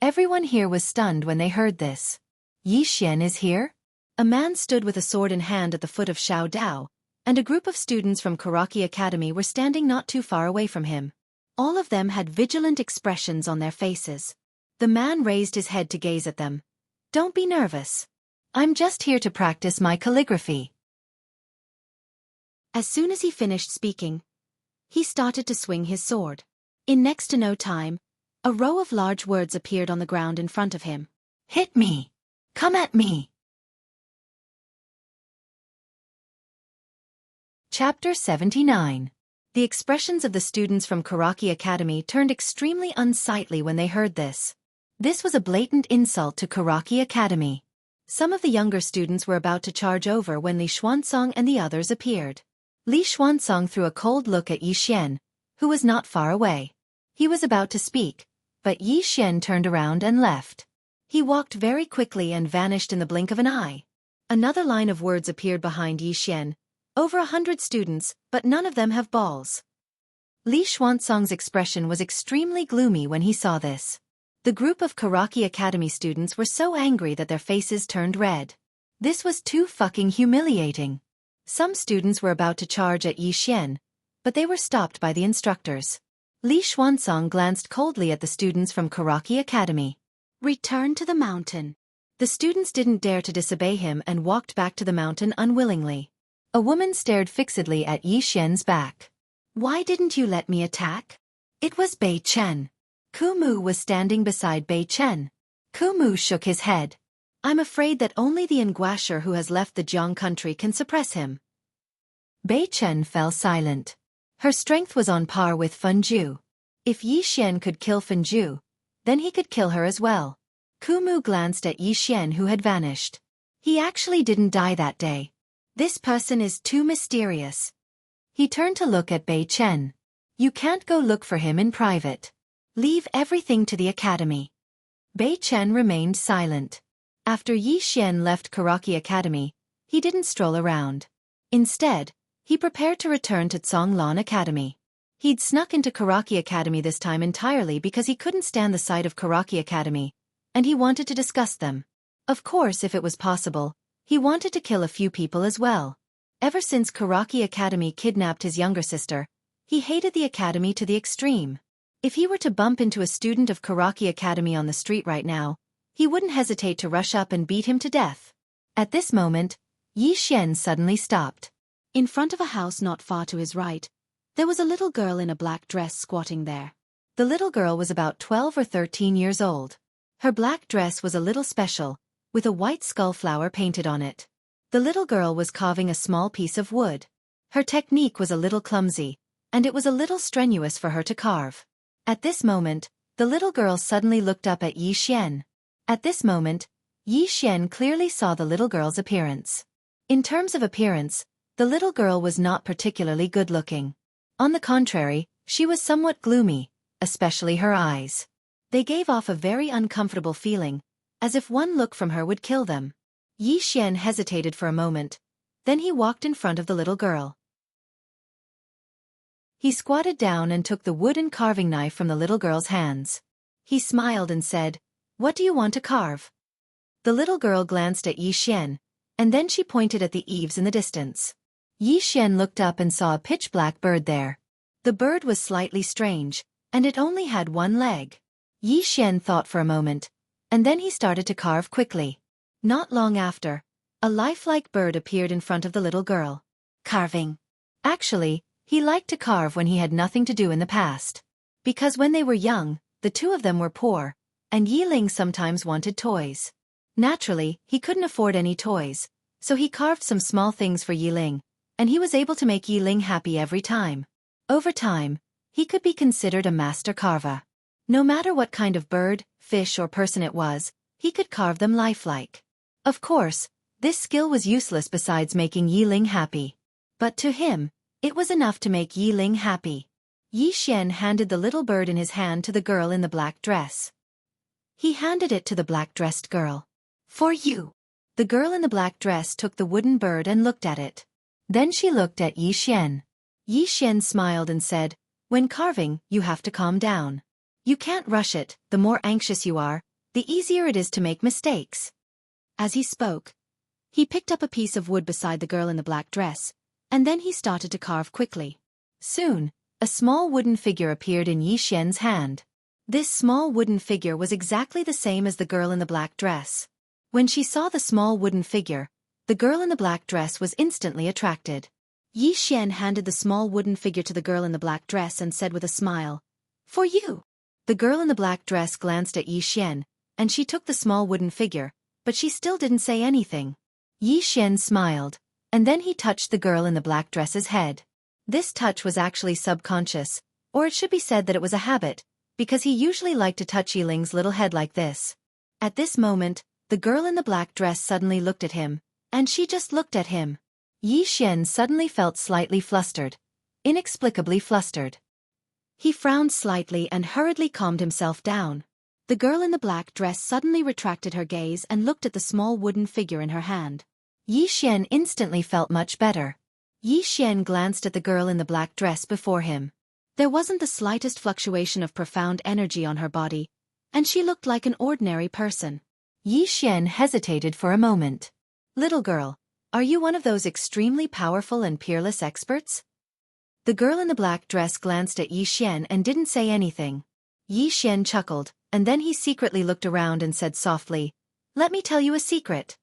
Everyone here was stunned when they heard this. Yi Xian is here? A man stood with a sword in hand at the foot of Xiao Dao, and a group of students from Xueqi Academy were standing not too far away from him. All of them had vigilant expressions on their faces. The man raised his head to gaze at them. "Don't be nervous. I'm just here to practice my calligraphy." As soon as he finished speaking, he started to swing his sword. In next to no time, a row of large words appeared on the ground in front of him. "Hit me! Come at me!" Chapter 79. The expressions of the students from Xueqi Academy turned extremely unsightly when they heard this. This was a blatant insult to Xueqi Academy. Some of the younger students were about to charge over when Li Xuanzong and the others appeared. Li Xuanzong threw a cold look at Yi Xian, who was not far away. He was about to speak, but Yi Xian turned around and left. He walked very quickly and vanished in the blink of an eye. Another line of words appeared behind Yi Xian. "Over 100 students, but none of them have balls." Li Xuanzong's expression was extremely gloomy when he saw this. The group of Xueqi Academy students were so angry that their faces turned red. This was too fucking humiliating. Some students were about to charge at Yi Xian, but they were stopped by the instructors. Li Xuanzong glanced coldly at the students from Xueqi Academy. "Return to the mountain." The students didn't dare to disobey him and walked back to the mountain unwillingly. A woman stared fixedly at Yi Xian's back. "Why didn't you let me attack?" It was Bei Chen. Kumu was standing beside Bei Chen. Kumu shook his head. "I'm afraid that only the Nguasher who has left the Jiang country can suppress him." Bei Chen fell silent. Her strength was on par with Fenju. If Yi Xian could kill Fenju, then he could kill her as well. Kumu glanced at Yi Xian, who had vanished. He actually didn't die that day. This person is too mysterious. He turned to look at Bei Chen. "You can't go look for him in private. Leave everything to the academy." Bei Chen remained silent. After Yi Xian left Xueqi Academy, he didn't stroll around. Instead, he prepared to return to Zhonglan Academy. He'd snuck into Xueqi Academy this time entirely because he couldn't stand the sight of Xueqi Academy, and he wanted to discuss them. Of course, if it was possible, he wanted to kill a few people as well. Ever since Xueqi Academy kidnapped his younger sister, he hated the academy to the extreme. If he were to bump into a student of Xueqi Academy on the street right now, he wouldn't hesitate to rush up and beat him to death. At this moment, Yi Xian suddenly stopped. In front of a house not far to his right, there was a little girl in a black dress squatting there. The little girl was about 12 or 13 years old. Her black dress was a little special, with a white skull flower painted on it. The little girl was carving a small piece of wood. Her technique was a little clumsy, and it was a little strenuous for her to carve. At this moment, the little girl suddenly looked up at Yi Xian. At this moment, Yi Xian clearly saw the little girl's appearance. In terms of appearance, the little girl was not particularly good-looking. On the contrary, she was somewhat gloomy, especially her eyes. They gave off a very uncomfortable feeling, as if one look from her would kill them. Yi Xian hesitated for a moment, then he walked in front of the little girl. He squatted down and took the wooden carving knife from the little girl's hands. He smiled and said, "What do you want to carve?" The little girl glanced at Yi Xian, and then she pointed at the eaves in the distance. Yi Xian looked up and saw a pitch-black bird there. The bird was slightly strange, and it only had one leg. Yi Xian thought for a moment, and then he started to carve quickly. Not long after, a lifelike bird appeared in front of the little girl. Carving. Actually, he liked to carve when he had nothing to do in the past. Because when they were young, the two of them were poor, and Yi Ling sometimes wanted toys. Naturally, he couldn't afford any toys, so he carved some small things for Yi Ling, and he was able to make Yi Ling happy every time. Over time, he could be considered a master carver. No matter what kind of bird, fish or person it was, he could carve them lifelike. Of course, this skill was useless besides making Yi Ling happy. But to him, it was enough to make Yi Ling happy. Yi Xian handed the little bird in his hand to the girl in the black dress. He handed it to the black-dressed girl. "For you." The girl in the black dress took the wooden bird and looked at it. Then she looked at Yi Xian. Yi Xian smiled and said, "When carving, you have to calm down. You can't rush it. The more anxious you are, the easier it is to make mistakes." As he spoke, he picked up a piece of wood beside the girl in the black dress, and then he started to carve quickly. Soon, a small wooden figure appeared in Yi Xian's hand. This small wooden figure was exactly the same as the girl in the black dress. When she saw the small wooden figure, the girl in the black dress was instantly attracted. Yi Xian handed the small wooden figure to the girl in the black dress and said with a smile, "For you." The girl in the black dress glanced at Yi Xian, and she took the small wooden figure, but she still didn't say anything. Yi Xian smiled, and then he touched the girl in the black dress's head. This touch was actually subconscious, or it should be said that it was a habit, because he usually liked to touch Yiling's little head like this. At this moment, the girl in the black dress suddenly looked at him, and she just looked at him. Yi Xian suddenly felt slightly flustered, inexplicably flustered. He frowned slightly and hurriedly calmed himself down. The girl in the black dress suddenly retracted her gaze and looked at the small wooden figure in her hand. Yi Xian instantly felt much better. Yi Xian glanced at the girl in the black dress before him. There wasn't the slightest fluctuation of profound energy on her body, and she looked like an ordinary person. Yi Xian hesitated for a moment. "Little girl, are you one of those extremely powerful and peerless experts?" The girl in the black dress glanced at Yi Xian and didn't say anything. Yi Xian chuckled, and then he secretly looked around and said softly, "Let me tell you a secret."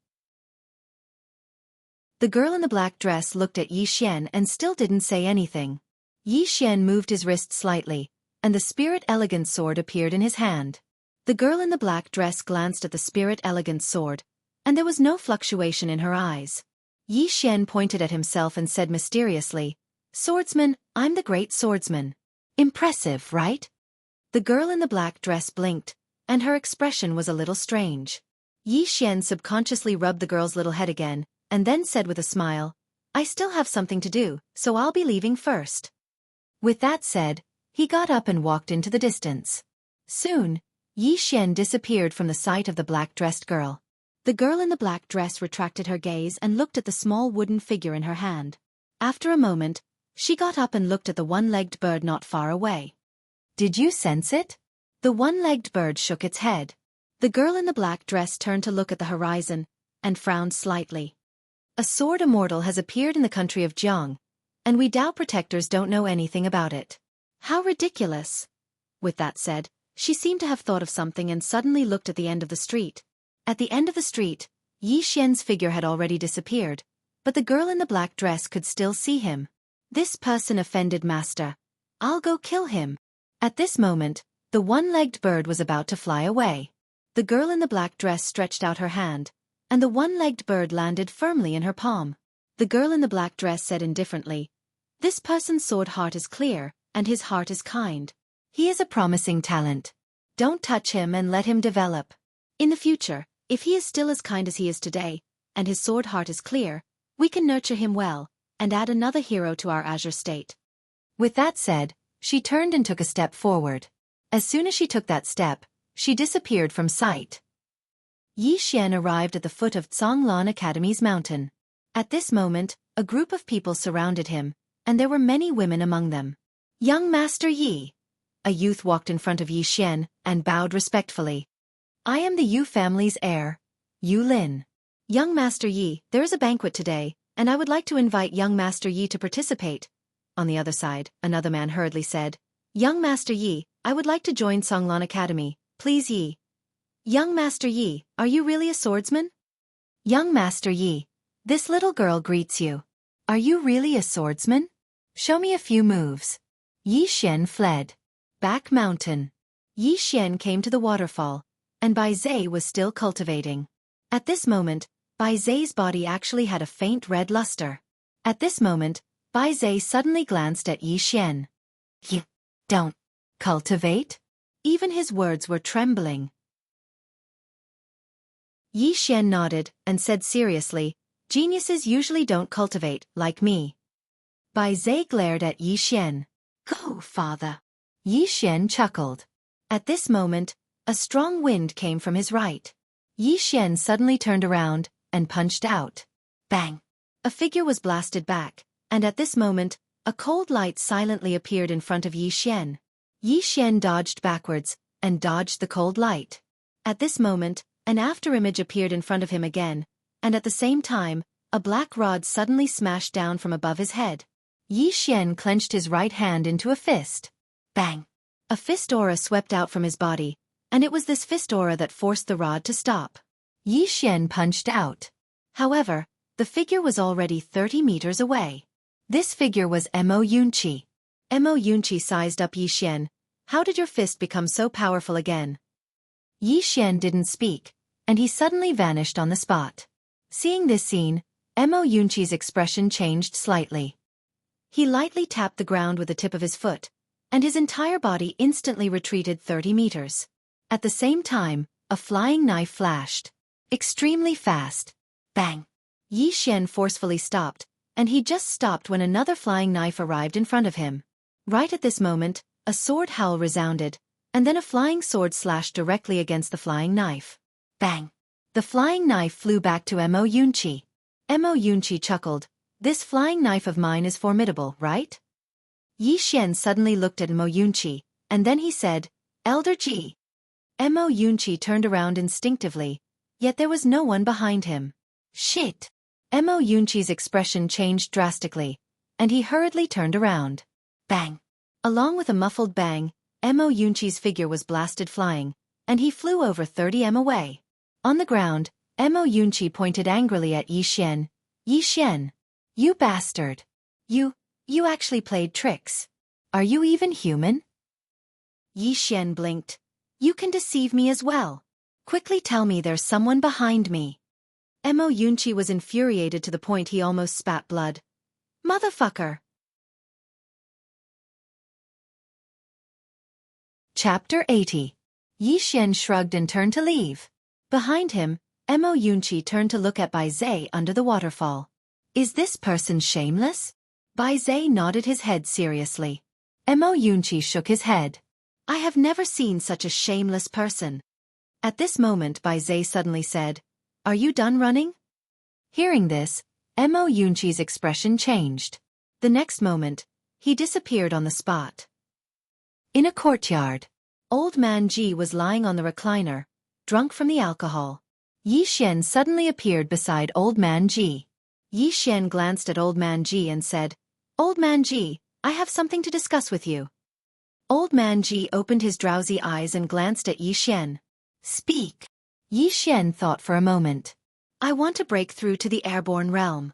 The girl in the black dress looked at Yi Xian and still didn't say anything. Yi Xian moved his wrist slightly, and the Spirit Elegant sword appeared in his hand. The girl in the black dress glanced at the Spirit Elegant sword, and there was no fluctuation in her eyes. Yi Xian pointed at himself and said mysteriously, "Swordsman, I'm the great swordsman." Impressive, right? The girl in the black dress blinked, and her expression was a little strange. Yi Xian subconsciously rubbed the girl's little head again, and then said with a smile, "I still have something to do, so I'll be leaving first." With that said, he got up and walked into the distance. Soon, Yi Xian disappeared from the sight of the black-dressed girl. The girl in the black dress retracted her gaze and looked at the small wooden figure in her hand. After a moment, she got up and looked at the one-legged bird not far away. "Did you sense it?" The one-legged bird shook its head. The girl in the black dress turned to look at the horizon, and frowned slightly. "A sword immortal has appeared in the country of Jiang, and we Dao protectors don't know anything about it. How ridiculous!" With that said, she seemed to have thought of something and suddenly looked at the end of the street. At the end of the street, Yi Xian's figure had already disappeared, but the girl in the black dress could still see him. "This person offended master. I'll go kill him." At this moment, the one-legged bird was about to fly away. The girl in the black dress stretched out her hand, and the one-legged bird landed firmly in her palm. The girl in the black dress said indifferently, "This person's sword heart is clear, and his heart is kind. He is a promising talent. Don't touch him and let him develop. In the future, if he is still as kind as he is today, and his sword heart is clear, we can nurture him well, and add another hero to our azure state." With that said, she turned and took a step forward. As soon as she took that step, she disappeared from sight. Yi Xian arrived at the foot of Zhonglan Academy's mountain. At this moment, a group of people surrounded him, and there were many women among them. "Young Master Yi." A youth walked in front of Yi Xian and bowed respectfully. "I am the Yu family's heir, Yu Lin. Young Master Yi, there is a banquet today, and I would like to invite young Master Yi to participate." On the other side, another man hurriedly said, "Young Master Yi, I would like to join Zhonglan Academy, please Yi." "Young Master Yi, are you really a swordsman?" "Young Master Yi, this little girl greets you. Are you really a swordsman? Show me a few moves." Yi Xian fled. Back mountain. Yi Xian came to the waterfall, and Bai Zai was still cultivating. At this moment, Bai Zai's body actually had a faint red luster. At this moment, Bai Zai suddenly glanced at Yi Xian. "You don't cultivate?" Even his words were trembling. Yi Xian nodded and said seriously, "Geniuses usually don't cultivate, like me." Bai Zai glared at Yi Xian. "Go, father." Yi Xian chuckled. At this moment, a strong wind came from his right. Yi Xian suddenly turned around and punched out. Bang! A figure was blasted back, and at this moment, a cold light silently appeared in front of Yi Xian. Yi Xian dodged backwards and dodged the cold light. At this moment, an afterimage appeared in front of him again, and at the same time, A black rod suddenly smashed down from above his head. Yi Xian clenched his right hand into a fist. Bang! A fist aura swept out from his body, and it was this fist aura that forced the rod to stop. Yi Xian punched out. However, the figure was already 30 meters away. This figure was Mo Yunqi. Mo Yunqi sized up Yi Xian. How did your fist become so powerful again? Yi Xian didn't speak, and he suddenly vanished on the spot. Seeing this scene, Mo Yunqi's expression changed slightly. He lightly tapped the ground with the tip of his foot, and his entire body instantly retreated 30 meters. At the same time, a flying knife flashed. Extremely fast. Bang! Yi Xian forcefully stopped, and he just stopped when another flying knife arrived in front of him. Right at this moment, a sword howl resounded, and then a flying sword slashed directly against the flying knife. Bang! The flying knife flew back to Mo Yunqi. Mo Yunqi chuckled. This flying knife of mine is formidable, right? Yi Xian suddenly looked at Mo Yunqi, and then he said, Elder Ji. Mo Yunqi turned around instinctively, yet there was no one behind him. Shit! Mo Yunqi's expression changed drastically, and he hurriedly turned around. Bang! Along with a muffled bang, Mo Yunqi's figure was blasted flying, and he flew over 30 m away. On the ground, Mo Yunqi pointed angrily at Yi Xian. Yi Xian! You bastard! You actually played tricks. Are you even human? Yi Xian blinked. You can deceive me as well. Quickly tell me there's someone behind me. Mo Yunqi was infuriated to the point he almost spat blood. Motherfucker! Chapter 80. Yi Xian shrugged and turned to leave. Behind him, Mo Yunqi turned to look at Bai Zai under the waterfall. Is this person shameless? Bai Zai nodded his head seriously. Mo Yunqi shook his head. I have never seen such a shameless person. At this moment Bai Zai suddenly said, Are you done running? Hearing this, Mo Yunqi's expression changed. The next moment, he disappeared on the spot. In a courtyard, Old Man Ji was lying on the recliner, drunk from the alcohol. Yi Xian suddenly appeared beside Old Man Ji. Yi Xian glanced at Old Man Ji and said, Old Man Ji, I have something to discuss with you. Old Man Ji opened his drowsy eyes and glanced at Yi Xian. Speak. Yi Xian thought for a moment. I want to break through to the airborne realm.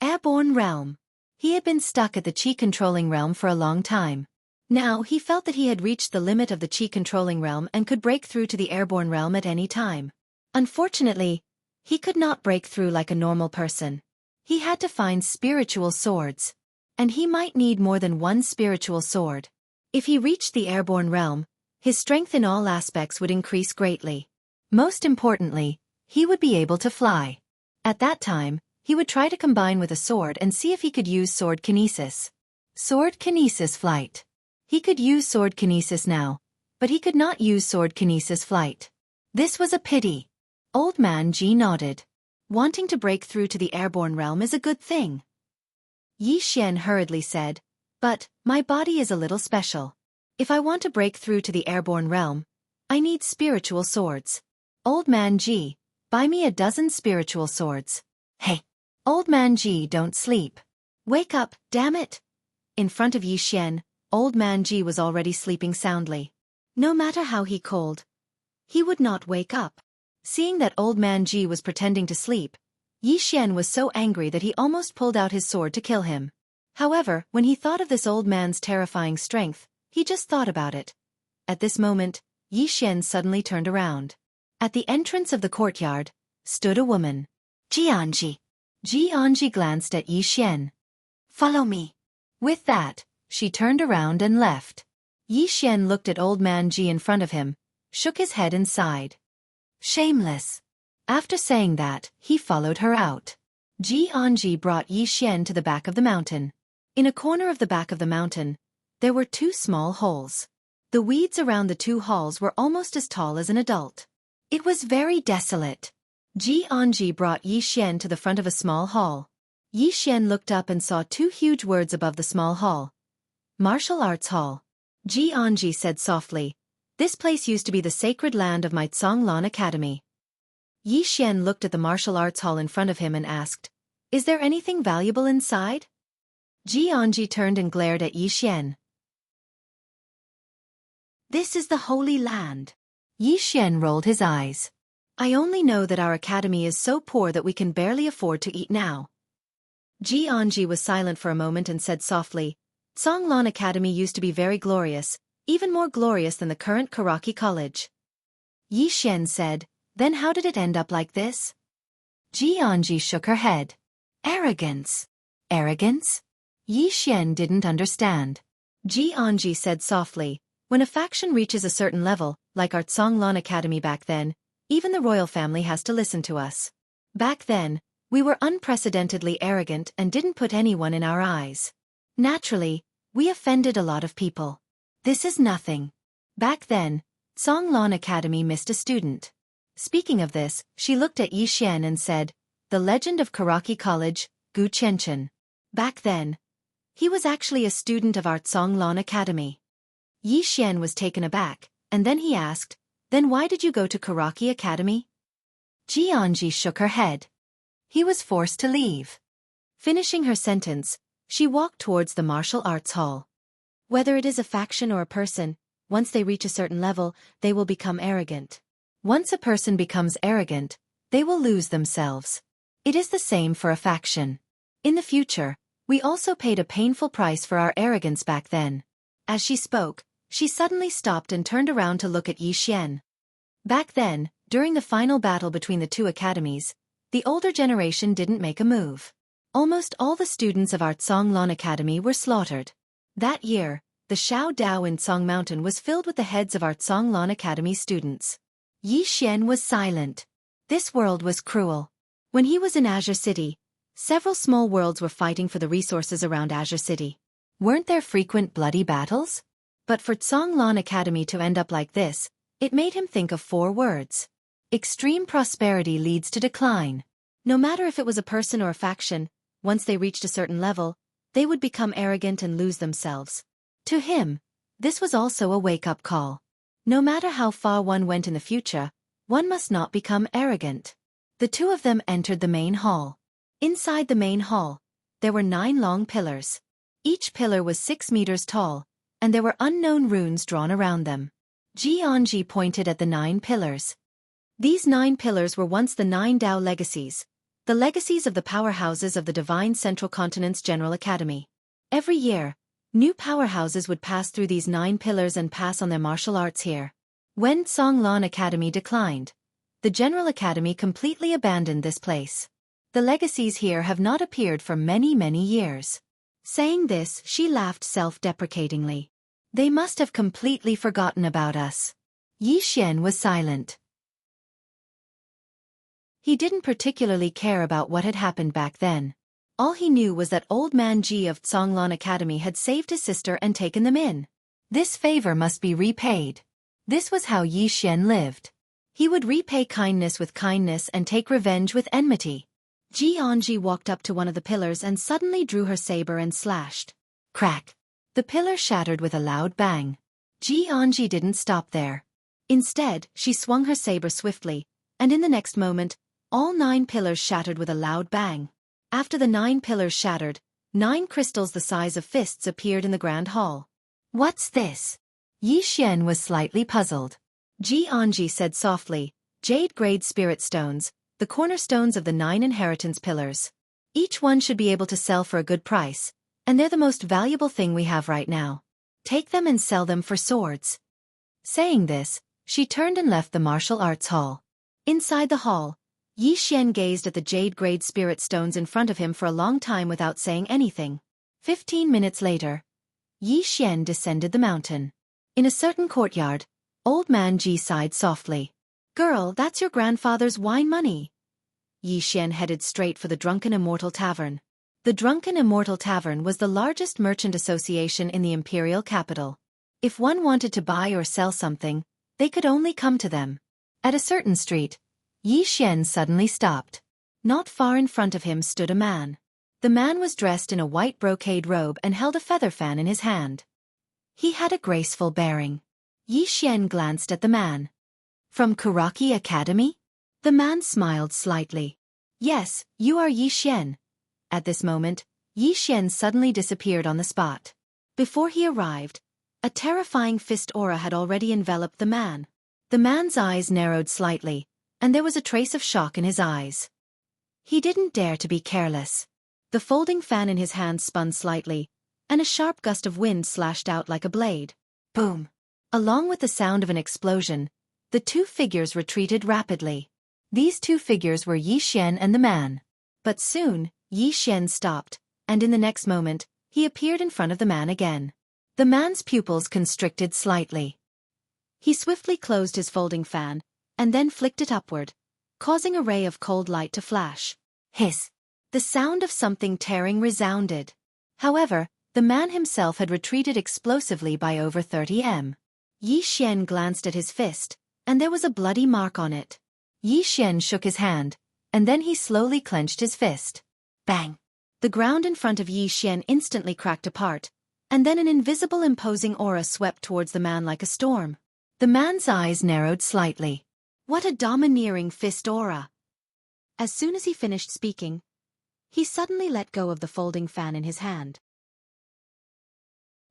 Airborne realm. He had been stuck at the Qi-controlling realm for a long time. Now he felt that he had reached the limit of the Qi-controlling realm and could break through to the airborne realm at any time. Unfortunately, he could not break through like a normal person. He had to find spiritual swords. And he might need more than one spiritual sword. If he reached the airborne realm, his strength in all aspects would increase greatly. Most importantly, he would be able to fly. At that time, he would try to combine with a sword and see if he could use sword kinesis. Sword kinesis flight. He could use sword kinesis now, but he could not use sword kinesis flight. This was a pity. Old Man Ji nodded. Wanting to break through to the airborne realm is a good thing. Yi Xian hurriedly said, But my body is a little special. If I want to break through to the airborne realm, I need spiritual swords. Old Man Ji, buy me a dozen spiritual swords. Hey! Old Man Ji, don't sleep. Wake up, damn it! In front of Yi Xian, Old Man Ji was already sleeping soundly. No matter how he called, he would not wake up. Seeing that Old Man Ji was pretending to sleep, Yi Xian was so angry that he almost pulled out his sword to kill him. However, when he thought of this old man's terrifying strength, he just thought about it. At this moment, Yi Xian suddenly turned around. At the entrance of the courtyard, stood a woman. Jianji. Jianji glanced at Yi Xian. Follow me. With that, she turned around and left. Yi Xian looked at Old Man Ji in front of him, shook his head and sighed. Shameless. After saying that, he followed her out. Jianji brought Yi Xian to the back of the mountain. In a corner of the back of the mountain, there were two small holes. The weeds around the two holes were almost as tall as an adult. It was very desolate. Jianji brought Yi Xian to the front of a small hall. Yi Xian looked up and saw two huge words above the small hall. Martial Arts Hall. Jianji said softly, This place used to be the sacred land of my Zhonglan Academy. Yi Xian looked at the martial arts hall in front of him and asked, Is there anything valuable inside? Jianji turned and glared at Yi Xian. This is the Holy Land. Yi Xian rolled his eyes. I only know that our academy is so poor that we can barely afford to eat now. Jianji was silent for a moment and said softly, Songlan Academy used to be very glorious, even more glorious than the current Karaki College. Yi Xian said, then how did it end up like this? Jianji shook her head. Arrogance. Arrogance? Yi Xian didn't understand. Jianji said softly, when a faction reaches a certain level, like our Songlan Academy back then, even the royal family has to listen to us. Back then, we were unprecedentedly arrogant and didn't put anyone in our eyes. Naturally, we offended a lot of people. This is nothing. Back then, Songlan Academy missed a student. Speaking of this, she looked at Yi Xian and said, the legend of Karaki College, Gu Qianchen. Back then, he was actually a student of our Songlan Academy. Yi Xian was taken aback, and then he asked, then why did you go to Karaki Academy? Jianji shook her head. He was forced to leave. Finishing her sentence, she walked towards the martial arts hall. Whether it is a faction or a person, once they reach a certain level, they will become arrogant. Once a person becomes arrogant, they will lose themselves. It is the same for a faction. In the future, we also paid a painful price for our arrogance back then. As she spoke, she suddenly stopped and turned around to look at Yi Xian. Back then, during the final battle between the two academies, the older generation didn't make a move. Almost all the students of our Songlan Academy were slaughtered. That year, the Shao Dao in Song Mountain was filled with the heads of our Songlan Academy students. Yi Xian was silent. This world was cruel. When he was in Azure City, several small worlds were fighting for the resources around Azure City. Weren't there frequent bloody battles? But for Songlan Academy to end up like this, it made him think of 4 words. Extreme prosperity leads to decline. No matter if it was a person or a faction, once they reached a certain level, they would become arrogant and lose themselves. To him, this was also a wake-up call. No matter how far one went in the future, one must not become arrogant. The two of them entered the main hall. Inside the main hall, there were 9 long pillars. Each pillar was 6 meters tall, and there were unknown runes drawn around them. Jianji pointed at the 9 pillars. These 9 pillars were once the 9 Dao legacies, the legacies of the powerhouses of the Divine Central Continent's General Academy. Every year, new powerhouses would pass through these 9 pillars and pass on their martial arts here. When Songlan Academy declined, the General Academy completely abandoned this place. The legacies here have not appeared for many, many years. Saying this, she laughed self-deprecatingly. They must have completely forgotten about us. Yi Xian was silent. He didn't particularly care about what had happened back then. All he knew was that Old Man Ji of Songlan Academy had saved his sister and taken them in. This favor must be repaid. This was how Yi Xian lived. He would repay kindness with kindness and take revenge with enmity. Jianji walked up to one of the pillars and suddenly drew her saber and slashed. Crack! The pillar shattered with a loud bang. Jianji didn't stop there. Instead, she swung her saber swiftly, and in the next moment, all 9 pillars shattered with a loud bang. After the 9 pillars shattered, 9 crystals the size of fists appeared in the grand hall. What's this? Yi Xian was slightly puzzled. Jianji said softly, Jade-grade spirit stones, the cornerstones of the 9 inheritance pillars. Each one should be able to sell for a good price, and they're the most valuable thing we have right now. Take them and sell them for swords. Saying this, she turned and left the martial arts hall. Inside the hall, Yi Xian gazed at the jade-grade spirit stones in front of him for a long time without saying anything. 15 minutes later, Yi Xian descended the mountain. In a certain courtyard, Old Man Ji sighed softly. Girl, that's your grandfather's wine money. Yi Xian headed straight for the Drunken Immortal Tavern. The Drunken Immortal Tavern was the largest merchant association in the imperial capital. If one wanted to buy or sell something, they could only come to them. At a certain street, Yi Xian suddenly stopped. Not far in front of him stood a man. The man was dressed in a white brocade robe and held a feather fan in his hand. He had a graceful bearing. Yi Xian glanced at the man. From Karaki Academy? The man smiled slightly. Yes, you are Yi Xian. At this moment, Yi Xian suddenly disappeared on the spot. Before he arrived, a terrifying fist aura had already enveloped the man. The man's eyes narrowed slightly, and there was a trace of shock in his eyes. He didn't dare to be careless. The folding fan in his hand spun slightly, and a sharp gust of wind slashed out like a blade. Boom! Along with the sound of an explosion, the two figures retreated rapidly. These two figures were Yi Xian and the man. But soon, Yi Xian stopped, and in the next moment, he appeared in front of the man again. The man's pupils constricted slightly. He swiftly closed his folding fan, and then flicked it upward, causing a ray of cold light to flash. Hiss! The sound of something tearing resounded. However, the man himself had retreated explosively by over 30 m. Yi Xian glanced at his fist, and there was a bloody mark on it. Yi Xian shook his hand, and then he slowly clenched his fist. Bang! The ground in front of Yi Xian instantly cracked apart, and then an invisible imposing aura swept towards the man like a storm. The man's eyes narrowed slightly. What a domineering fist aura! As soon as he finished speaking, he suddenly let go of the folding fan in his hand.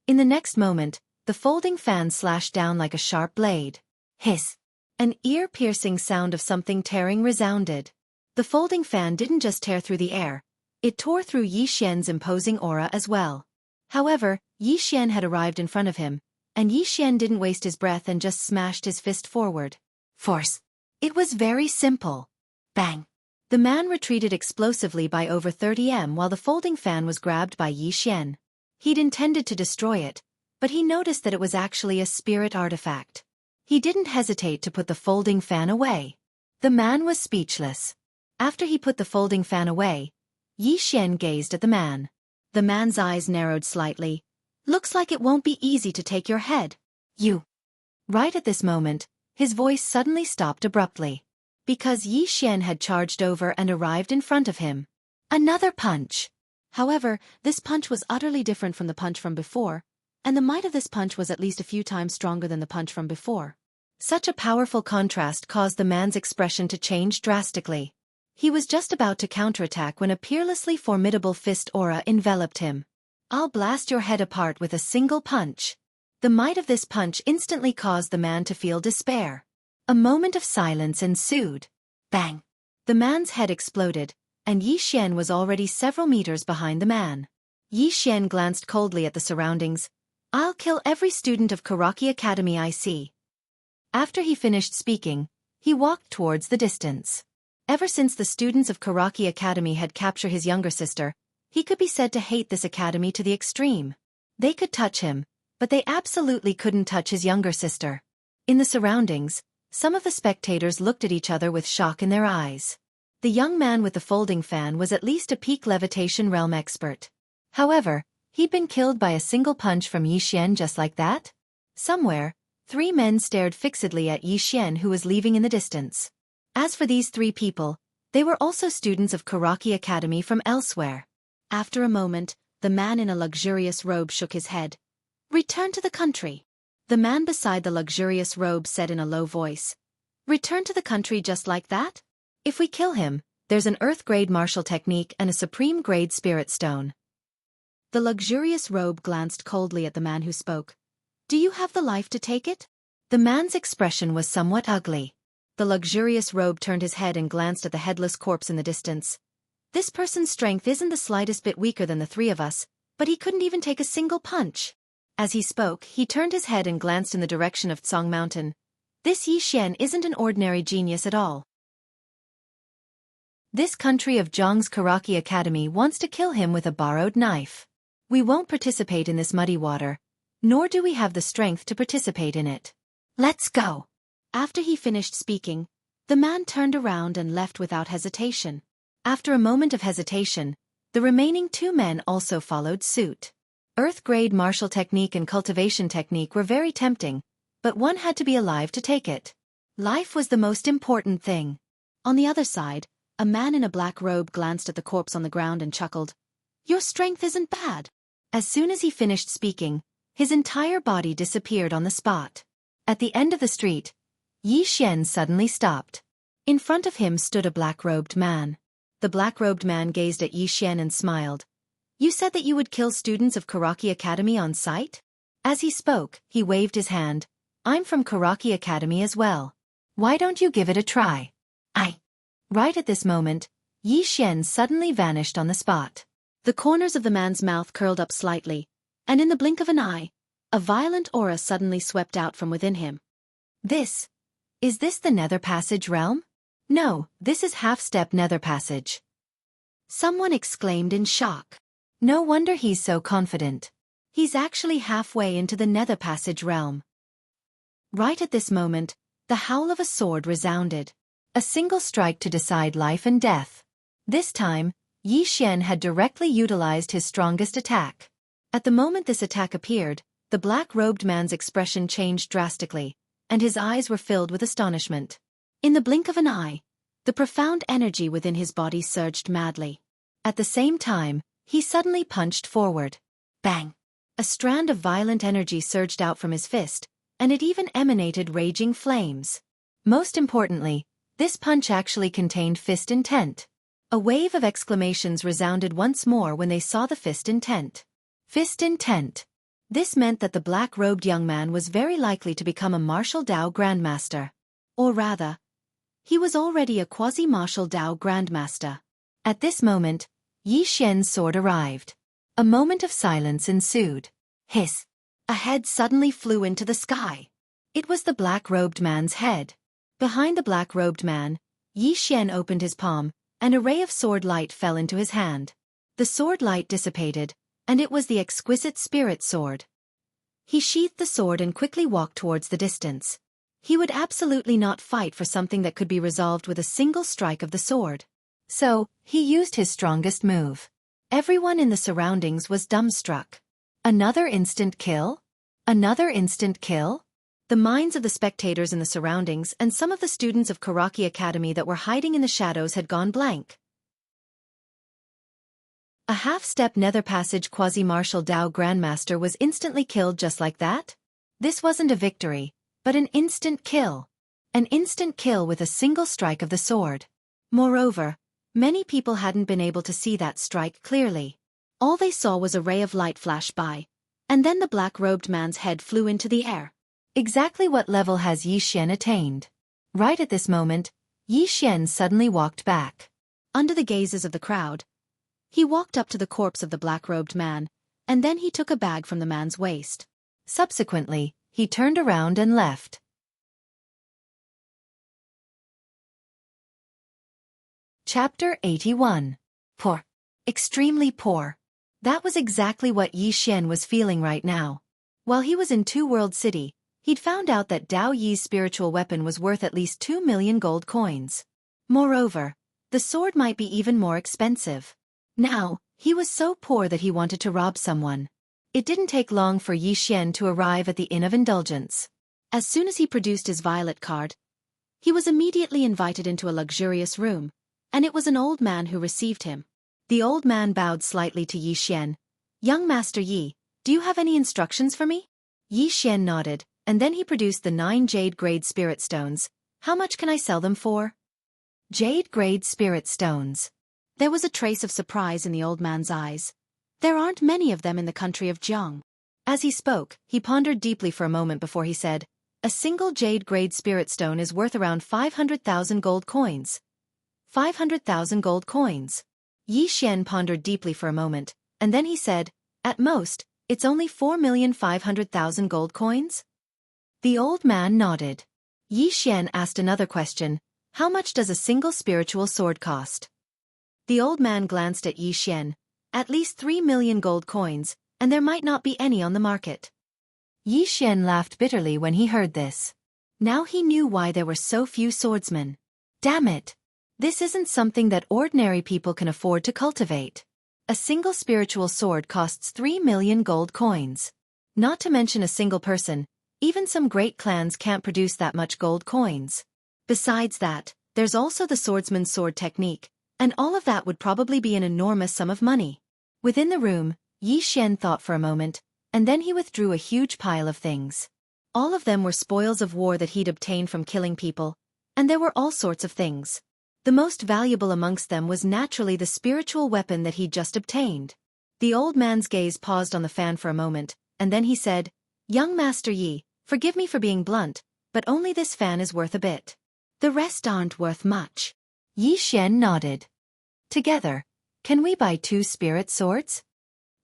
In the next moment, the folding fan slashed down like a sharp blade. Hiss! An ear-piercing sound of something tearing resounded. The folding fan didn't just tear through the air, it tore through Yi Xian's imposing aura as well. However, Yi Xian had arrived in front of him, and Yi Xian didn't waste his breath and just smashed his fist forward. Force! It was very simple. Bang! The man retreated explosively by over 30 m while the folding fan was grabbed by Yi Xian. He'd intended to destroy it, but he noticed that it was actually a spirit artifact. He didn't hesitate to put the folding fan away. The man was speechless. After he put the folding fan away, Yi Xian gazed at the man. The man's eyes narrowed slightly. Looks like it won't be easy to take your head. You. Right at this moment, his voice suddenly stopped abruptly. Because Yi Xian had charged over and arrived in front of him. Another punch. However, this punch was utterly different from the punch from before, and the might of this punch was at least a few times stronger than the punch from before. Such a powerful contrast caused the man's expression to change drastically. He was just about to counterattack when a peerlessly formidable fist aura enveloped him. I'll blast your head apart with a single punch. The might of this punch instantly caused the man to feel despair. A moment of silence ensued. Bang! The man's head exploded, and Yi Xian was already several meters behind the man. Yi Xian glanced coldly at the surroundings. I'll kill every student of Xueqi Academy I see. After he finished speaking, he walked towards the distance. Ever since the students of Xueqi Academy had captured his younger sister, he could be said to hate this academy to the extreme. They could touch him, but they absolutely couldn't touch his younger sister. In the surroundings, some of the spectators looked at each other with shock in their eyes. The young man with the folding fan was at least a peak levitation realm expert. However, he'd been killed by a single punch from Yi Xian just like that? Somewhere, 3 men stared fixedly at Yi Xian who was leaving in the distance. As for these 3 people, they were also students of Xueqi Academy from elsewhere. After a moment, the man in a luxurious robe shook his head. Return to the country. The man beside the luxurious robe said in a low voice. Return to the country just like that? If we kill him, there's an Earth-grade martial technique and a Supreme-grade spirit stone. The luxurious robe glanced coldly at the man who spoke. Do you have the life to take it? The man's expression was somewhat ugly. The luxurious robe turned his head and glanced at the headless corpse in the distance. This person's strength isn't the slightest bit weaker than the 3 of us, but he couldn't even take a single punch. As he spoke, he turned his head and glanced in the direction of Tsong Mountain. This Yi Xian isn't an ordinary genius at all. This country of Zhang's Xueqi Academy wants to kill him with a borrowed knife. We won't participate in this muddy water, nor do we have the strength to participate in it. Let's go. After he finished speaking, the man turned around and left without hesitation. After a moment of hesitation, the remaining 2 men also followed suit. Earth-grade martial technique and cultivation technique were very tempting, but one had to be alive to take it. Life was the most important thing. On the other side, a man in a black robe glanced at the corpse on the ground and chuckled. Your strength isn't bad. As soon as he finished speaking, his entire body disappeared on the spot. At the end of the street, Yi Xian suddenly stopped. In front of him stood a black-robed man. The black-robed man gazed at Yi Xian and smiled. You said that you would kill students of Karaki Academy on sight? As he spoke, he waved his hand. I'm from Karaki Academy as well. Why don't you give it a try? Right at this moment, Yi Xian suddenly vanished on the spot. The corners of the man's mouth curled up slightly, and in the blink of an eye, a violent aura suddenly swept out from within him. Is this the Nether Passage realm? No, this is half-step Nether Passage. Someone exclaimed in shock. No wonder he's so confident. He's actually halfway into the Nether Passage realm. Right at this moment, the howl of a sword resounded. A single strike to decide life and death. This time, Yi Xian had directly utilized his strongest attack. At the moment this attack appeared, the black-robed man's expression changed drastically, and his eyes were filled with astonishment. In the blink of an eye, the profound energy within his body surged madly. At the same time, he suddenly punched forward. Bang! A strand of violent energy surged out from his fist, and it even emanated raging flames. Most importantly, this punch actually contained fist intent. A wave of exclamations resounded once more when they saw the fist intent. Fist intent. This meant that the black-robed young man was very likely to become a martial Dao Grandmaster. Or rather, he was already a quasi-martial Dao Grandmaster. At this moment, Yi Xian's sword arrived. A moment of silence ensued. Hiss! A head suddenly flew into the sky. It was the black-robed man's head. Behind the black-robed man, Yi Xian opened his palm, and a ray of sword light fell into his hand. The sword light dissipated, and it was the exquisite spirit sword. He sheathed the sword and quickly walked towards the distance. He would absolutely not fight for something that could be resolved with a single strike of the sword. So, he used his strongest move. Everyone in the surroundings was dumbstruck. Another instant kill? Another instant kill? The minds of the spectators in the surroundings and some of the students of Karaki Academy that were hiding in the shadows had gone blank. A half-step Nether Passage quasi-martial Dao Grandmaster was instantly killed just like that? This wasn't a victory, but an instant kill. An instant kill with a single strike of the sword. Moreover, many people hadn't been able to see that strike clearly. All they saw was a ray of light flash by, and then the black-robed man's head flew into the air. Exactly what level has Yi Xian attained? Right at this moment, Yi Xian suddenly walked back. Under the gazes of the crowd, he walked up to the corpse of the black-robed man, and then he took a bag from the man's waist. Subsequently, he turned around and left. Chapter 81. Poor. Extremely poor. That was exactly what Yi Xian was feeling right now. While he was in Two World City, he'd found out that Dao Yi's spiritual weapon was worth at least 2 million gold coins. Moreover, the sword might be even more expensive. Now, he was so poor that he wanted to rob someone. It didn't take long for Yi Xian to arrive at the Inn of Indulgence. As soon as he produced his violet card, he was immediately invited into a luxurious room, and it was an old man who received him. The old man bowed slightly to Yi Xian. Young Master Yi, do you have any instructions for me? Yi Xian nodded, and then he produced the 9 jade-grade spirit stones. How much can I sell them for? Jade-grade spirit stones. There was a trace of surprise in the old man's eyes. There aren't many of them in the country of Jiang. As he spoke, he pondered deeply for a moment before he said, a single jade-grade spirit stone is worth around 500,000 gold coins. 500,000 gold coins. Yi Xian pondered deeply for a moment, and then he said, at most, it's only 4,500,000 gold coins? The old man nodded. Yi Xian asked another question, how much does a single spiritual sword cost? The old man glanced at Yi Xian. At least 3 million gold coins, and there might not be any on the market. Yi Xian laughed bitterly when he heard this. Now he knew why there were so few swordsmen. Damn it! This isn't something that ordinary people can afford to cultivate. A single spiritual sword costs 3 million gold coins. Not to mention a single person, even some great clans can't produce that much gold coins. Besides that, there's also the swordsman's sword technique, and all of that would probably be an enormous sum of money. Within the room, Yi Xian thought for a moment, and then he withdrew a huge pile of things. All of them were spoils of war that he'd obtained from killing people, and there were all sorts of things. The most valuable amongst them was naturally the spiritual weapon that he'd just obtained. The old man's gaze paused on the fan for a moment, and then he said, "Young Master Yi, forgive me for being blunt, but only this fan is worth a bit. The rest aren't worth much." Yi Xian nodded. "Together, can we buy 2 spirit swords?"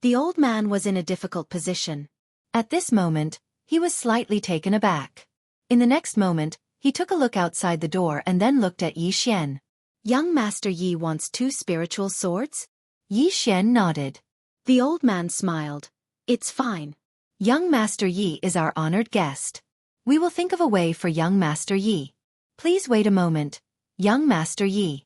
The old man was in a difficult position. At this moment, he was slightly taken aback. In the next moment, he took a look outside the door and then looked at Yi Xian. "Young Master Yi wants 2 spiritual swords?" Yi Xian nodded. The old man smiled. "It's fine. Young Master Yi is our honored guest. We will think of a way for young Master Yi. Please wait a moment, young Master Yi."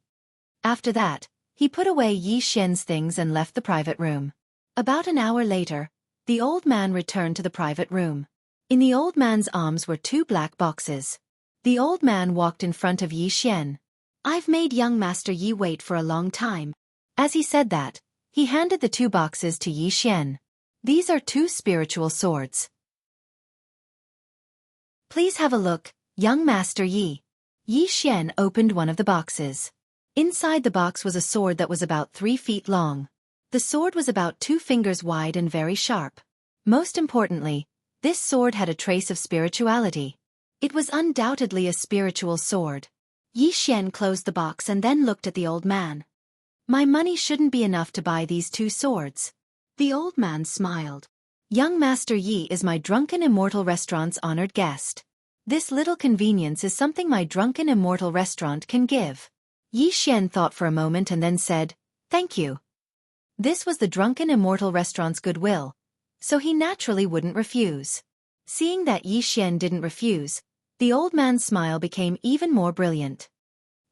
After that, he put away Yi Xian's things and left the private room. About an hour later, the old man returned to the private room. In the old man's arms were 2 black boxes. The old man walked in front of Yi Xian. "I've made young Master Yi wait for a long time." As he said that, he handed the 2 boxes to Yi Xian. "These are 2 spiritual swords. Please have a look, young Master Yi." Yi Xian opened one of the boxes. Inside the box was a sword that was about 3 feet long. The sword was about 2 fingers wide and very sharp. Most importantly, this sword had a trace of spirituality. It was undoubtedly a spiritual sword. Yi Xian closed the box and then looked at the old man. "My money shouldn't be enough to buy these 2 swords." The old man smiled. "Young Master Yi is my Drunken Immortal Restaurant's honored guest. This little convenience is something my Drunken Immortal Restaurant can give." Yi Xian thought for a moment and then said, "Thank you." This was the Drunken Immortal Restaurant's goodwill, so he naturally wouldn't refuse. Seeing that Yi Xian didn't refuse, the old man's smile became even more brilliant.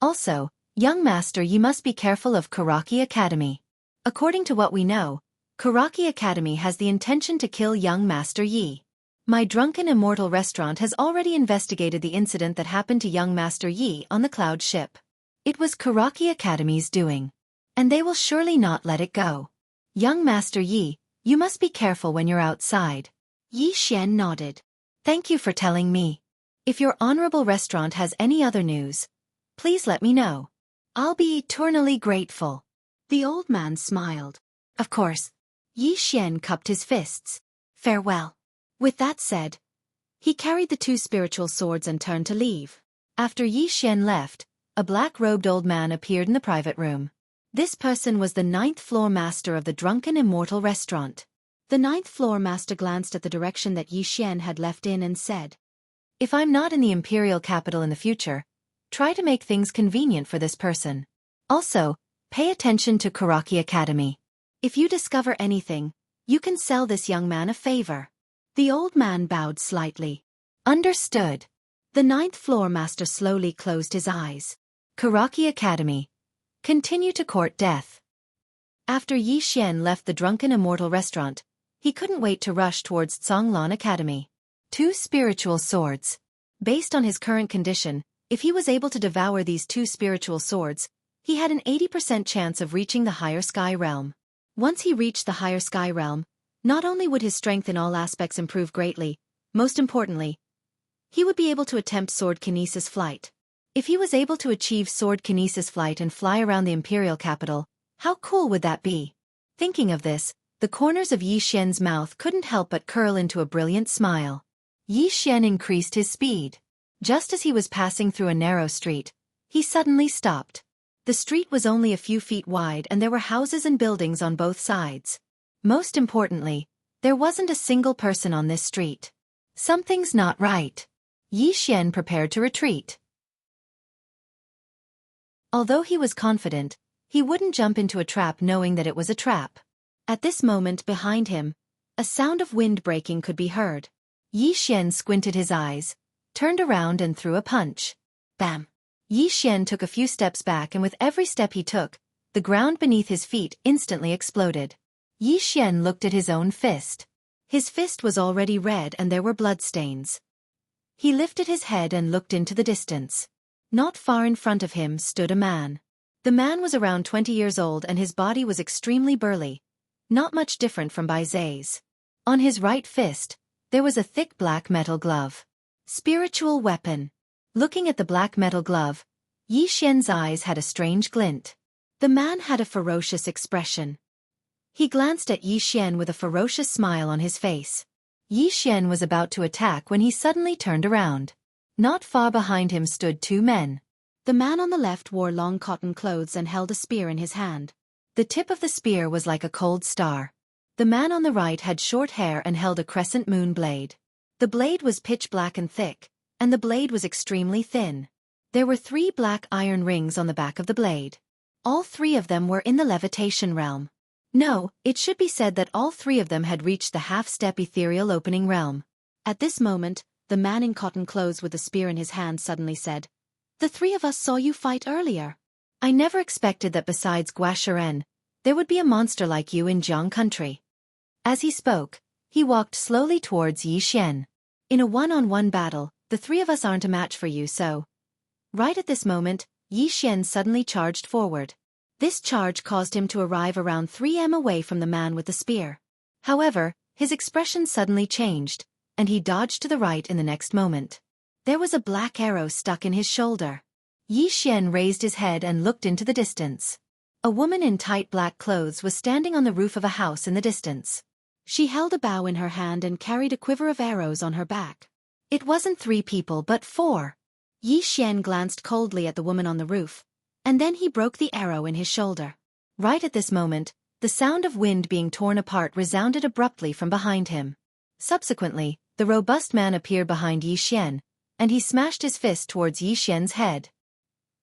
"Also, young master, you must be careful of Xueqi Academy. According to what we know, Xueqi Academy has the intention to kill young Master Yi. My Drunken Immortal Restaurant has already investigated the incident that happened to young Master Yi on the cloud ship. It was Xueqi Academy's doing. And they will surely not let it go. Young Master Yi, you must be careful when you're outside." Yi Xian nodded. "Thank you for telling me. If your honorable restaurant has any other news, please let me know. I'll be eternally grateful." The old man smiled. "Of course." Yi Xian cupped his fists. "Farewell." With that said, he carried the 2 spiritual swords and turned to leave. After Yi Xian left, a black-robed old man appeared in the private room. This person was the 9th floor master of the Drunken Immortal Restaurant. The 9th floor master glanced at the direction that Yi Xian had left in and said, "If I'm not in the imperial capital in the future, try to make things convenient for this person. Also, pay attention to Xueqi Academy. If you discover anything, you can sell this young man a favor." The old man bowed slightly. "Understood." The 9th floor master slowly closed his eyes. Xueqi Academy. Continue to court death. After Yi Xian left the Drunken Immortal Restaurant, he couldn't wait to rush towards Zhonglan Academy. 2 spiritual swords. Based on his current condition, if he was able to devour these 2 spiritual swords, he had an 80% chance of reaching the higher sky realm. Once he reached the higher sky realm, not only would his strength in all aspects improve greatly, most importantly, he would be able to attempt sword kinesis flight. If he was able to achieve sword kinesis flight and fly around the imperial capital, how cool would that be? Thinking of this, the corners of Yi Xian's mouth couldn't help but curl into a brilliant smile. Yi Xian increased his speed. Just as he was passing through a narrow street, he suddenly stopped. The street was only a few feet wide and there were houses and buildings on both sides. Most importantly, there wasn't a single person on this street. Something's not right. Yi Xian prepared to retreat. Although he was confident, he wouldn't jump into a trap knowing that it was a trap. At this moment behind him, a sound of wind breaking could be heard. Yi Xian squinted his eyes, turned around and threw a punch. Bam! Yi Xian took a few steps back and with every step he took, the ground beneath his feet instantly exploded. Yi Xian looked at his own fist. His fist was already red and there were bloodstains. He lifted his head and looked into the distance. Not far in front of him stood a man. The man was around 20 years old and his body was extremely burly, not much different from Bai Zai's. On his right fist, there was a thick black metal glove. Spiritual weapon. Looking at the black metal glove, Yi Xian's eyes had a strange glint. The man had a ferocious expression. He glanced at Yi Xian with a ferocious smile on his face. Yi Xian was about to attack when he suddenly turned around. Not far behind him stood two men. The man on the left wore long cotton clothes and held a spear in his hand. The tip of the spear was like a cold star. The man on the right had short hair and held a crescent moon blade. The blade was pitch black and thick, and the blade was extremely thin. There were 3 black iron rings on the back of the blade. All 3 of them were in the levitation realm. No, it should be said that all 3 of them had reached the half-step ethereal opening realm. At this moment, the man in cotton clothes with the spear in his hand suddenly said, "The 3 of us saw you fight earlier. I never expected that besides Guashiren, there would be a monster like you in Jiang country." As he spoke, he walked slowly towards Yi Xian. "In a one-on-one battle, the 3 of us aren't a match for you, so..." Right at this moment, Yi Xian suddenly charged forward. This charge caused him to arrive around 3 m away from the man with the spear. However, his expression suddenly changed, and he dodged to the right in the next moment. There was a black arrow stuck in his shoulder. Yi Xian raised his head and looked into the distance. A woman in tight black clothes was standing on the roof of a house in the distance. She held a bow in her hand and carried a quiver of arrows on her back. It wasn't 3 people but 4. Yi Xian glanced coldly at the woman on the roof, and then he broke the arrow in his shoulder. Right at this moment, the sound of wind being torn apart resounded abruptly from behind him. Subsequently, the robust man appeared behind Yi Xian, and he smashed his fist towards Yi Xian's head.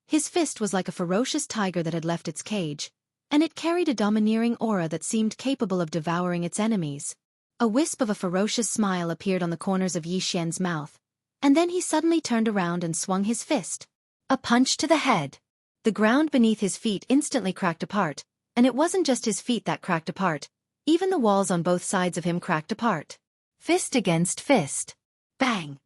His fist was like a ferocious tiger that had left its cage, and it carried a domineering aura that seemed capable of devouring its enemies. A wisp of a ferocious smile appeared on the corners of Yi Xian's mouth, and then he suddenly turned around and swung his fist. A punch to the head. The ground beneath his feet instantly cracked apart, and it wasn't just his feet that cracked apart, even the walls on both sides of him cracked apart. Fist against fist. Bang!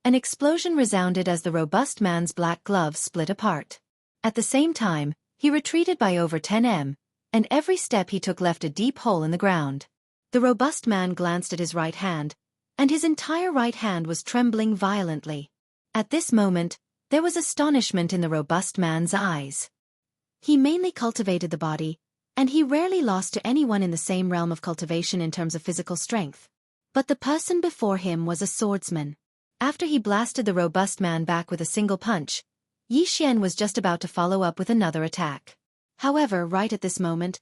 An explosion resounded as the robust man's black gloves split apart. At the same time, he retreated by over 10 m, and every step he took left a deep hole in the ground. The robust man glanced at his right hand, and his entire right hand was trembling violently. At this moment, there was astonishment in the robust man's eyes. He mainly cultivated the body, and he rarely lost to anyone in the same realm of cultivation in terms of physical strength. But the person before him was a swordsman. After he blasted the robust man back with a single punch, Yi Xian was just about to follow up with another attack. However, right at this moment,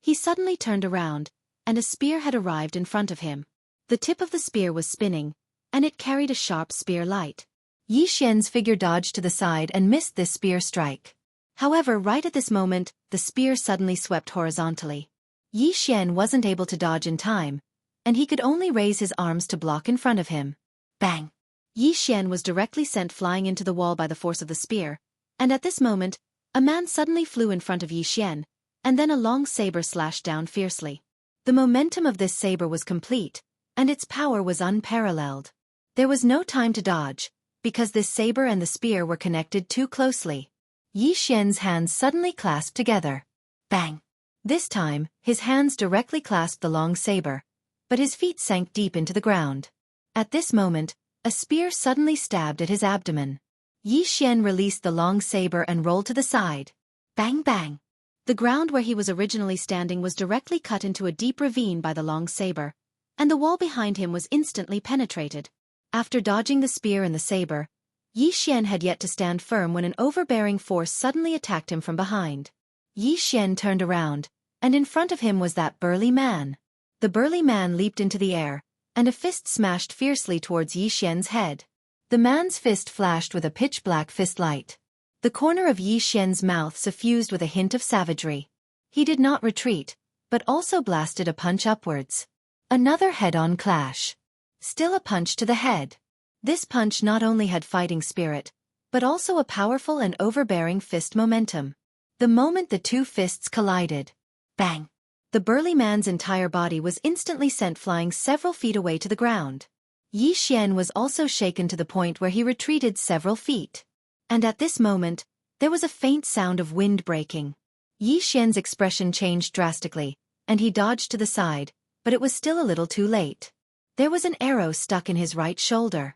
he suddenly turned around, and a spear had arrived in front of him. The tip of the spear was spinning, and it carried a sharp spear light. Yi Xian's figure dodged to the side and missed this spear strike. However, right at this moment, the spear suddenly swept horizontally. Yi Xian wasn't able to dodge in time, and he could only raise his arms to block in front of him. Bang! Yi Xian was directly sent flying into the wall by the force of the spear, and at this moment, a man suddenly flew in front of Yi Xian, and then a long saber slashed down fiercely. The momentum of this saber was complete, and its power was unparalleled. There was no time to dodge, because this saber and the spear were connected too closely. Yi Xian's hands suddenly clasped together. Bang! This time, his hands directly clasped the long saber, but his feet sank deep into the ground. At this moment, a spear suddenly stabbed at his abdomen. Yi Xian released the long saber and rolled to the side. Bang bang! The ground where he was originally standing was directly cut into a deep ravine by the long saber, and the wall behind him was instantly penetrated. After dodging the spear and the saber, Yi Xian had yet to stand firm when an overbearing force suddenly attacked him from behind. Yi Xian turned around, and in front of him was that burly man. The burly man leaped into the air, and a fist smashed fiercely towards Yi Xian's head. The man's fist flashed with a pitch-black fist light. The corner of Yi Xian's mouth suffused with a hint of savagery. He did not retreat, but also blasted a punch upwards. Another head-on clash. Still a punch to the head. This punch not only had fighting spirit, but also a powerful and overbearing fist momentum. The moment the two fists collided, bang! The burly man's entire body was instantly sent flying several feet away to the ground. Yi Xian was also shaken to the point where he retreated several feet. And at this moment, there was a faint sound of wind breaking. Yi Xian's expression changed drastically, and he dodged to the side, but it was still a little too late. There was an arrow stuck in his right shoulder.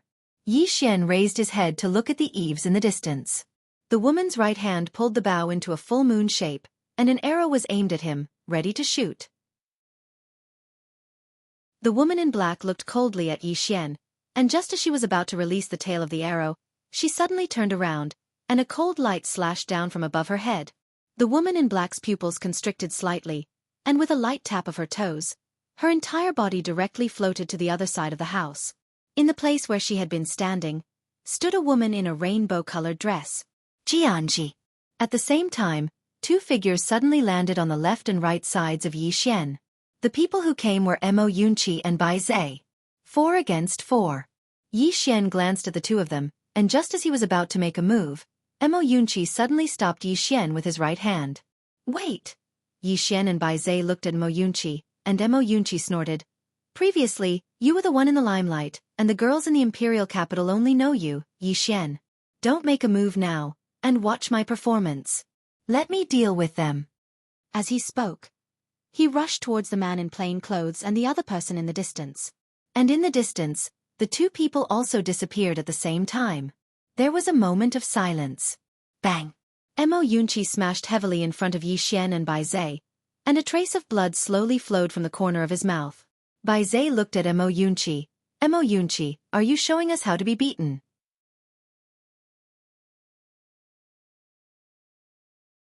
Yi Xian raised his head to look at the eaves in the distance. The woman's right hand pulled the bow into a full moon shape, and an arrow was aimed at him, ready to shoot. The woman in black looked coldly at Yi Xian, and just as she was about to release the tail of the arrow, she suddenly turned around, and a cold light slashed down from above her head. The woman in black's pupils constricted slightly, and with a light tap of her toes, her entire body directly floated to the other side of the house. In the place where she had been standing, stood a woman in a rainbow-colored dress. Jianji. At the same time, two figures suddenly landed on the left and right sides of Yi Xian. The people who came were Mo Yunqi and Bai Zai. 4 against 4. Yi Xian glanced at the two of them, and just as he was about to make a move, Mo Yunqi suddenly stopped Yi Xian with his right hand. Wait! Yi Xian and Bai Zai looked at Mo Yunqi, and Mo Yunqi snorted. Previously, you were the one in the limelight, and the girls in the imperial capital only know you, Yi Xian. Don't make a move now, and watch my performance. Let me deal with them. As he spoke, he rushed towards the man in plain clothes and the other person in the distance. And in the distance, the two people also disappeared at the same time. There was a moment of silence. Bang! Mo Yunqi smashed heavily in front of Yi Xian and Bai Zai, and a trace of blood slowly flowed from the corner of his mouth. Bai Zai looked at Mo Yunqi. Mo Yunqi, are you showing us how to be beaten?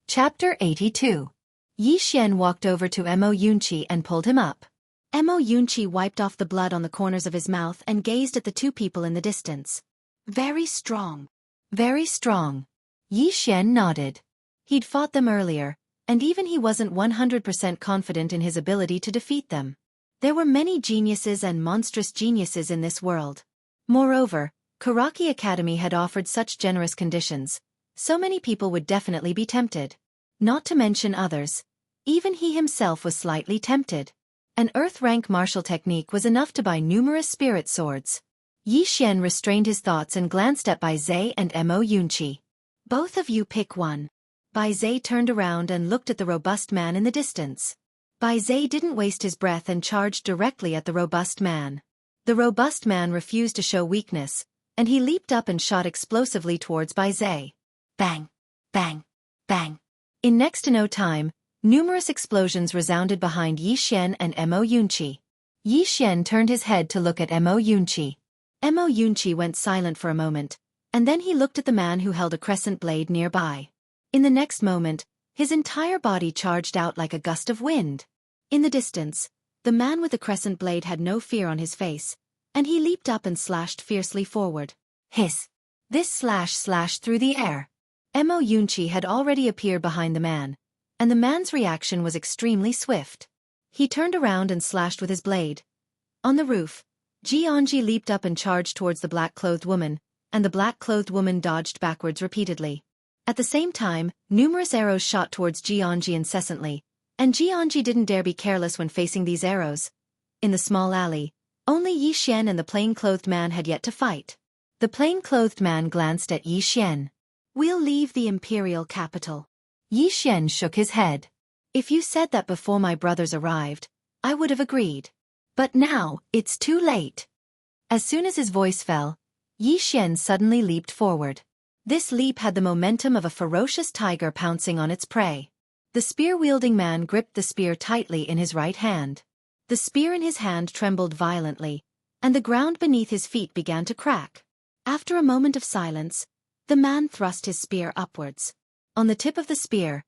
Chapter 82. Yi Xian walked over to Mo Yunqi and pulled him up. Mo Yunqi wiped off the blood on the corners of his mouth and gazed at the two people in the distance. Very strong. Very strong. Yi Xian nodded. He'd fought them earlier, and even he wasn't 100% confident in his ability to defeat them. There were many geniuses and monstrous geniuses in this world. Moreover, Xueqi Academy had offered such generous conditions, so many people would definitely be tempted. Not to mention others. Even he himself was slightly tempted. An earth-rank martial technique was enough to buy numerous spirit swords. Yi Xian restrained his thoughts and glanced at Bai Zai and Mo Yunqi. Both of you pick one. Bai Zai turned around and looked at the robust man in the distance. Bai Zai didn't waste his breath and charged directly at the robust man. The robust man refused to show weakness, and he leaped up and shot explosively towards Bai Zai. Bang! Bang! Bang! In next to no time, numerous explosions resounded behind Yi Xian and Mo Yunqi. Yi Xian turned his head to look at Mo Yunqi. Mo Yunqi went silent for a moment, and then he looked at the man who held a crescent blade nearby. In the next moment, his entire body charged out like a gust of wind. In the distance, the man with the crescent blade had no fear on his face, and he leaped up and slashed fiercely forward. Hiss! This slash slashed through the air. Mo Yunqi had already appeared behind the man, and the man's reaction was extremely swift. He turned around and slashed with his blade. On the roof, Jianji leaped up and charged towards the black-clothed woman, and the black-clothed woman dodged backwards repeatedly. At the same time, numerous arrows shot towards Jianji incessantly, and Jianji didn't dare be careless when facing these arrows. In the small alley, only Yi Xian and the plain-clothed man had yet to fight. The plain-clothed man glanced at Yi Xian. We'll leave the imperial capital. Yi Xian shook his head. If you said that before my brothers arrived, I would have agreed. But now, it's too late. As soon as his voice fell, Yi Xian suddenly leaped forward. This leap had the momentum of a ferocious tiger pouncing on its prey. The spear-wielding man gripped the spear tightly in his right hand. The spear in his hand trembled violently, and the ground beneath his feet began to crack. After a moment of silence, the man thrust his spear upwards. On the tip of the spear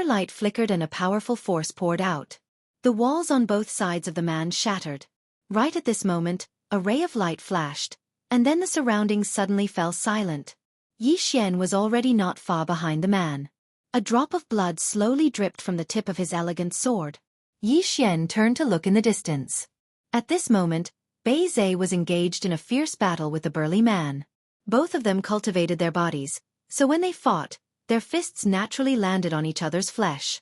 light flickered and a powerful force poured out. The walls on both sides of the man shattered. Right at this moment, a ray of light flashed, and then the surroundings suddenly fell silent. Yi Xian was already not far behind the man. A drop of blood slowly dripped from the tip of his elegant sword. Yi Xian turned to look in the distance. At this moment, Bai Zai was engaged in a fierce battle with the burly man. Both of them cultivated their bodies, so when they fought, their fists naturally landed on each other's flesh.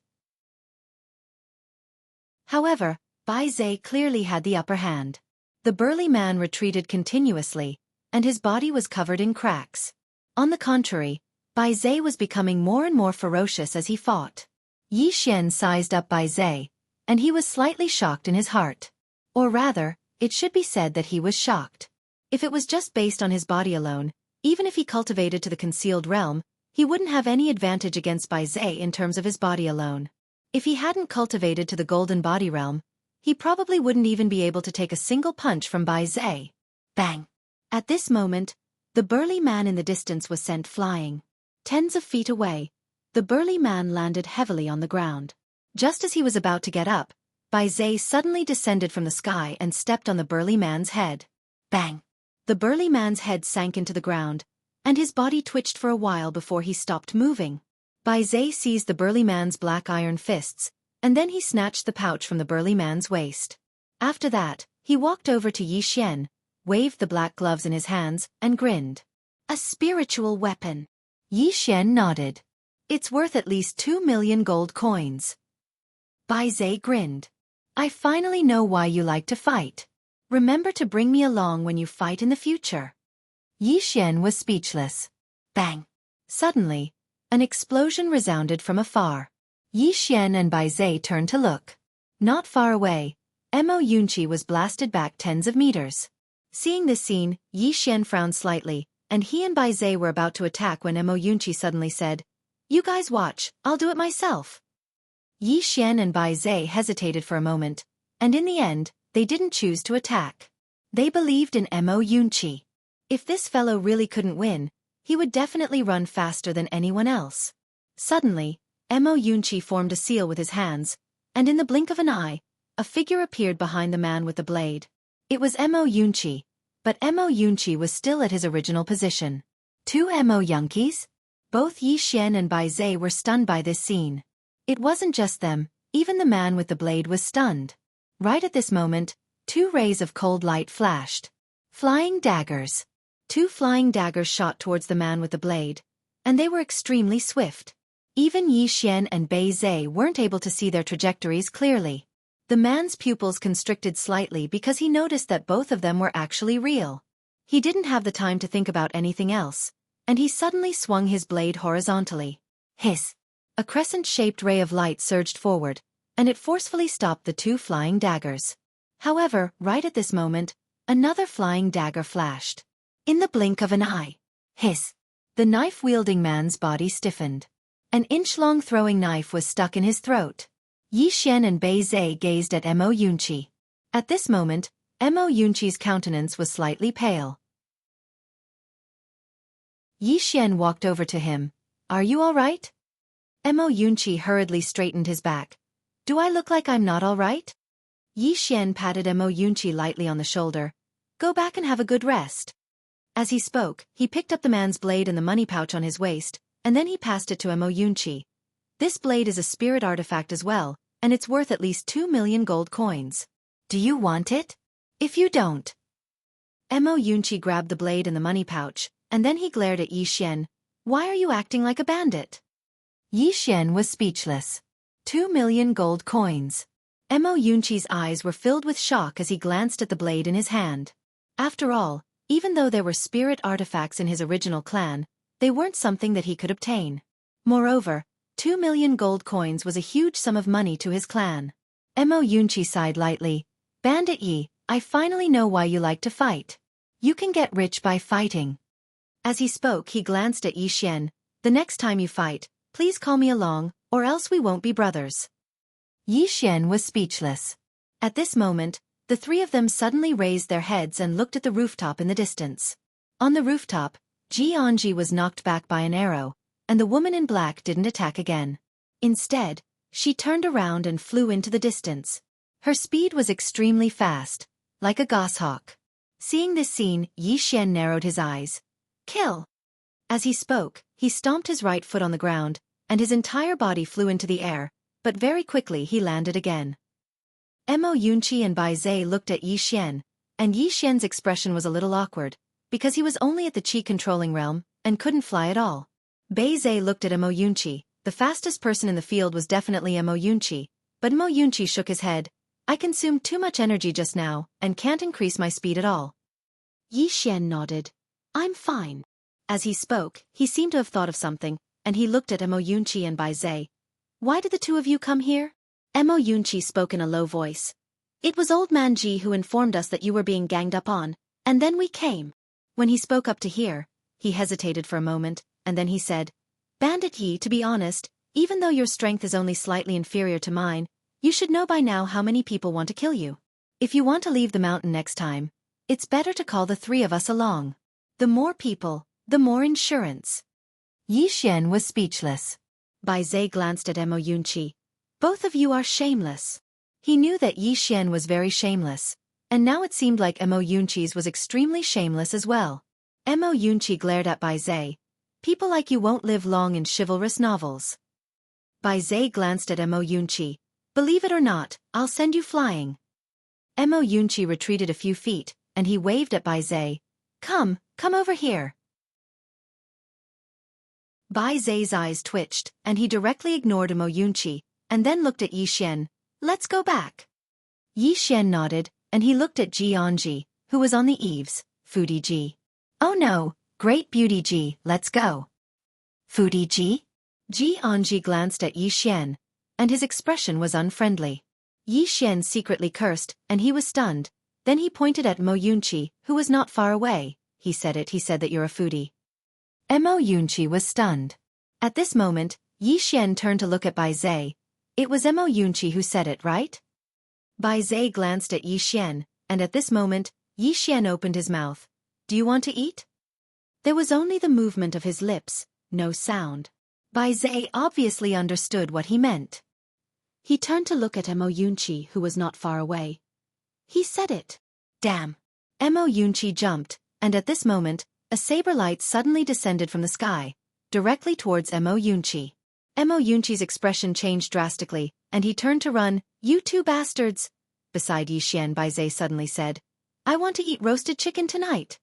However, Bai Zai clearly had the upper hand. The burly man retreated continuously, and his body was covered in cracks. On the contrary, Bai Zai was becoming more and more ferocious as he fought. Yi Xian sized up Bai Zai, and he was slightly shocked in his heart. Or rather, it should be said that he was shocked. If it was just based on his body alone, even if he cultivated to the concealed realm, he wouldn't have any advantage against Bai Zhe in terms of his body alone. If he hadn't cultivated to the golden body realm, he probably wouldn't even be able to take a single punch from Bai Zhe. Bang! At this moment, the burly man in the distance was sent flying. Tens of feet away, the burly man landed heavily on the ground. Just as he was about to get up, Bai Zhe suddenly descended from the sky and stepped on the burly man's head. Bang! The burly man's head sank into the ground, and his body twitched for a while before he stopped moving. Bai Zhe seized the burly man's black iron fists, and then he snatched the pouch from the burly man's waist. After that, he walked over to Yi Xian, waved the black gloves in his hands, and grinned. A spiritual weapon. Yi Xian nodded. It's worth at least 2 million gold coins. Bai Zhe grinned. I finally know why you like to fight. Remember to bring me along when you fight in the future. Yi Xian was speechless. Bang! Suddenly, an explosion resounded from afar. Yi Xian and Bai Zhe turned to look. Not far away, Mo Yunqi was blasted back tens of meters. Seeing this scene, Yi Xian frowned slightly, and he and Bai Zhe were about to attack when Mo Yunqi suddenly said, You guys watch, I'll do it myself. Yi Xian and Bai Zhe hesitated for a moment, and in the end, they didn't choose to attack. They believed in Mo Yunqi. If this fellow really couldn't win, he would definitely run faster than anyone else. Suddenly, Mo Yunqi formed a seal with his hands, and in the blink of an eye, a figure appeared behind the man with the blade. It was Mo Yunqi, but Mo Yunqi was still at his original position. 2 Mo Yunqis? Both Yi Xian and Bai Zhe were stunned by this scene. It wasn't just them, even the man with the blade was stunned. Right at this moment, 2 rays of cold light flashed. Flying daggers. 2 flying daggers shot towards the man with the blade, and they were extremely swift. Even Yi Xian and Bai Zhe weren't able to see their trajectories clearly. The man's pupils constricted slightly because he noticed that both of them were actually real. He didn't have the time to think about anything else, and he suddenly swung his blade horizontally. Hiss! A crescent-shaped ray of light surged forward, and it forcefully stopped the 2 flying daggers. However, right at this moment, another flying dagger flashed. In the blink of an eye. Hiss! The knife-wielding man's body stiffened. An inch-long throwing knife was stuck in his throat. Yi Xian and Bai Zhe gazed at Mo Yunqi. At this moment, Mo Yunqi's countenance was slightly pale. Yi Xian walked over to him. Are you all right? Mo Yunqi hurriedly straightened his back. Do I look like I'm not all right? Yi Xian patted Mo Yunqi lightly on the shoulder. Go back and have a good rest. As he spoke, he picked up the man's blade and the money pouch on his waist, and then he passed it to Mo Yunqi. This blade is a spirit artifact as well, and it's worth at least 2 million gold coins. Do you want it? If you don't. Mo Yunqi grabbed the blade and the money pouch, and then he glared at Yi Xian. Why are you acting like a bandit? Yi Xian was speechless. 2 million gold coins. Mo Yunqi's eyes were filled with shock as he glanced at the blade in his hand. After all, even though there were spirit artifacts in his original clan, they weren't something that he could obtain. Moreover, 2 million gold coins was a huge sum of money to his clan. Mo Yunqi sighed lightly. Bandit Yi, I finally know why you like to fight. You can get rich by fighting. As he spoke, he glanced at Yi Xian. The next time you fight, please call me along, or else we won't be brothers. Yi Xian was speechless. At this moment, the 3 of them suddenly raised their heads and looked at the rooftop in the distance. On the rooftop, Ji Anji was knocked back by an arrow, and the woman in black didn't attack again. Instead, she turned around and flew into the distance. Her speed was extremely fast, like a goshawk. Seeing this scene, Yi Xian narrowed his eyes. Kill! As he spoke, he stomped his right foot on the ground, and his entire body flew into the air, but very quickly he landed again. Mo Yunqi and Bai Zhe looked at Yi Xian, and Yi Xian's expression was a little awkward, because he was only at the Qi controlling realm, and couldn't fly at all. Bai Zhe looked at Mo Yunqi. The fastest person in the field was definitely Mo Yunqi, but Mo Yunqi shook his head. I consumed too much energy just now, and can't increase my speed at all. Yi Xian nodded. I'm fine. As he spoke, he seemed to have thought of something, and he looked at Mo Yunqi and Bai Zhe. Why did the 2 of you come here? Mo Yunqi spoke in a low voice. It was Old Man Ji who informed us that you were being ganged up on, And then we came. When he spoke up to hear, he hesitated for a moment, and then he said, Bandit Yi, to be honest, even though your strength is only slightly inferior to mine, you should know by now how many people want to kill you. If you want to leave the mountain next time, it's better to call the three of us along. The more people, the more insurance. Yi Xian was speechless. Bai Zhe glanced at Mo Yunqi. Both of you are shameless. He knew that Yi Xian was very shameless, and now it seemed like Mo Yunqi's was extremely shameless as well. Mo Yunqi glared at Bai Zhe. People like you won't live long in chivalrous novels. Bai Zhe glanced at Mo Yunqi. Believe it or not, I'll send you flying. Mo Yunqi retreated a few feet, and he waved at Bai Zhe. Come over here. Bai Zhe's eyes twitched, and he directly ignored Mo Yunqi, and then looked at Yi Xian. Let's go back. Yi Xian nodded, and he looked at Jianji, who was on the eaves. Foodie Ji. Oh no, great beauty Ji, let's go. Foodie Ji? Jianji glanced at Yi Xian, and his expression was unfriendly. Yi Xian secretly cursed, and he was stunned. Then he pointed at Mo Yunqi, who was not far away. He said that you're a foodie. Mo Yunqi was stunned. At this moment, Yi Xian turned to look at Bai Zhe. It was Mo Yunqi who said it, right? Bai Zhe glanced at Yi Xian, and at this moment, Yi Xian opened his mouth. Do you want to eat? There was only the movement of his lips, no sound. Bai Zhe obviously understood what he meant. He turned to look at Mo Yunqi, who was not far away. He said it. Damn. Mo Yunqi jumped, and at this moment, a saber light suddenly descended from the sky, directly towards Mo Yunqi. Mo Yunqi's expression changed drastically, and he turned to run. You two bastards! Beside Yi Xian, Bai Zhe suddenly said, I want to eat roasted chicken tonight.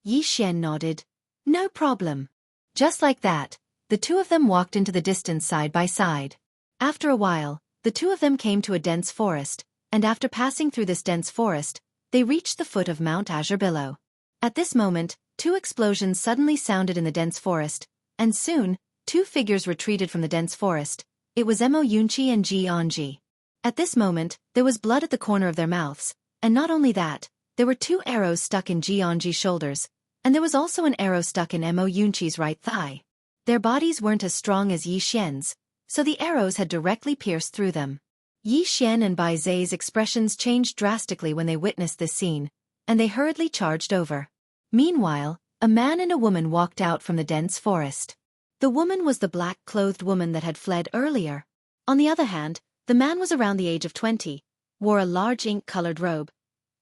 Yi Xian nodded. No problem. Just like that, the two of them walked into the distance side by side. After a while, the two of them came to a dense forest, and after passing through this dense forest, they reached the foot of Mount Azure Billow. At this moment, two explosions suddenly sounded in the dense forest, and soon, two figures retreated from the dense forest. It was Mo Yunqi and Jianji. At this moment, there was blood at the corner of their mouths, and not only that, there were two arrows stuck in Jianji's shoulders, and there was also an arrow stuck in Mo Yunqi's right thigh. Their bodies weren't as strong as Yi Xian's, so the arrows had directly pierced through them. Yi Xian and Bai Zhe's expressions changed drastically when they witnessed this scene, and they hurriedly charged over. Meanwhile, a man and a woman walked out from the dense forest. The woman was the black-clothed woman that had fled earlier. On the other hand, the man was around the age of 20, wore a large ink-colored robe,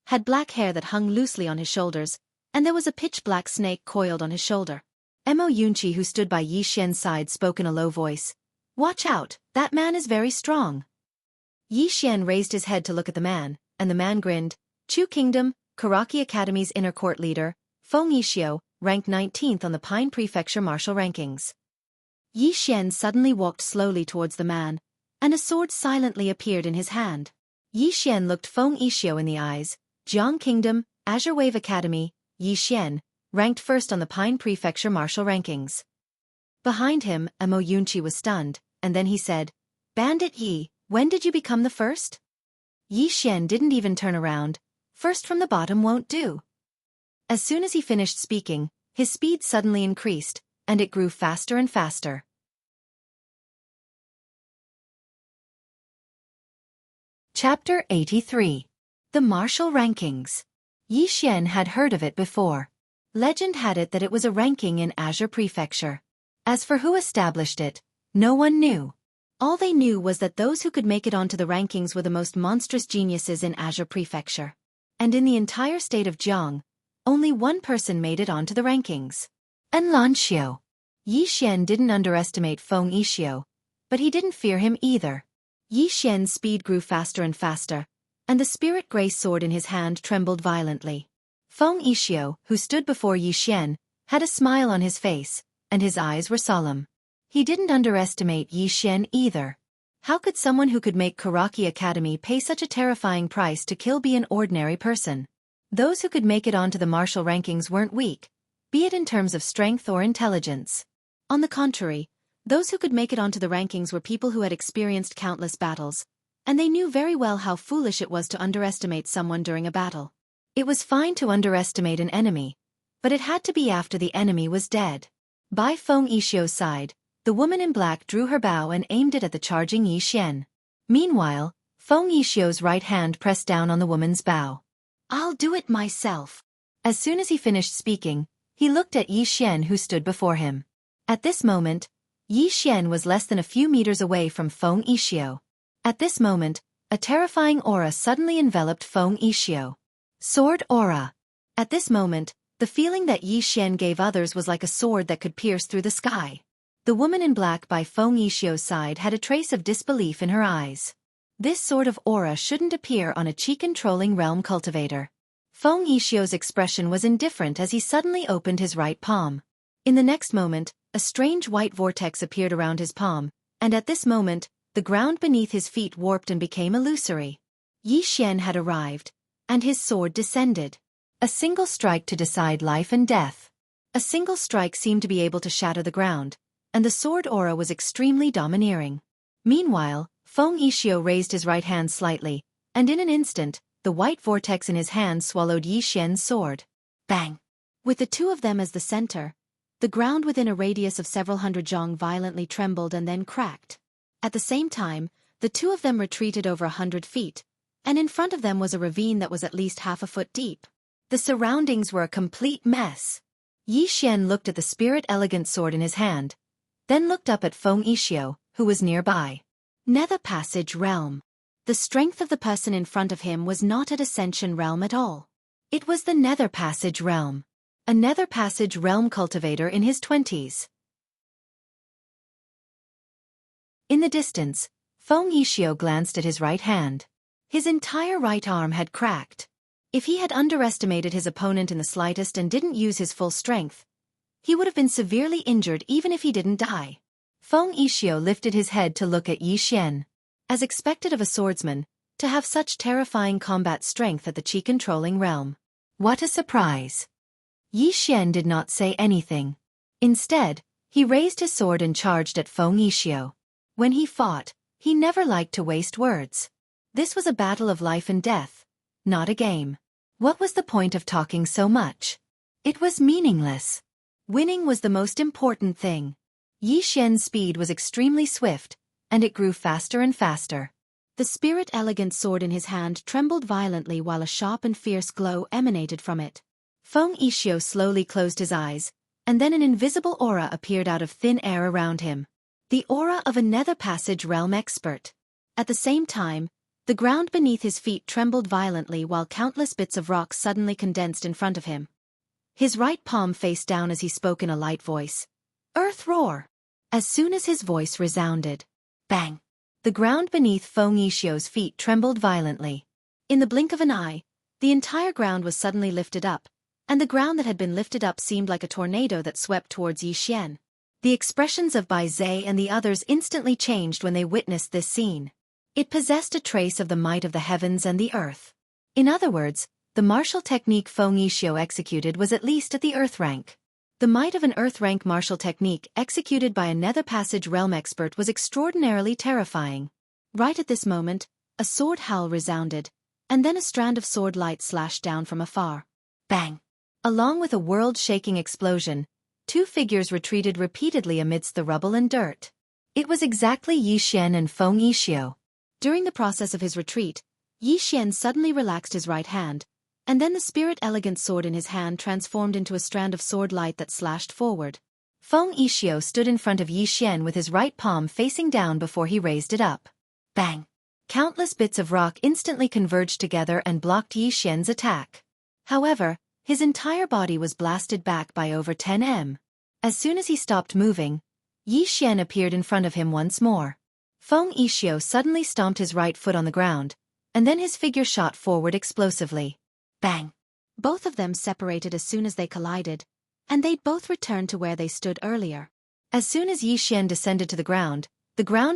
had black hair that hung loosely on his shoulders, and there was a pitch-black snake coiled on his shoulder. Mo Yunqi, who stood by Yi Xian's side, spoke in a low voice. Watch out, that man is very strong. Yi Xian raised his head to look at the man, and the man grinned. Chu Kingdom, Karaki Academy's inner court leader, Feng Yixiu, ranked 19th on the Pine Prefecture martial rankings. Yi Xian suddenly walked slowly towards the man, and a sword silently appeared in his hand. Yi Xian looked Feng Yixiu in the eyes. Jiang Kingdom, Azure Wave Academy, Yi Xian, ranked first on the Pine Prefecture martial rankings. Behind him, Mo Yunqi was stunned, and then he said, Bandit Yi, when did you become the first? Yi Xian didn't even turn around. First from the bottom won't do. As soon as he finished speaking, his speed suddenly increased, and it grew faster and faster. Chapter 83. The Martial Rankings. Yi Xian had heard of it before. Legend had it that it was a ranking in Azure Prefecture. As for who established it, no one knew. All they knew was that those who could make it onto the rankings were the most monstrous geniuses in Azure Prefecture. And in the entire state of Jiang, only one person made it onto the rankings. An Lanxiu. Yi Xian didn't underestimate Feng Yixiu, but he didn't fear him either. Yi Xian's speed grew faster and faster, and the spirit gray sword in his hand trembled violently. Feng Yixiu, who stood before Yi Xian, had a smile on his face, and his eyes were solemn. He didn't underestimate Yi Xian either. How could someone who could make Karaki Academy pay such a terrifying price to kill be an ordinary person? Those who could make it onto the martial rankings weren't weak, be it in terms of strength or intelligence. On the contrary, those who could make it onto the rankings were people who had experienced countless battles, and they knew very well how foolish it was to underestimate someone during a battle. It was fine to underestimate an enemy, but it had to be after the enemy was dead. By Feng Yixio's side, the woman in black drew her bow and aimed it at the charging Yi Xian. Meanwhile, Feng Yixio's right hand pressed down on the woman's bow. "I'll do it myself." As soon as he finished speaking, he looked at Yi Xian who stood before him. At this moment, Yi Xian was less than a few meters away from Feng Yixio. At this moment, a terrifying aura suddenly enveloped Feng Yixio. Sword aura. At this moment, the feeling that Yi Xian gave others was like a sword that could pierce through the sky. The woman in black by Feng Yixio's side had a trace of disbelief in her eyes. This sort of aura shouldn't appear on a chi-controlling realm cultivator. Feng Yixio's expression was indifferent as he suddenly opened his right palm. In the next moment, a strange white vortex appeared around his palm, and at this moment, the ground beneath his feet warped and became illusory. Yi Xian had arrived, and his sword descended. A single strike to decide life and death. A single strike seemed to be able to shatter the ground, and the sword aura was extremely domineering. Meanwhile, Feng Yixio raised his right hand slightly, and in an instant, the white vortex in his hand swallowed Yi Xian's sword. Bang! With the two of them as the center, the ground within a radius of several hundred zhong violently trembled and then cracked. At the same time, the two of them retreated over 100 feet, and in front of them was a ravine that was at least half a foot deep. The surroundings were a complete mess. Yi Xian looked at the spirit elegant sword in his hand, then looked up at Feng Yixio, who was nearby. Nether Passage Realm. The strength of the person in front of him was not at Ascension Realm at all. It was the Nether Passage Realm. A Nether Passage Realm cultivator in his 20s. In the distance, Feng Yixio glanced at his right hand. His entire right arm had cracked. If he had underestimated his opponent in the slightest and didn't use his full strength, he would have been severely injured even if he didn't die. Feng Yixio lifted his head to look at Yi Xian. As expected of a swordsman, to have such terrifying combat strength at the chi-controlling realm. What a surprise! Yi Xian did not say anything. Instead, he raised his sword and charged at Feng Yixio. When he fought, he never liked to waste words. This was a battle of life and death, not a game. What was the point of talking so much? It was meaningless. Winning was the most important thing. Yi Xian's speed was extremely swift, and it grew faster and faster. The spirit elegant sword in his hand trembled violently while a sharp and fierce glow emanated from it. Feng Yixio slowly closed his eyes, and then an invisible aura appeared out of thin air around him. The aura of a Nether Passage Realm expert. At the same time, the ground beneath his feet trembled violently while countless bits of rock suddenly condensed in front of him. His right palm faced down as he spoke in a light voice. Earth roar! As soon as his voice resounded, bang! The ground beneath Feng Yixio's feet trembled violently. In the blink of an eye, the entire ground was suddenly lifted up, and the ground that had been lifted up seemed like a tornado that swept towards Yi Xian. The expressions of Bai Zhe and the others instantly changed when they witnessed this scene. It possessed a trace of the might of the heavens and the earth. In other words, the martial technique Feng Yixio executed was at least at the earth rank. The might of an earth rank martial technique executed by a Nether Passage Realm expert was extraordinarily terrifying. Right at this moment, a sword howl resounded, and then a strand of sword light slashed down from afar. Bang! Along with a world-shaking explosion, two figures retreated repeatedly amidst the rubble and dirt. It was exactly Yi Xian and Feng Yixio. During the process of his retreat, Yi Xian suddenly relaxed his right hand, and then the spirit elegant sword in his hand transformed into a strand of sword light that slashed forward. Feng Yixio stood in front of Yi Xian with his right palm facing down before he raised it up. Bang! Countless bits of rock instantly converged together and blocked Yi Xian's attack. However, his entire body was blasted back by over 10 m. As soon as he stopped moving, Yi Xian appeared in front of him once more. Feng Yixio suddenly stomped his right foot on the ground, and then his figure shot forward explosively. Bang! Both of them separated as soon as they collided, and they both returned to where they stood earlier. As soon as Yi Xian descended to the ground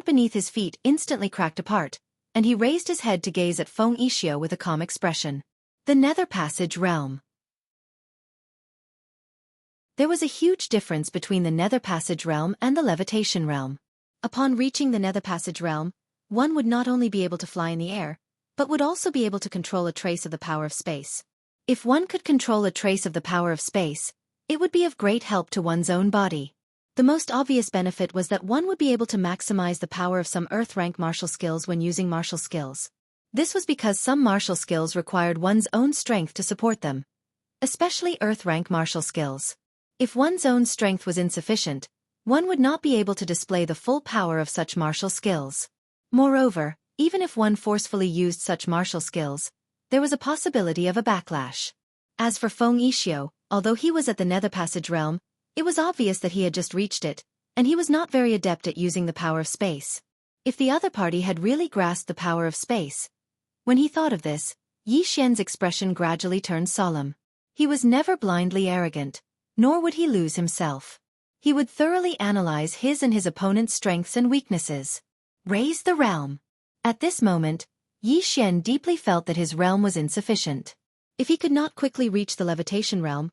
beneath his feet instantly cracked apart, and he raised his head to gaze at Feng Yixio with a calm expression. The Nether Passage Realm. There was a huge difference between the Nether Passage Realm and the Levitation Realm. Upon reaching the Nether Passage Realm, one would not only be able to fly in the air, but would also be able to control a trace of the power of space. If one could control a trace of the power of space, it would be of great help to one's own body. The most obvious benefit was that one would be able to maximize the power of some Earth-rank martial skills when using martial skills. This was because some martial skills required one's own strength to support them, especially Earth-rank martial skills. If one's own strength was insufficient, one would not be able to display the full power of such martial skills. Moreover, even if one forcefully used such martial skills, there was a possibility of a backlash. As for Feng Yixio, although he was at the Nether Passage realm, it was obvious that he had just reached it, and he was not very adept at using the power of space. If the other party had really grasped the power of space, when he thought of this, Yi Xian's expression gradually turned solemn. He was never blindly arrogant, nor would he lose himself. He would thoroughly analyze his and his opponent's strengths and weaknesses. Raise the realm. At this moment, Yi Xian deeply felt that his realm was insufficient. If he could not quickly reach the levitation realm,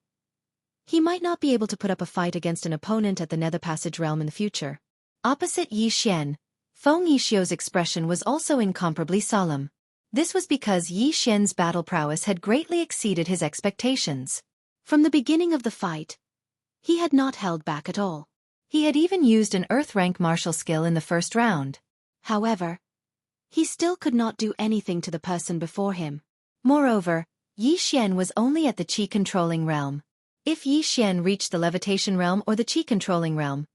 he might not be able to put up a fight against an opponent at the Nether Passage realm in the future. Opposite Yi Xian, Feng Yixio's expression was also incomparably solemn. This was because Yi Xian's battle prowess had greatly exceeded his expectations. From the beginning of the fight, he had not held back at all. He had even used an Earth-rank martial skill in the first round. However, he still could not do anything to the person before him. Moreover, Yi Xian was only at the Qi-controlling realm. If Yi Xian reached the levitation realm or the Qi-controlling realm,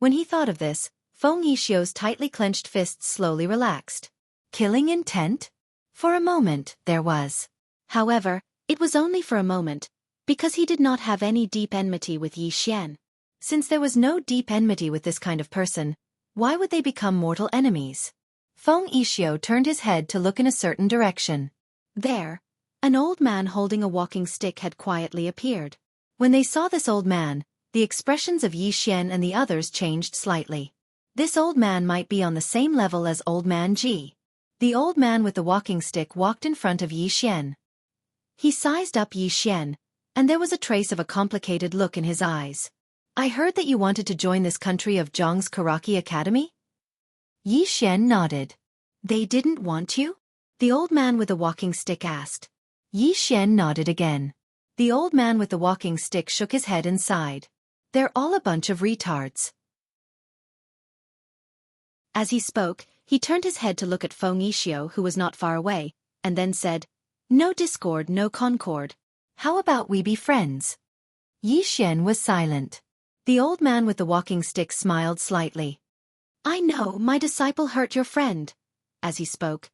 when he thought of this, Feng Yixio's tightly clenched fists slowly relaxed. Killing intent? For a moment, there was. However, it was only for a moment, because he did not have any deep enmity with Yi Xian. Since there was no deep enmity with this kind of person, why would they become mortal enemies? Feng Yixio turned his head to look in a certain direction. There, an old man holding a walking stick had quietly appeared. When they saw this old man, the expressions of Yi Xian and the others changed slightly. This old man might be on the same level as Old Man Ji. The old man with the walking stick walked in front of Yi Xian. He sized up Yi Xian, and there was a trace of a complicated look in his eyes. I heard that you wanted to join this country of Zhang's Karaki Academy? Yi Xian nodded. They didn't want you? The old man with the walking stick asked. Yi Xian nodded again. The old man with the walking stick shook his head and sighed. They're all a bunch of retards. As he spoke, he turned his head to look at Feng Yixio, who was not far away, and then said, No discord, no concord. How about we be friends? Yi Xian was silent. The old man with the walking stick smiled slightly. I know my disciple hurt your friend. As he spoke,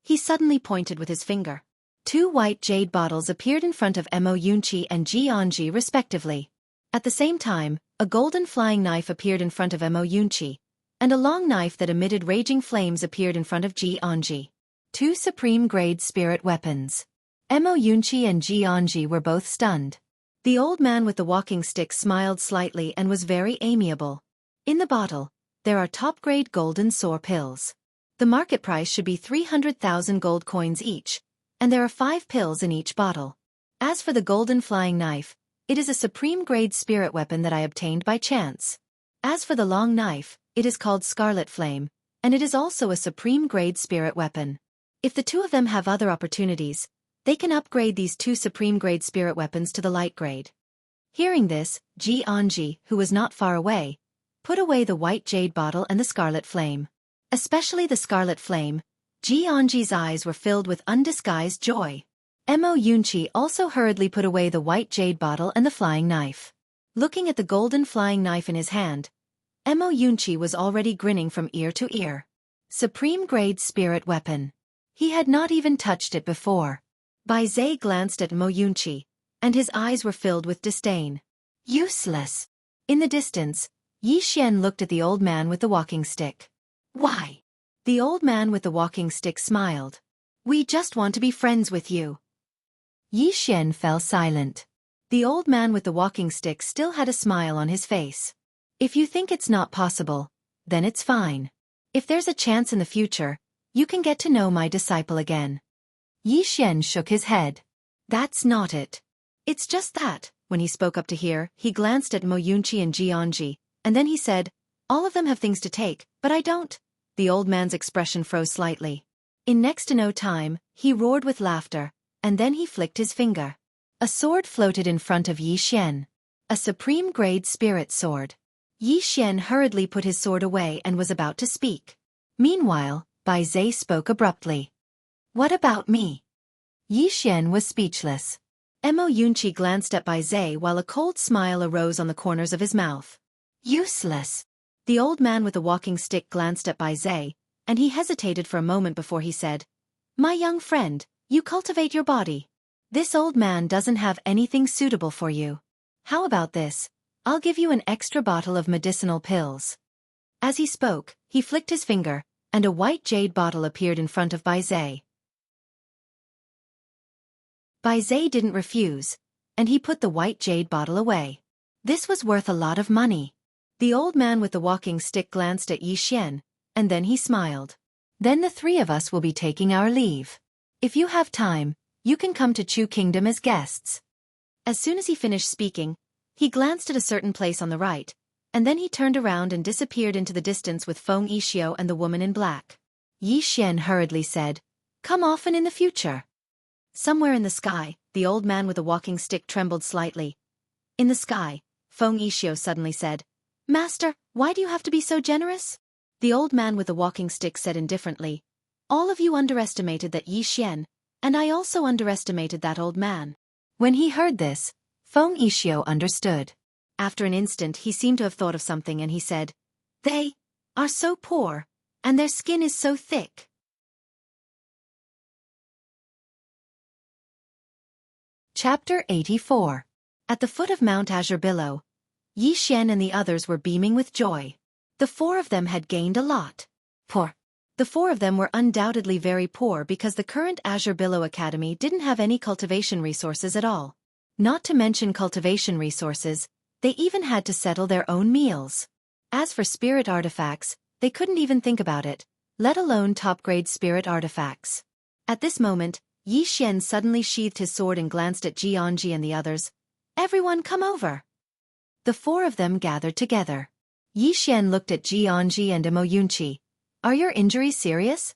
he suddenly pointed with his finger. Two white jade bottles appeared in front of Mo Yunqi and Ji Anji respectively. At the same time, a golden flying knife appeared in front of Mo Yunqi, and a long knife that emitted raging flames appeared in front of Ji Anji. Two supreme-grade spirit weapons. Mo Yunqi and Ji Anji were both stunned. The old man with the walking stick smiled slightly and was very amiable. In the bottle, there are top-grade golden sore pills. The market price should be 300,000 gold coins each, and there are 5 pills in each bottle. As for the golden flying knife, it is a supreme-grade spirit weapon that I obtained by chance. As for the long knife, it is called Scarlet Flame, and it is also a supreme-grade spirit weapon. If the two of them have other opportunities, they can upgrade these 2 supreme-grade spirit weapons to the light grade. Hearing this, Ji Anji, who was not far away, put away the white jade bottle and the Scarlet Flame. Especially the Scarlet Flame, Ji Anji's eyes were filled with undisguised joy. Mo Yunqi also hurriedly put away the white jade bottle and the flying knife. Looking at the golden flying knife in his hand, Mo Yunqi was already grinning from ear to ear. Supreme-grade spirit weapon. He had not even touched it before. Bai Zhe glanced at Mo Yunqi, and his eyes were filled with disdain. Useless. In the distance, Yi Xian looked at the old man with the walking stick. Why? The old man with the walking stick smiled. We just want to be friends with you. Yi Xian fell silent. The old man with the walking stick still had a smile on his face. If you think it's not possible, then it's fine. If there's a chance in the future, you can get to know my disciple again. Yi Xian shook his head. That's not it. It's just that, when he spoke up to here, he glanced at Mo Yunqi and Ji Anji, and then he said, all of them have things to take, but I don't. The old man's expression froze slightly. In next to no time, he roared with laughter, and then he flicked his finger. A sword floated in front of Yi Xian. A supreme-grade spirit sword. Yi Xian hurriedly put his sword away and was about to speak. Meanwhile, Bai Zhe spoke abruptly. "What about me?" Yi Xian was speechless. Mo Yunqi glanced at Bai Zhe while a cold smile arose on the corners of his mouth. "Useless." The old man with the walking stick glanced at Bai Zhe, and he hesitated for a moment before he said, "My young friend, you cultivate your body. This old man doesn't have anything suitable for you. How about this? I'll give you an extra bottle of medicinal pills." As he spoke, he flicked his finger, and a white jade bottle appeared in front of Bai Zhe. Bai Zhe didn't refuse, and he put the white jade bottle away. This was worth a lot of money. The old man with the walking stick glanced at Yi Xian, and then he smiled. "Then the three of us will be taking our leave. If you have time, you can come to Chu Kingdom as guests." As soon as he finished speaking, he glanced at a certain place on the right, and then he turned around and disappeared into the distance with Feng Yixio and the woman in black. Yi Xian hurriedly said, "Come often in the future." Somewhere in the sky, the old man with the walking stick trembled slightly. In the sky, Feng Yixio suddenly said, "Master, why do you have to be so generous?" The old man with the walking stick said indifferently, "All of you underestimated that Yi Xian, and I also underestimated that old man." When he heard this, Feng Yixio understood. After an instant he seemed to have thought of something and he said, "They are so poor, and their skin is so thick." Chapter 84. At the foot of Mount Azure Billow, Yi Xian and the others were beaming with joy. The four of them had gained a lot. Poor. The four of them were undoubtedly very poor because the current Azure Billow Academy didn't have any cultivation resources at all. Not to mention cultivation resources, they even had to settle their own meals. As for spirit artifacts, they couldn't even think about it, let alone top-grade spirit artifacts. At this moment, Yi Xian suddenly sheathed his sword and glanced at Jianji and the others. "Everyone come over." The four of them gathered together. Yi Xian looked at Jianji and Mo Yunqi. "Are your injuries serious?"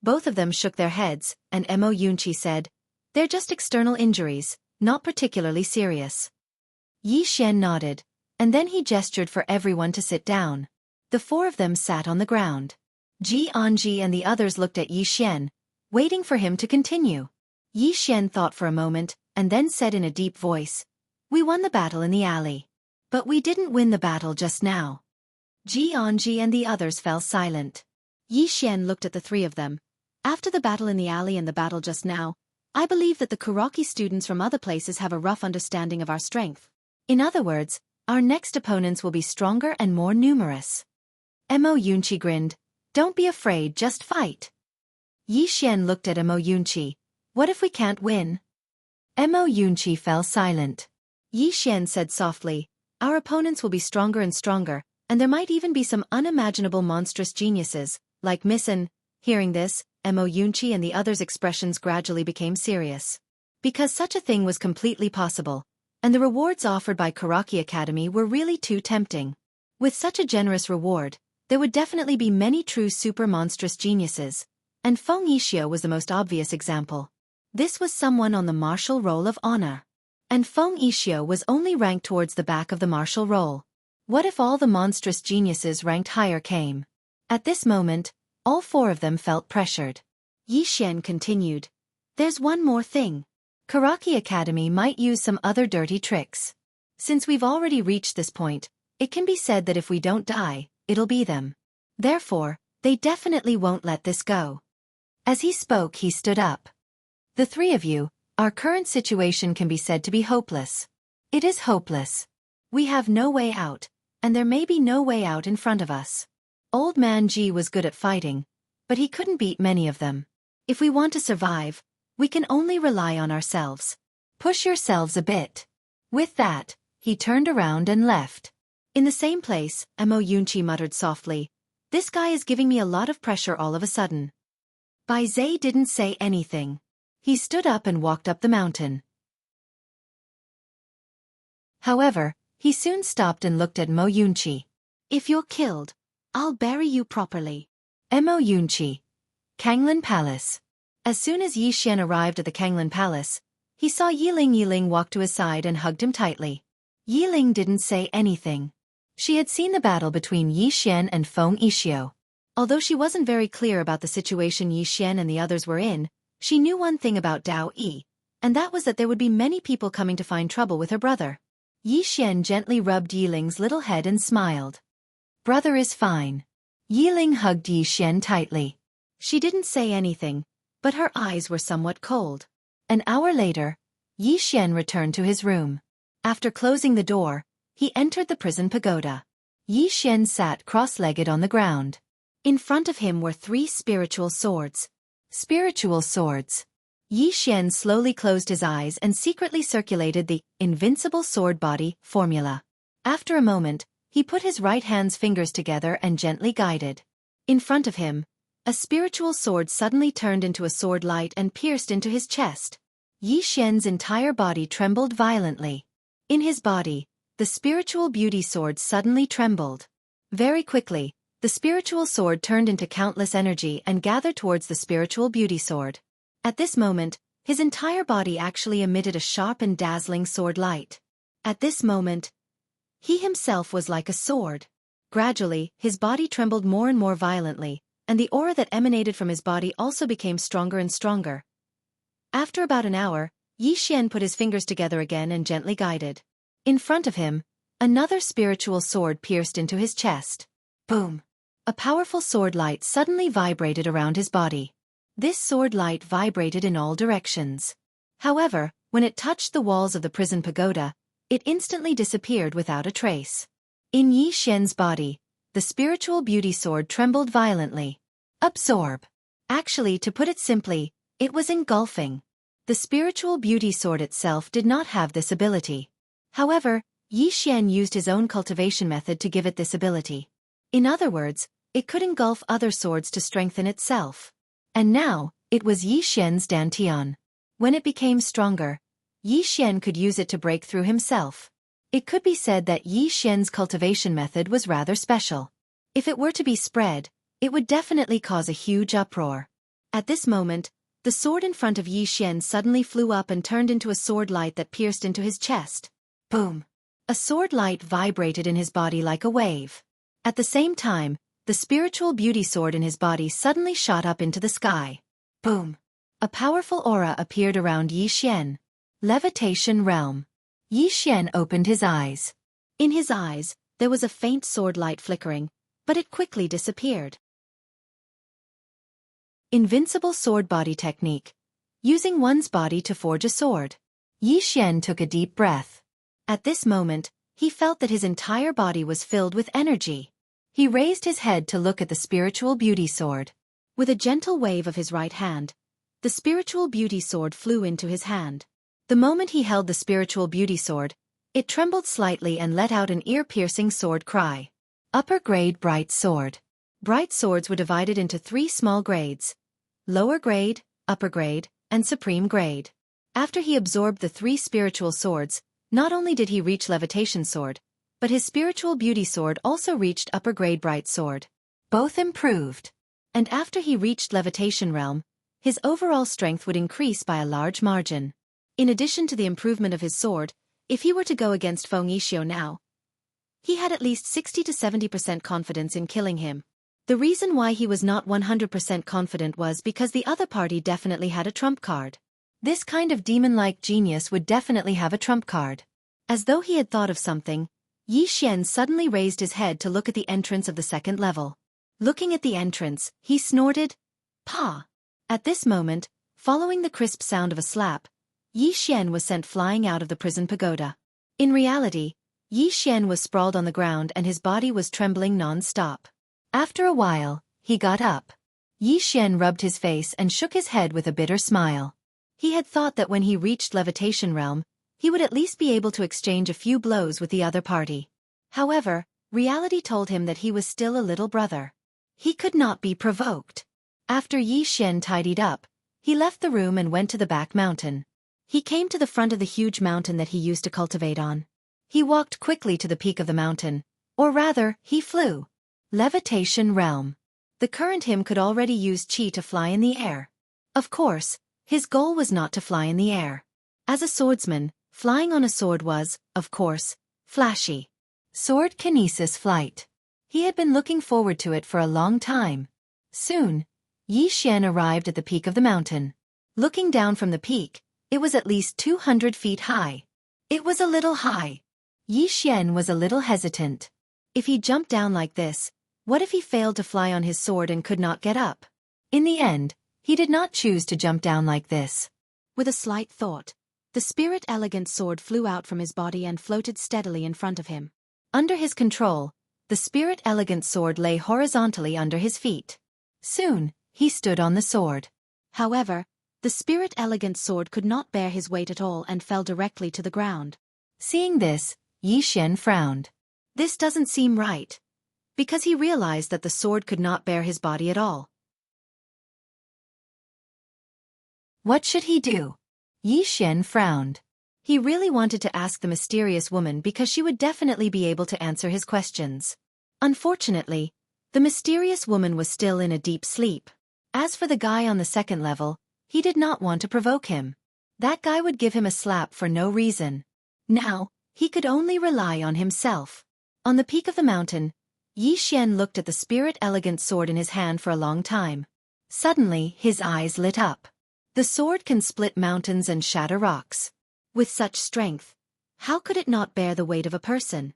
Both of them shook their heads, and Mo Yunqi said, "They're just external injuries, not particularly serious." Yi Xian nodded, and then he gestured for everyone to sit down. The four of them sat on the ground. Jianji and the others looked at Yi Xian, waiting for him to continue. Yi Xian thought for a moment, and then said in a deep voice, "We won the battle in the alley. But we didn't win the battle just now." Jianji and the others fell silent. Yi Xian looked at the three of them. "After the battle in the alley and the battle just now, I believe that the Xueqi students from other places have a rough understanding of our strength. In other words, our next opponents will be stronger and more numerous." Mo Yunqi grinned. "Don't be afraid, just fight." Yi Xian looked at Mo Yunqi. "What if we can't win?" Mo Yunqi fell silent. Yi Xian said softly, "Our opponents will be stronger and stronger, and there might even be some unimaginable monstrous geniuses, like Miss An." Hearing this, Mo Yunqi and the others' expressions gradually became serious. Because such a thing was completely possible, and the rewards offered by Xueqi Academy were really too tempting. With such a generous reward, there would definitely be many true super monstrous geniuses, and Feng Yixio was the most obvious example. This was someone on the martial roll of honor. And Feng Yixio was only ranked towards the back of the martial roll. What if all the monstrous geniuses ranked higher came? At this moment, all four of them felt pressured. Yi Xian continued, "There's one more thing. Xueqi Academy might use some other dirty tricks. Since we've already reached this point, it can be said that if we don't die, it'll be them. Therefore, they definitely won't let this go." As he spoke, he stood up. "The three of you, our current situation can be said to be hopeless. It is hopeless. We have no way out, and there may be no way out in front of us. Old Man Ji was good at fighting, but he couldn't beat many of them. If we want to survive, we can only rely on ourselves. Push yourselves a bit." With that, he turned around and left. In the same place, Mo Yunqi muttered softly, "This guy is giving me a lot of pressure all of a sudden." Bai Zhe didn't say anything. He stood up and walked up the mountain. However, he soon stopped and looked at Mo Yunqi. "If you're killed, I'll bury you properly." Mo Yunqi. Kanglin Palace. As soon as Yi Xian arrived at the Kanglin Palace, He saw Yiling walk to his side and hugged him tightly. Yiling didn't say anything. She had seen the battle between Yi Xian and Feng Yixio. Although she wasn't very clear about the situation Yi Xian and the others were in, she knew one thing about Dao Yi, and that was that there would be many people coming to find trouble with her brother. Yi Xian gently rubbed Yiling's little head and smiled. "Brother is fine." Yiling hugged Yi Xian tightly. She didn't say anything, but her eyes were somewhat cold. An hour later, Yi Xian returned to his room. After closing the door, he entered the prison pagoda. Yi Xian sat cross-legged on the ground. In front of him were 3 spiritual swords. Spiritual swords. Yi Xian slowly closed his eyes and secretly circulated the invincible sword body formula. After a moment, he put his right hand's fingers together and gently guided. In front of him, a spiritual sword suddenly turned into a sword light and pierced into his chest. Yi Xian's entire body trembled violently. In his body, the spiritual beauty sword suddenly trembled. Very quickly, the spiritual sword turned into countless energy and gathered towards the spiritual beauty sword. At this moment, his entire body actually emitted a sharp and dazzling sword light. At this moment, he himself was like a sword. Gradually, his body trembled more and more violently, and the aura that emanated from his body also became stronger and stronger. After about an hour, Yi Xian put his fingers together again and gently guided. In front of him, another spiritual sword pierced into his chest. Boom! A powerful sword light suddenly vibrated around his body. This sword light vibrated in all directions. However, when it touched the walls of the prison pagoda, it instantly disappeared without a trace. In Yi Xian's body, the spiritual beauty sword trembled violently. Absorb. Actually, to put it simply, it was engulfing. The spiritual beauty sword itself did not have this ability. However, Yi Xian used his own cultivation method to give it this ability. In other words, it could engulf other swords to strengthen itself. And now, it was Yi Xian's dantian. When it became stronger, Yi Xian could use it to break through himself. It could be said that Yi Xian's cultivation method was rather special. If it were to be spread, it would definitely cause a huge uproar. At this moment, the sword in front of Yi Xian suddenly flew up and turned into a sword light that pierced into his chest. Boom! A sword light vibrated in his body like a wave. At the same time, the spiritual beauty sword in his body suddenly shot up into the sky. Boom! A powerful aura appeared around Yi Xian. Levitation realm. Yi Xian opened his eyes. In his eyes, there was a faint sword light flickering, but it quickly disappeared. Invincible sword body technique. Using one's body to forge a sword. Yi Xian took a deep breath. At this moment, he felt that his entire body was filled with energy. He raised his head to look at the spiritual beauty sword. With a gentle wave of his right hand, the spiritual beauty sword flew into his hand. The moment he held the spiritual beauty sword, it trembled slightly and let out an ear-piercing sword cry. Upper grade bright sword. Bright swords were divided into 3 small grades: lower grade, upper grade, and supreme grade. After he absorbed the 3 spiritual swords, not only did he reach levitation sword, but his spiritual beauty sword also reached upper grade bright sword. Both improved. And after he reached levitation realm, his overall strength would increase by a large margin. In addition to the improvement of his sword, if he were to go against Feng Yixio now, he had at least 60 to 70% confidence in killing him. The reason why he was not 100% confident was because the other party definitely had a trump card. This kind of demon-like genius would definitely have a trump card. As though he had thought of something, Yi Xian suddenly raised his head to look at the entrance of the second level. Looking at the entrance, he snorted, "Pa!" At this moment, following the crisp sound of a slap, Yi Xian was sent flying out of the prison pagoda. In reality, Yi Xian was sprawled on the ground and his body was trembling non-stop. After a while, he got up. Yi Xian rubbed his face and shook his head with a bitter smile. He had thought that when he reached levitation realm, he would at least be able to exchange a few blows with the other party. However, reality told him that he was still a little brother. He could not be provoked. After Yi Xian tidied up, he left the room and went to the back mountain. He came to the front of the huge mountain that he used to cultivate on. He walked quickly to the peak of the mountain, or rather, he flew. Levitation realm. The current him could already use qi to fly in the air. Of course, his goal was not to fly in the air. As a swordsman, flying on a sword was, of course, flashy. Sword kinesis flight. He had been looking forward to it for a long time. Soon, Yi Xian arrived at the peak of the mountain. Looking down from the peak, it was at least 200 feet high. It was a little high. Yi Xian was a little hesitant. If he jumped down like this, what if he failed to fly on his sword and could not get up? In the end, he did not choose to jump down like this. With a slight thought, the spirit elegant sword flew out from his body and floated steadily in front of him. Under his control, the spirit elegant sword lay horizontally under his feet. Soon, he stood on the sword. However, the spirit elegant sword could not bear his weight at all and fell directly to the ground. Seeing this, Yi Xian frowned. This doesn't seem right. Because he realized that the sword could not bear his body at all. What should he do? Yi Xian frowned. He really wanted to ask the mysterious woman because she would definitely be able to answer his questions. Unfortunately, the mysterious woman was still in a deep sleep. As for the guy on the second level, he did not want to provoke him. That guy would give him a slap for no reason. Now, he could only rely on himself. On the peak of the mountain, Yi Xian looked at the spirit elegant sword in his hand for a long time. Suddenly, his eyes lit up. The sword can split mountains and shatter rocks. With such strength, how could it not bear the weight of a person?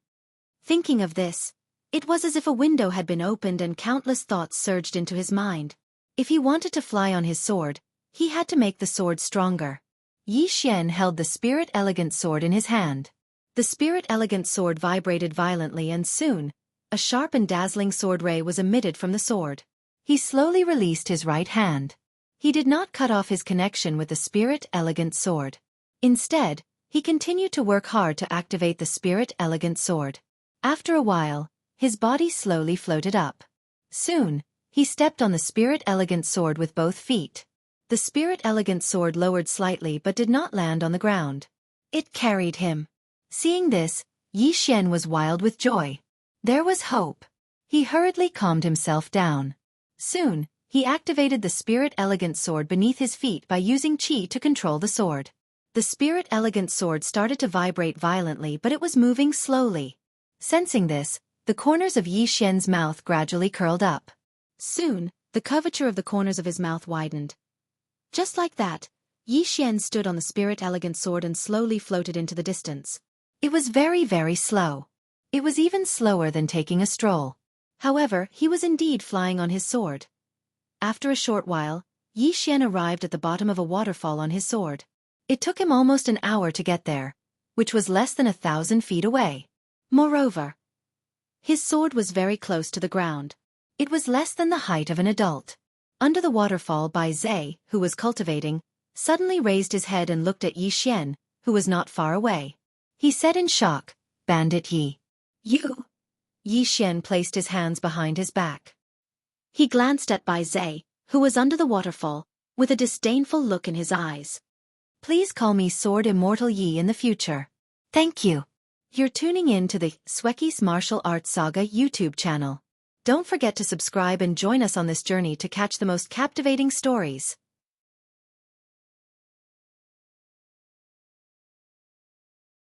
Thinking of this, it was as if a window had been opened and countless thoughts surged into his mind. If he wanted to fly on his sword, he had to make the sword stronger. Yi Xian held the spirit elegant sword in his hand. The spirit elegant sword vibrated violently and soon, a sharp and dazzling sword ray was emitted from the sword. He slowly released his right hand. He did not cut off his connection with the spirit elegant sword. Instead, he continued to work hard to activate the spirit elegant sword. After a while, his body slowly floated up. Soon, he stepped on the spirit elegant sword with both feet. The spirit elegant sword lowered slightly but did not land on the ground. It carried him. Seeing this, Yi Xian was wild with joy. There was hope. He hurriedly calmed himself down. Soon, he activated the spirit elegant sword beneath his feet by using qi to control the sword. The spirit elegant sword started to vibrate violently, but it was moving slowly. Sensing this, the corners of Yi Xian's mouth gradually curled up. Soon, the curvature of the corners of his mouth widened. Just like that, Yi Xian stood on the spirit elegant sword and slowly floated into the distance. It was very, very slow. It was even slower than taking a stroll. However, he was indeed flying on his sword. After a short while, Yi Xian arrived at the bottom of a waterfall on his sword. It took him almost an hour to get there, which was less than 1,000 feet away. Moreover, his sword was very close to the ground. It was less than the height of an adult. Under the waterfall, Bai Zhe, who was cultivating, suddenly raised his head and looked at Yi Xian, who was not far away. He said in shock, "Bandit Yi." "You?" Yi Xian placed his hands behind his back. He glanced at Bai Zhe, who was under the waterfall, with a disdainful look in his eyes. "Please call me Sword Immortal Yi in the future. Thank you." You're tuning in to the Xueqi's Martial Arts Saga YouTube channel. Don't forget to subscribe and join us on this journey to catch the most captivating stories.